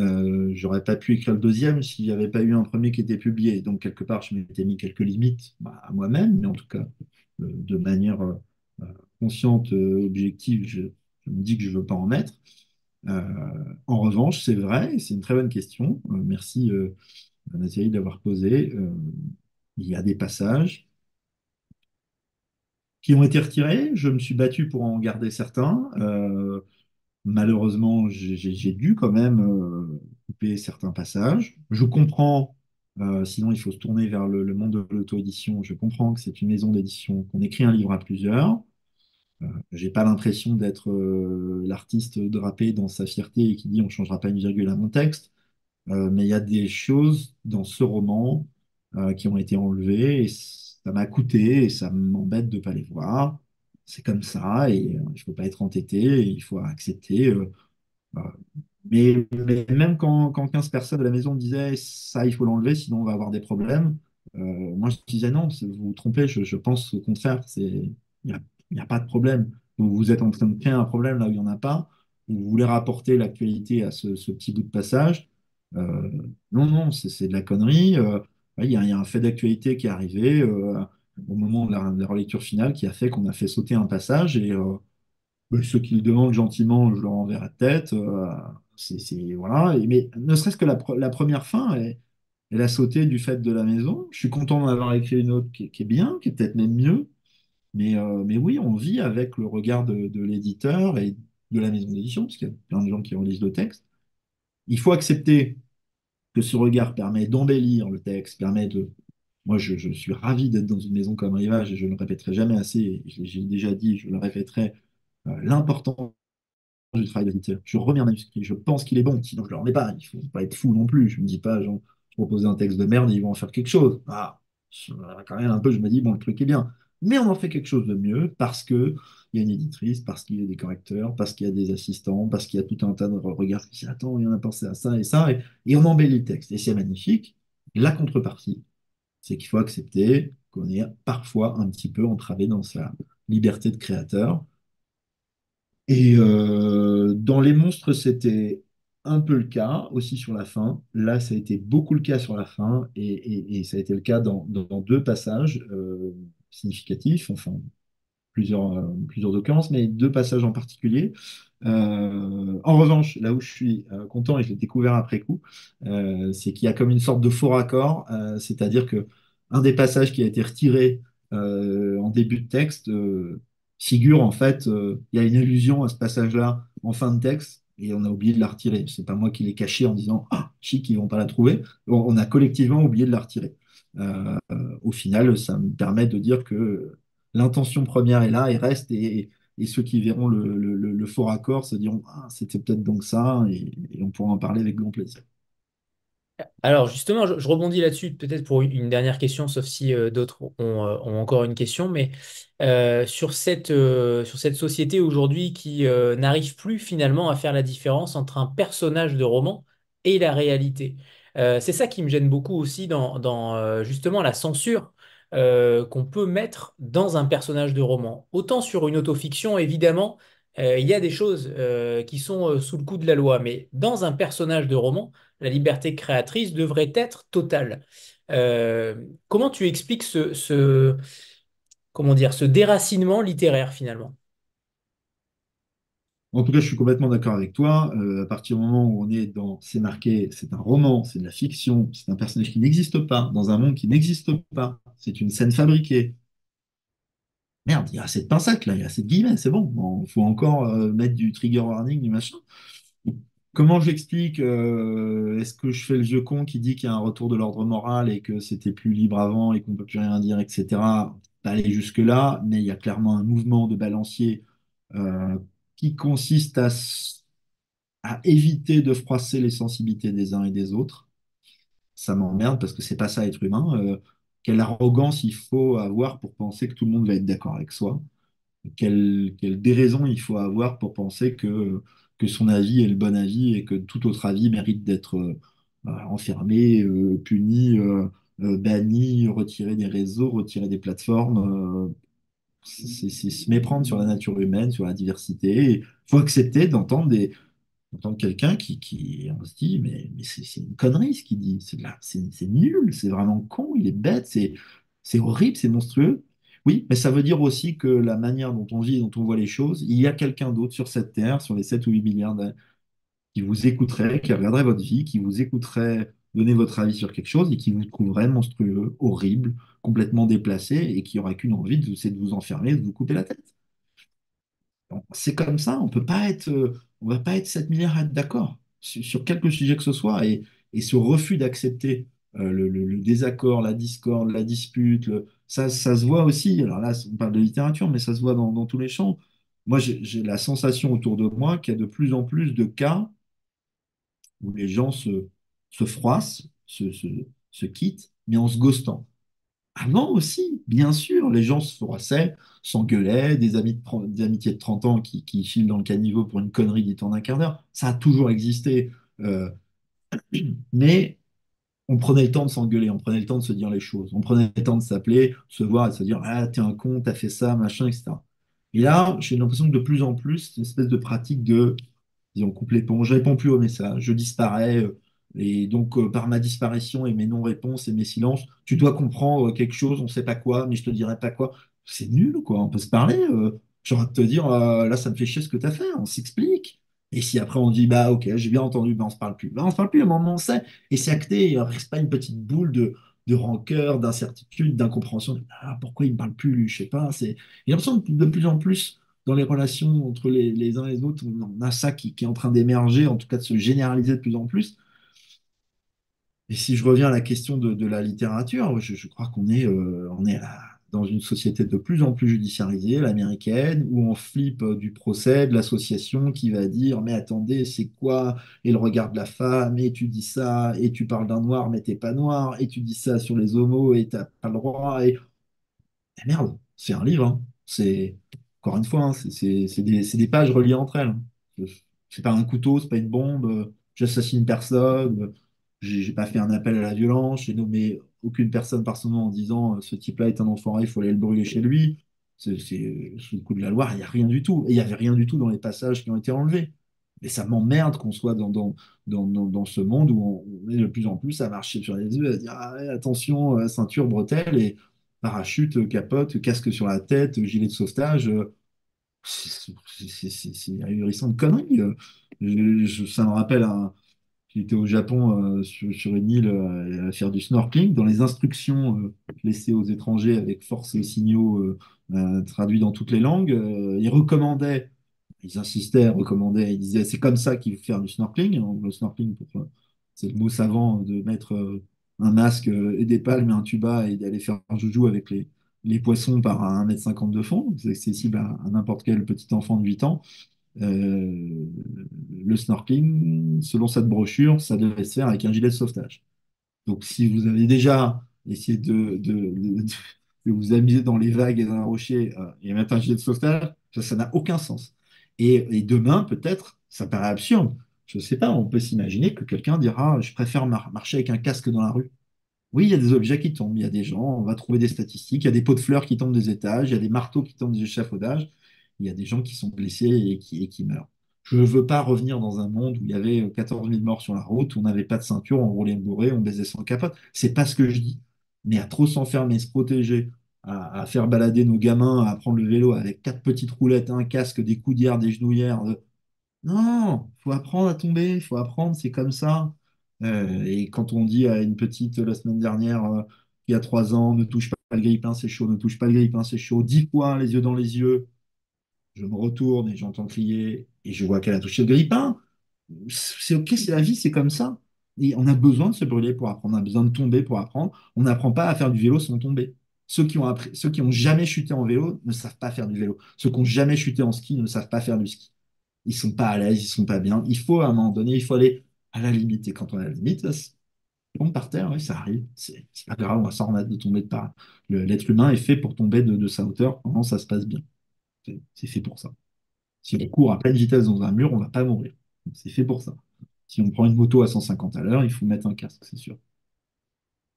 J'aurais pas pu écrire le deuxième s'il n'y avait pas eu un premier qui était publié. Donc, quelque part, je m'étais mis quelques limites, bah, à moi-même, mais en tout cas, de manière euh, consciente, objective, je me dis que je ne veux pas en mettre. Euh, En revanche, c'est vrai, et c'est une très bonne question. Merci, Nathalie, d'avoir posé. Il y a des passages qui ont été retirés. Je me suis battu pour en garder certains. Malheureusement, j'ai dû quand même couper certains passages. Je comprends, sinon il faut se tourner vers le monde de l'auto-édition. Je comprends que c'est une maison d'édition, qu'on écrit un livre à plusieurs. J'ai pas l'impression d'être l'artiste drapé dans sa fierté et qui dit on changera pas une virgule à mon texte. Mais il y a des choses dans ce roman qui ont été enlevées et ça m'a coûté et ça m'embête de ne pas les voir. C'est comme ça et il ne faut pas être entêté et il faut accepter. Euh, mais même quand 15 personnes de la maison disaient ça, il faut l'enlever, sinon on va avoir des problèmes, moi je disais non, vous vous trompez, je pense au contraire, il n'y a pas de problème. Vous êtes en train de créer un problème là où il n'y en a pas, vous voulez rapporter l'actualité à ce petit bout de passage. Euh, non, non, c'est de la connerie. Ouais, il y a un fait d'actualité qui est arrivé au moment de la relecture finale qui a fait qu'on a fait sauter un passage et ceux qui le demandent gentiment, je leur enverrai la tête. Voilà. Mais ne serait-ce que la première fin, elle a sauté du fait de la maison. Je suis content d'en avoir écrit une autre qui est bien, qui est peut-être même mieux. Mais oui, on vit avec le regard de l'éditeur et de la maison d'édition, parce qu'il y a plein de gens qui relisent le texte. Il faut accepter que ce regard permet d'embellir le texte, permet de. Moi, je suis ravi d'être dans une maison comme Rivage et je ne le répéterai jamais assez. Et j'ai déjà dit, je le répéterai, l'important du travail d'éditeur. Je remets un manuscrit, je pense qu'il est bon, sinon je ne le remets pas. Il ne faut pas être fou non plus. Je ne me dis pas, genre, je propose un texte de merde et ils vont en faire quelque chose. Ah, quand même un peu, je me dis, bon, le truc est bien. Mais on en fait quelque chose de mieux parce qu'il y a une éditrice, parce qu'il y a des correcteurs, parce qu'il y a des assistants, parce qu'il y a tout un tas de regards qui disent, attends, il y en a pensé à ça, et on embellit le texte. Et c'est magnifique. La contrepartie, c'est qu'il faut accepter qu'on est parfois un petit peu entravé dans sa liberté de créateur et dans Les Monstres, c'était un peu le cas aussi sur la fin. Là, ça a été beaucoup le cas sur la fin et ça a été le cas dans deux passages significatifs, enfin plusieurs occurrences, mais deux passages en particulier. En revanche, là où je suis content et je l'ai découvert après coup, c'est qu'il y a comme une sorte de faux raccord, c'est-à-dire que un des passages qui a été retiré en début de texte figure en fait, il y a une allusion à ce passage-là en fin de texte et on a oublié de la retirer. C'est pas moi qui l'ai caché en disant ah chic, ils vont pas la trouver. On a collectivement oublié de la retirer. Au final, ça me permet de dire que l'intention première est là et reste et ceux qui verront le faux raccord se diront ah, c'était peut-être donc ça et on pourra en parler avec grand plaisir. Alors justement, je rebondis là-dessus, peut-être pour une dernière question, sauf si d'autres ont encore une question, mais sur cette société aujourd'hui qui n'arrive plus finalement à faire la différence entre un personnage de roman et la réalité. C'est ça qui me gêne beaucoup aussi dans justement la censure qu'on peut mettre dans un personnage de roman. Autant sur une autofiction, évidemment, il y a des choses qui sont sous le coup de la loi, mais dans un personnage de roman, la liberté créatrice devrait être totale. Comment tu expliques comment dire, ce déracinement littéraire finalement? En tout cas, je suis complètement d'accord avec toi. À partir du moment où on est dans, c'est marqué, c'est un roman, c'est de la fiction, c'est un personnage qui n'existe pas, dans un monde qui n'existe pas, c'est une scène fabriquée. Merde, il y a assez de pincettes là, il y a assez de guillemets, c'est bon. Il faut encore mettre du trigger warning, du machin. Comment j'explique est-ce que je fais le vieux con qui dit qu'il y a un retour de l'ordre moral et que c'était plus libre avant et qu'on ne peut plus rien dire, etc. Pas aller jusque-là, mais il y a clairement un mouvement de balancier euh, qui consiste à éviter de froisser les sensibilités des uns et des autres. Ça m'emmerde parce que c'est pas ça être humain. Quelle arrogance il faut avoir pour penser que tout le monde va être d'accord avec soi. Quelle déraison il faut avoir pour penser que son avis est le bon avis et que tout autre avis mérite d'être enfermé, puni, banni, retiré des réseaux, retiré des plateformes. C'est se méprendre sur la nature humaine, sur la diversité. Il faut accepter d'entendre quelqu'un on se dit, mais c'est une connerie ce qu'il dit, c'est nul, c'est vraiment con, il est bête, c'est horrible, c'est monstrueux. Oui, mais ça veut dire aussi que la manière dont on vit, dont on voit les choses, il y a quelqu'un d'autre sur cette terre, sur les 7 ou 8 milliards d'années, qui vous écouterait, qui regarderait votre vie, qui vous écouterait donner votre avis sur quelque chose et qui vous trouverait monstrueux, horrible, complètement déplacé et qui aurait qu'une envie, c'est de vous enfermer, de vous couper la tête. Bon, c'est comme ça, on va pas être 7 milliards à être d'accord sur quelque sujet que ce soit. Et ce refus d'accepter le désaccord, la discorde, la dispute, ça se voit aussi. Alors là, on parle de littérature, mais ça se voit dans tous les champs. Moi, j'ai la sensation autour de moi qu'il y a de plus en plus de cas où les gens se froissent, se quittent, mais en se ghostant. Avant aussi, bien sûr, les gens se froissaient, s'engueulaient, des amitiés de 30 ans qui filent dans le caniveau pour une connerie dite en un quart d'heure. Ça a toujours existé. Euh, mais on prenait le temps de s'engueuler, on prenait le temps de se dire les choses, on prenait le temps de s'appeler, de se voir et de se dire ah, t'es un con, t'as fait ça, machin, etc. Et là, j'ai l'impression que de plus en plus, c'est une espèce de pratique de disons, coupe l'éponge, je réponds plus aux messages, je disparais. Et donc, par ma disparition et mes non-réponses et mes silences, tu dois comprendre quelque chose, on ne sait pas quoi, mais je te dirai pas quoi. C'est nul, quoi. On peut se parler. J'ai envie de te dire, là, ça me fait chier ce que tu as fait, on s'explique. Et si après on dit, bah ok, j'ai bien entendu, bah, on se parle plus. Bah, on se parle plus, à un moment on sait. Et c'est acté, il ne reste pas une petite boule de rancœur, d'incertitude, d'incompréhension. Ah, pourquoi il ne me parle plus? Je sais pas. J'ai l'impression que de plus en plus dans les relations entre les uns et les autres, on a ça qui est en train d'émerger, en tout cas de se généraliser de plus en plus. Et si je reviens à la question de la littérature, je crois on est dans une société de plus en plus judiciarisée, l'américaine, où on flippe du procès, de l'association qui va dire, mais attendez, c'est quoi? Et le regard de la femme, et tu dis ça, et tu parles d'un noir, mais t'es pas noir, et tu dis ça sur les homos, et t'as pas le droit, eh merde, c'est un livre, hein. Encore une fois, hein, c'est des pages reliées entre elles, hein. C'est pas un couteau, c'est pas une bombe, j'assassine personne, j'ai pas fait un appel à la violence, j'ai nommé aucune personne par son nom en disant ce type-là est un enfoiré, il faut aller le brûler chez lui. Sous le coup de la loi, il n'y a rien du tout. Et il n'y avait rien du tout dans les passages qui ont été enlevés. Et ça m'emmerde qu'on soit dans ce monde où on est de plus en plus à marcher sur les œufs, à dire ah ouais, attention, ceinture, bretelles, et parachute, capote, casque sur la tête, gilet de sauvetage. C'est ahurissant de conneries. Ça me rappelle j'étais au Japon sur une île à faire du snorkeling. Dans les instructions laissées aux étrangers avec force et signaux traduits dans toutes les langues, ils insistaient, recommandaient, ils disaient c'est comme ça qu'il faut faire du snorkeling. Donc, le snorkeling, c'est le mot savant de mettre un masque et des palmes et un tuba et d'aller faire un joujou avec les poissons par 1,50 m de fond. C'est accessible à n'importe quel petit enfant de 8 ans. Euh, le snorkeling, selon cette brochure, ça devait se faire avec un gilet de sauvetage. Donc, si vous avez déjà essayé de vous amuser dans les vagues et dans un rocher et mettre un gilet de sauvetage, ça n'a aucun sens. Et demain, peut-être, ça paraît absurde. Je ne sais pas, on peut s'imaginer que quelqu'un dira, je préfère marcher avec un casque dans la rue. Oui, il y a des objets qui tombent, il y a des gens, on va trouver des statistiques, il y a des pots de fleurs qui tombent des étages, il y a des marteaux qui tombent des échafaudages, il y a des gens qui sont blessés et qui meurent. Je ne veux pas revenir dans un monde où il y avait 14 000 morts sur la route, où on n'avait pas de ceinture, on roulait bourré, on baisait sans capote. C'est pas ce que je dis. Mais à trop s'enfermer, se protéger, à faire balader nos gamins, à prendre le vélo avec quatre petites roulettes, un casque, des coudières, des genouillères, non, il faut apprendre à tomber, il faut apprendre, c'est comme ça. Et quand on dit à une petite la semaine dernière, qui a 3 ans, ne touche pas le grille-pain, c'est chaud, ne touche pas le grille-pain, c'est chaud, 10 fois, les yeux dans les yeux, je me retourne et j'entends crier et je vois qu'elle a touché le grille-pain. C'est OK, c'est la vie, c'est comme ça. Et on a besoin de se brûler pour apprendre, on a besoin de tomber pour apprendre. On n'apprend pas à faire du vélo sans tomber. Ceux qui ont jamais chuté en vélo ne savent pas faire du vélo. Ceux qui ont jamais chuté en ski ne savent pas faire du ski. Ils sont pas à l'aise, ils sont pas bien. Il faut à un moment donné, il faut aller à la limite. Et quand on est à la limite, là, on tombe par terre, oui, ça arrive. C'est pas grave, on va s'en remettre de tomber de part. L'être humain est fait pour tomber de sa hauteur quand ça se passe bien. C'est fait pour ça. Si on Et- court à pleine vitesse dans un mur, on va pas mourir. C'est fait pour ça. Si on prend une moto à 150 à l'heure, il faut mettre un casque, c'est sûr.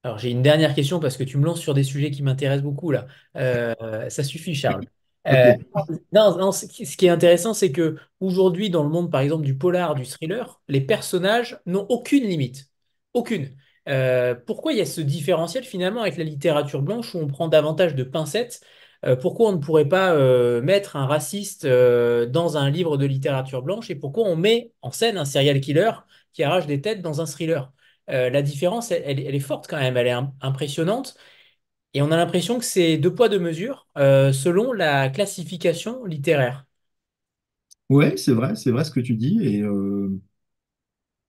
Alors, j'ai une dernière question parce que tu me lances sur des sujets qui m'intéressent beaucoup là. Ça suffit, Charles. Euh, OK. non, non, ce qui est intéressant, c'est que aujourd'hui, dans le monde, par exemple, du polar, du thriller, les personnages n'ont aucune limite. Aucune. Pourquoi il y a ce différentiel finalement avec la littérature blanche où on prend davantage de pincettes? Pourquoi on ne pourrait pas mettre un raciste dans un livre de littérature blanche et pourquoi on met en scène un serial killer qui arrache des têtes dans un thriller? La différence, elle est forte quand même, elle est impressionnante. Et on a l'impression que c'est deux poids, deux mesures selon la classification littéraire. Ouais, c'est vrai ce que tu dis.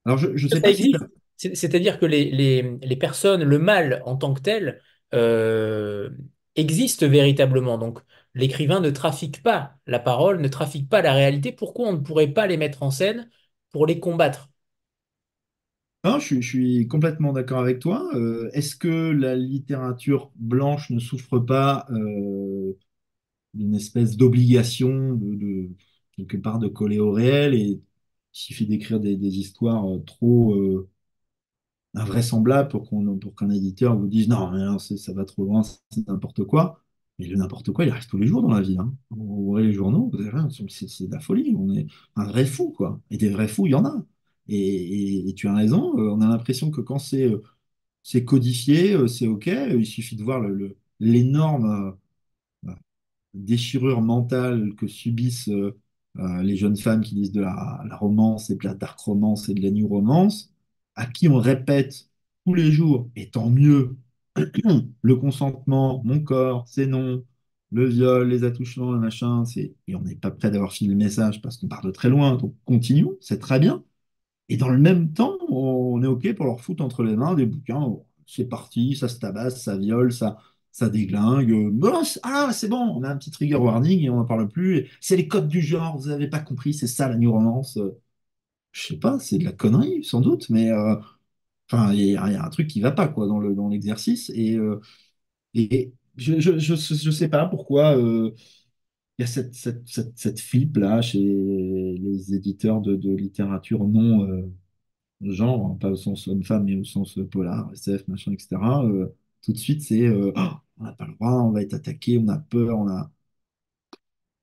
Alors, je ne sais Ça pas si tu existe. C'est-à-dire que les personnes, le mal en tant que tel, euh, existe véritablement. Donc, l'écrivain ne trafique pas la parole, ne trafique pas la réalité. Pourquoi on ne pourrait pas les mettre en scène pour les combattre? Non, je suis complètement d'accord avec toi. Est-ce que la littérature blanche ne souffre pas d'une espèce d'obligation quelque part de coller au réel et il suffit d'écrire des histoires trop invraisemblables pour qu'un éditeur vous dise non, mais non, ça va trop loin, c'est n'importe quoi. Mais le n'importe quoi, il arrive tous les jours dans la vie, hein. Vous ouvrez les journaux, vous avez rien, c'est de la folie. On est un vrai fou, quoi. Et des vrais fous, il y en a. Et tu as raison, on a l'impression que quand c'est codifié, c'est OK. Il suffit de voir l'énorme déchirure mentale que subissent les jeunes femmes qui lisent de la romance et de la dark romance et de la new romance, à qui on répète tous les jours, et tant mieux, le consentement, mon corps, c'est non, le viol, les attouchements, le machin, et on n'est pas prêt d'avoir fini le message parce qu'on part de très loin, donc continuons, c'est très bien. Et dans le même temps, on est OK pour leur foutre entre les mains des bouquins. Bon, c'est parti, ça se tabasse, ça viole, ça déglingue. Bon, c'est bon, on a un petit trigger warning et on n'en parle plus. Et c'est les codes du genre, vous n'avez pas compris, c'est ça la new romance. Je sais pas, c'est de la connerie, sans doute, mais enfin, il y a un truc qui va pas quoi, dans l'exercice. Et je sais pas pourquoi il y a cette flip-là chez les éditeurs de littérature non. Genre, hein, pas au sens homme-femme, mais au sens polar, SF, machin, etc. Tout de suite, c'est oh, on n'a pas le droit, on va être attaqué, on a peur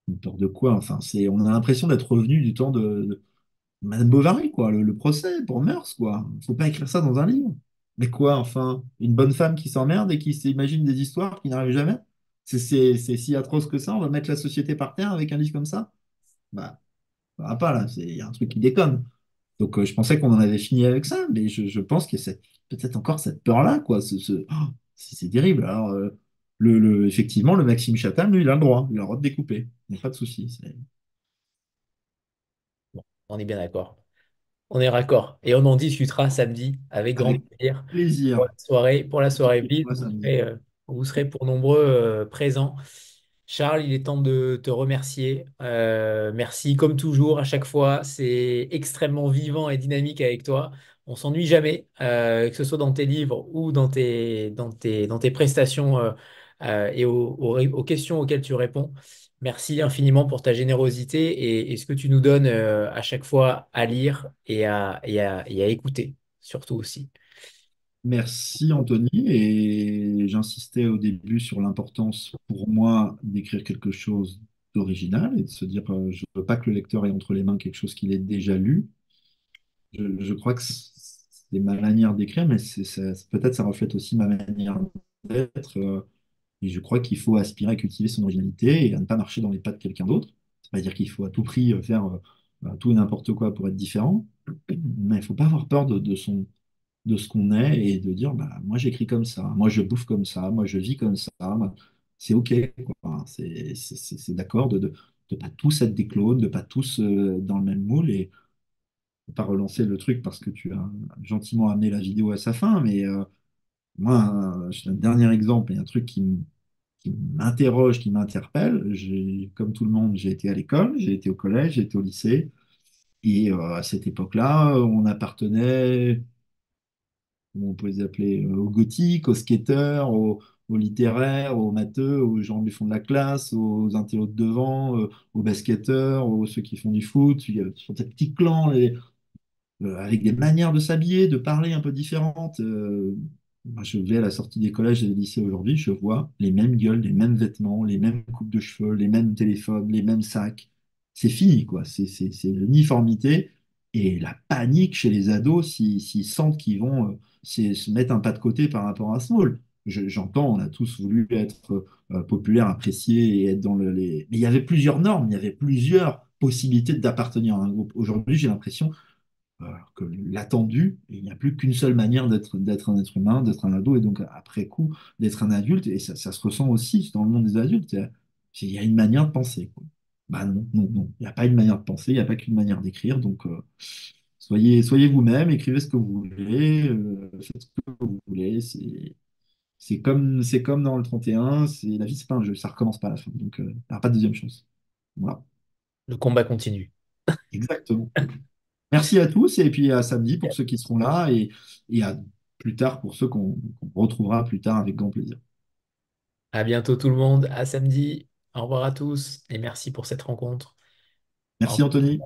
de quoi? Enfin, on a l'impression d'être revenu du temps Madame Bovary, quoi, le procès pour mœurs, quoi. Faut pas écrire ça dans un livre. Mais quoi, enfin, une bonne femme qui s'emmerde et qui s'imagine des histoires qui n'arrivent jamais? C'est si atroce que ça, on va mettre la société par terre avec un livre comme ça? Bah, ça va pas, là, il y a un truc qui déconne. Donc, je pensais qu'on en avait fini avec ça, mais je pense qu'il y a peut-être encore cette peur-là, quoi. Oh, c'est terrible. Alors, effectivement, le Maxime Chatham, lui, il a le droit. Il a le droit de découper. Il n'y a pas de souci. Bon, on est bien d'accord. On est raccord. Et on en discutera samedi avec grand Avec plaisir plaisir. pour la soirée Blitz. Moi, ça me dit. Vous serez pour nombreux présents. Charles, il est temps de te remercier. Merci comme toujours à chaque fois. C'est extrêmement vivant et dynamique avec toi. On s'ennuie jamais, que ce soit dans tes livres ou dans tes prestations et aux questions auxquelles tu réponds. Merci infiniment pour ta générosité et ce que tu nous donnes à chaque fois à lire et à écouter, surtout aussi. Merci Anthony, et j'insistais au début sur l'importance pour moi d'écrire quelque chose d'original et de se dire je ne veux pas que le lecteur ait entre les mains quelque chose qu'il ait déjà lu. Je crois que c'est ma manière d'écrire, mais peut-être ça reflète aussi ma manière d'être. Et je crois qu'il faut aspirer à cultiver son originalité et à ne pas marcher dans les pas de quelqu'un d'autre. C'est pas dire qu'il faut à tout prix faire tout et n'importe quoi pour être différent, mais il ne faut pas avoir peur de ce qu'on est et de dire bah, moi j'écris comme ça, moi je bouffe comme ça, moi je vis comme ça. C'est OK, quoi. Enfin, c'est d'accord de pas tous être des clones, de pas tous dans le même moule et de pas relancer le truc parce que tu as gentiment amené la vidéo à sa fin. Mais moi, je te donne un dernier exemple et un truc qui m'interroge, qui m'interpelle. Comme tout le monde, j'ai été à l'école, j'ai été au collège, j'ai été au lycée. Et à cette époque-là, on appartenait, comment on peut les appeler, aux gothiques, aux skateurs, aux littéraires, aux matheux, aux gens du fond de la classe, aux intellos de devant, aux basketteurs, aux ceux qui font du foot. Il y a des petits clans, avec des manières de s'habiller, de parler un peu différentes. Moi, je vais à la sortie des collèges et des lycées aujourd'hui, je vois les mêmes gueules, les mêmes vêtements, les mêmes coupes de cheveux, les mêmes téléphones, les mêmes sacs. C'est fini, quoi. C'est l'uniformité et la panique chez les ados s'ils sentent qu'ils vont se mettre un pas de côté par rapport à ce rôle. J'entends, on a tous voulu être populaire, apprécié et être dans les... Mais il y avait plusieurs normes, il y avait plusieurs possibilités d'appartenir à un groupe. Aujourd'hui, j'ai l'impression alors que l'attendu, il n'y a plus qu'une seule manière d'être un être humain, d'être un ado, et donc après coup, d'être un adulte, et ça se ressent aussi dans le monde des adultes. Il y a une manière de penser, quoi. Bah non, non, non. Il n'y a pas une manière de penser, il n'y a pas qu'une manière d'écrire. Donc, soyez vous-même, écrivez ce que vous voulez, faites ce que vous voulez. C'est comme dans le 31, la vie, c'est pas un jeu, ça recommence pas à la fin. Donc, il n'y aura pas de deuxième chance. Voilà, Le combat continue. exactement. Merci à tous et puis à samedi pour ceux qui seront là et à plus tard pour ceux qu'on retrouvera plus tard avec grand plaisir. À bientôt tout le monde, à samedi. Au revoir à tous et merci pour cette rencontre. Au Merci revoir. Anthony.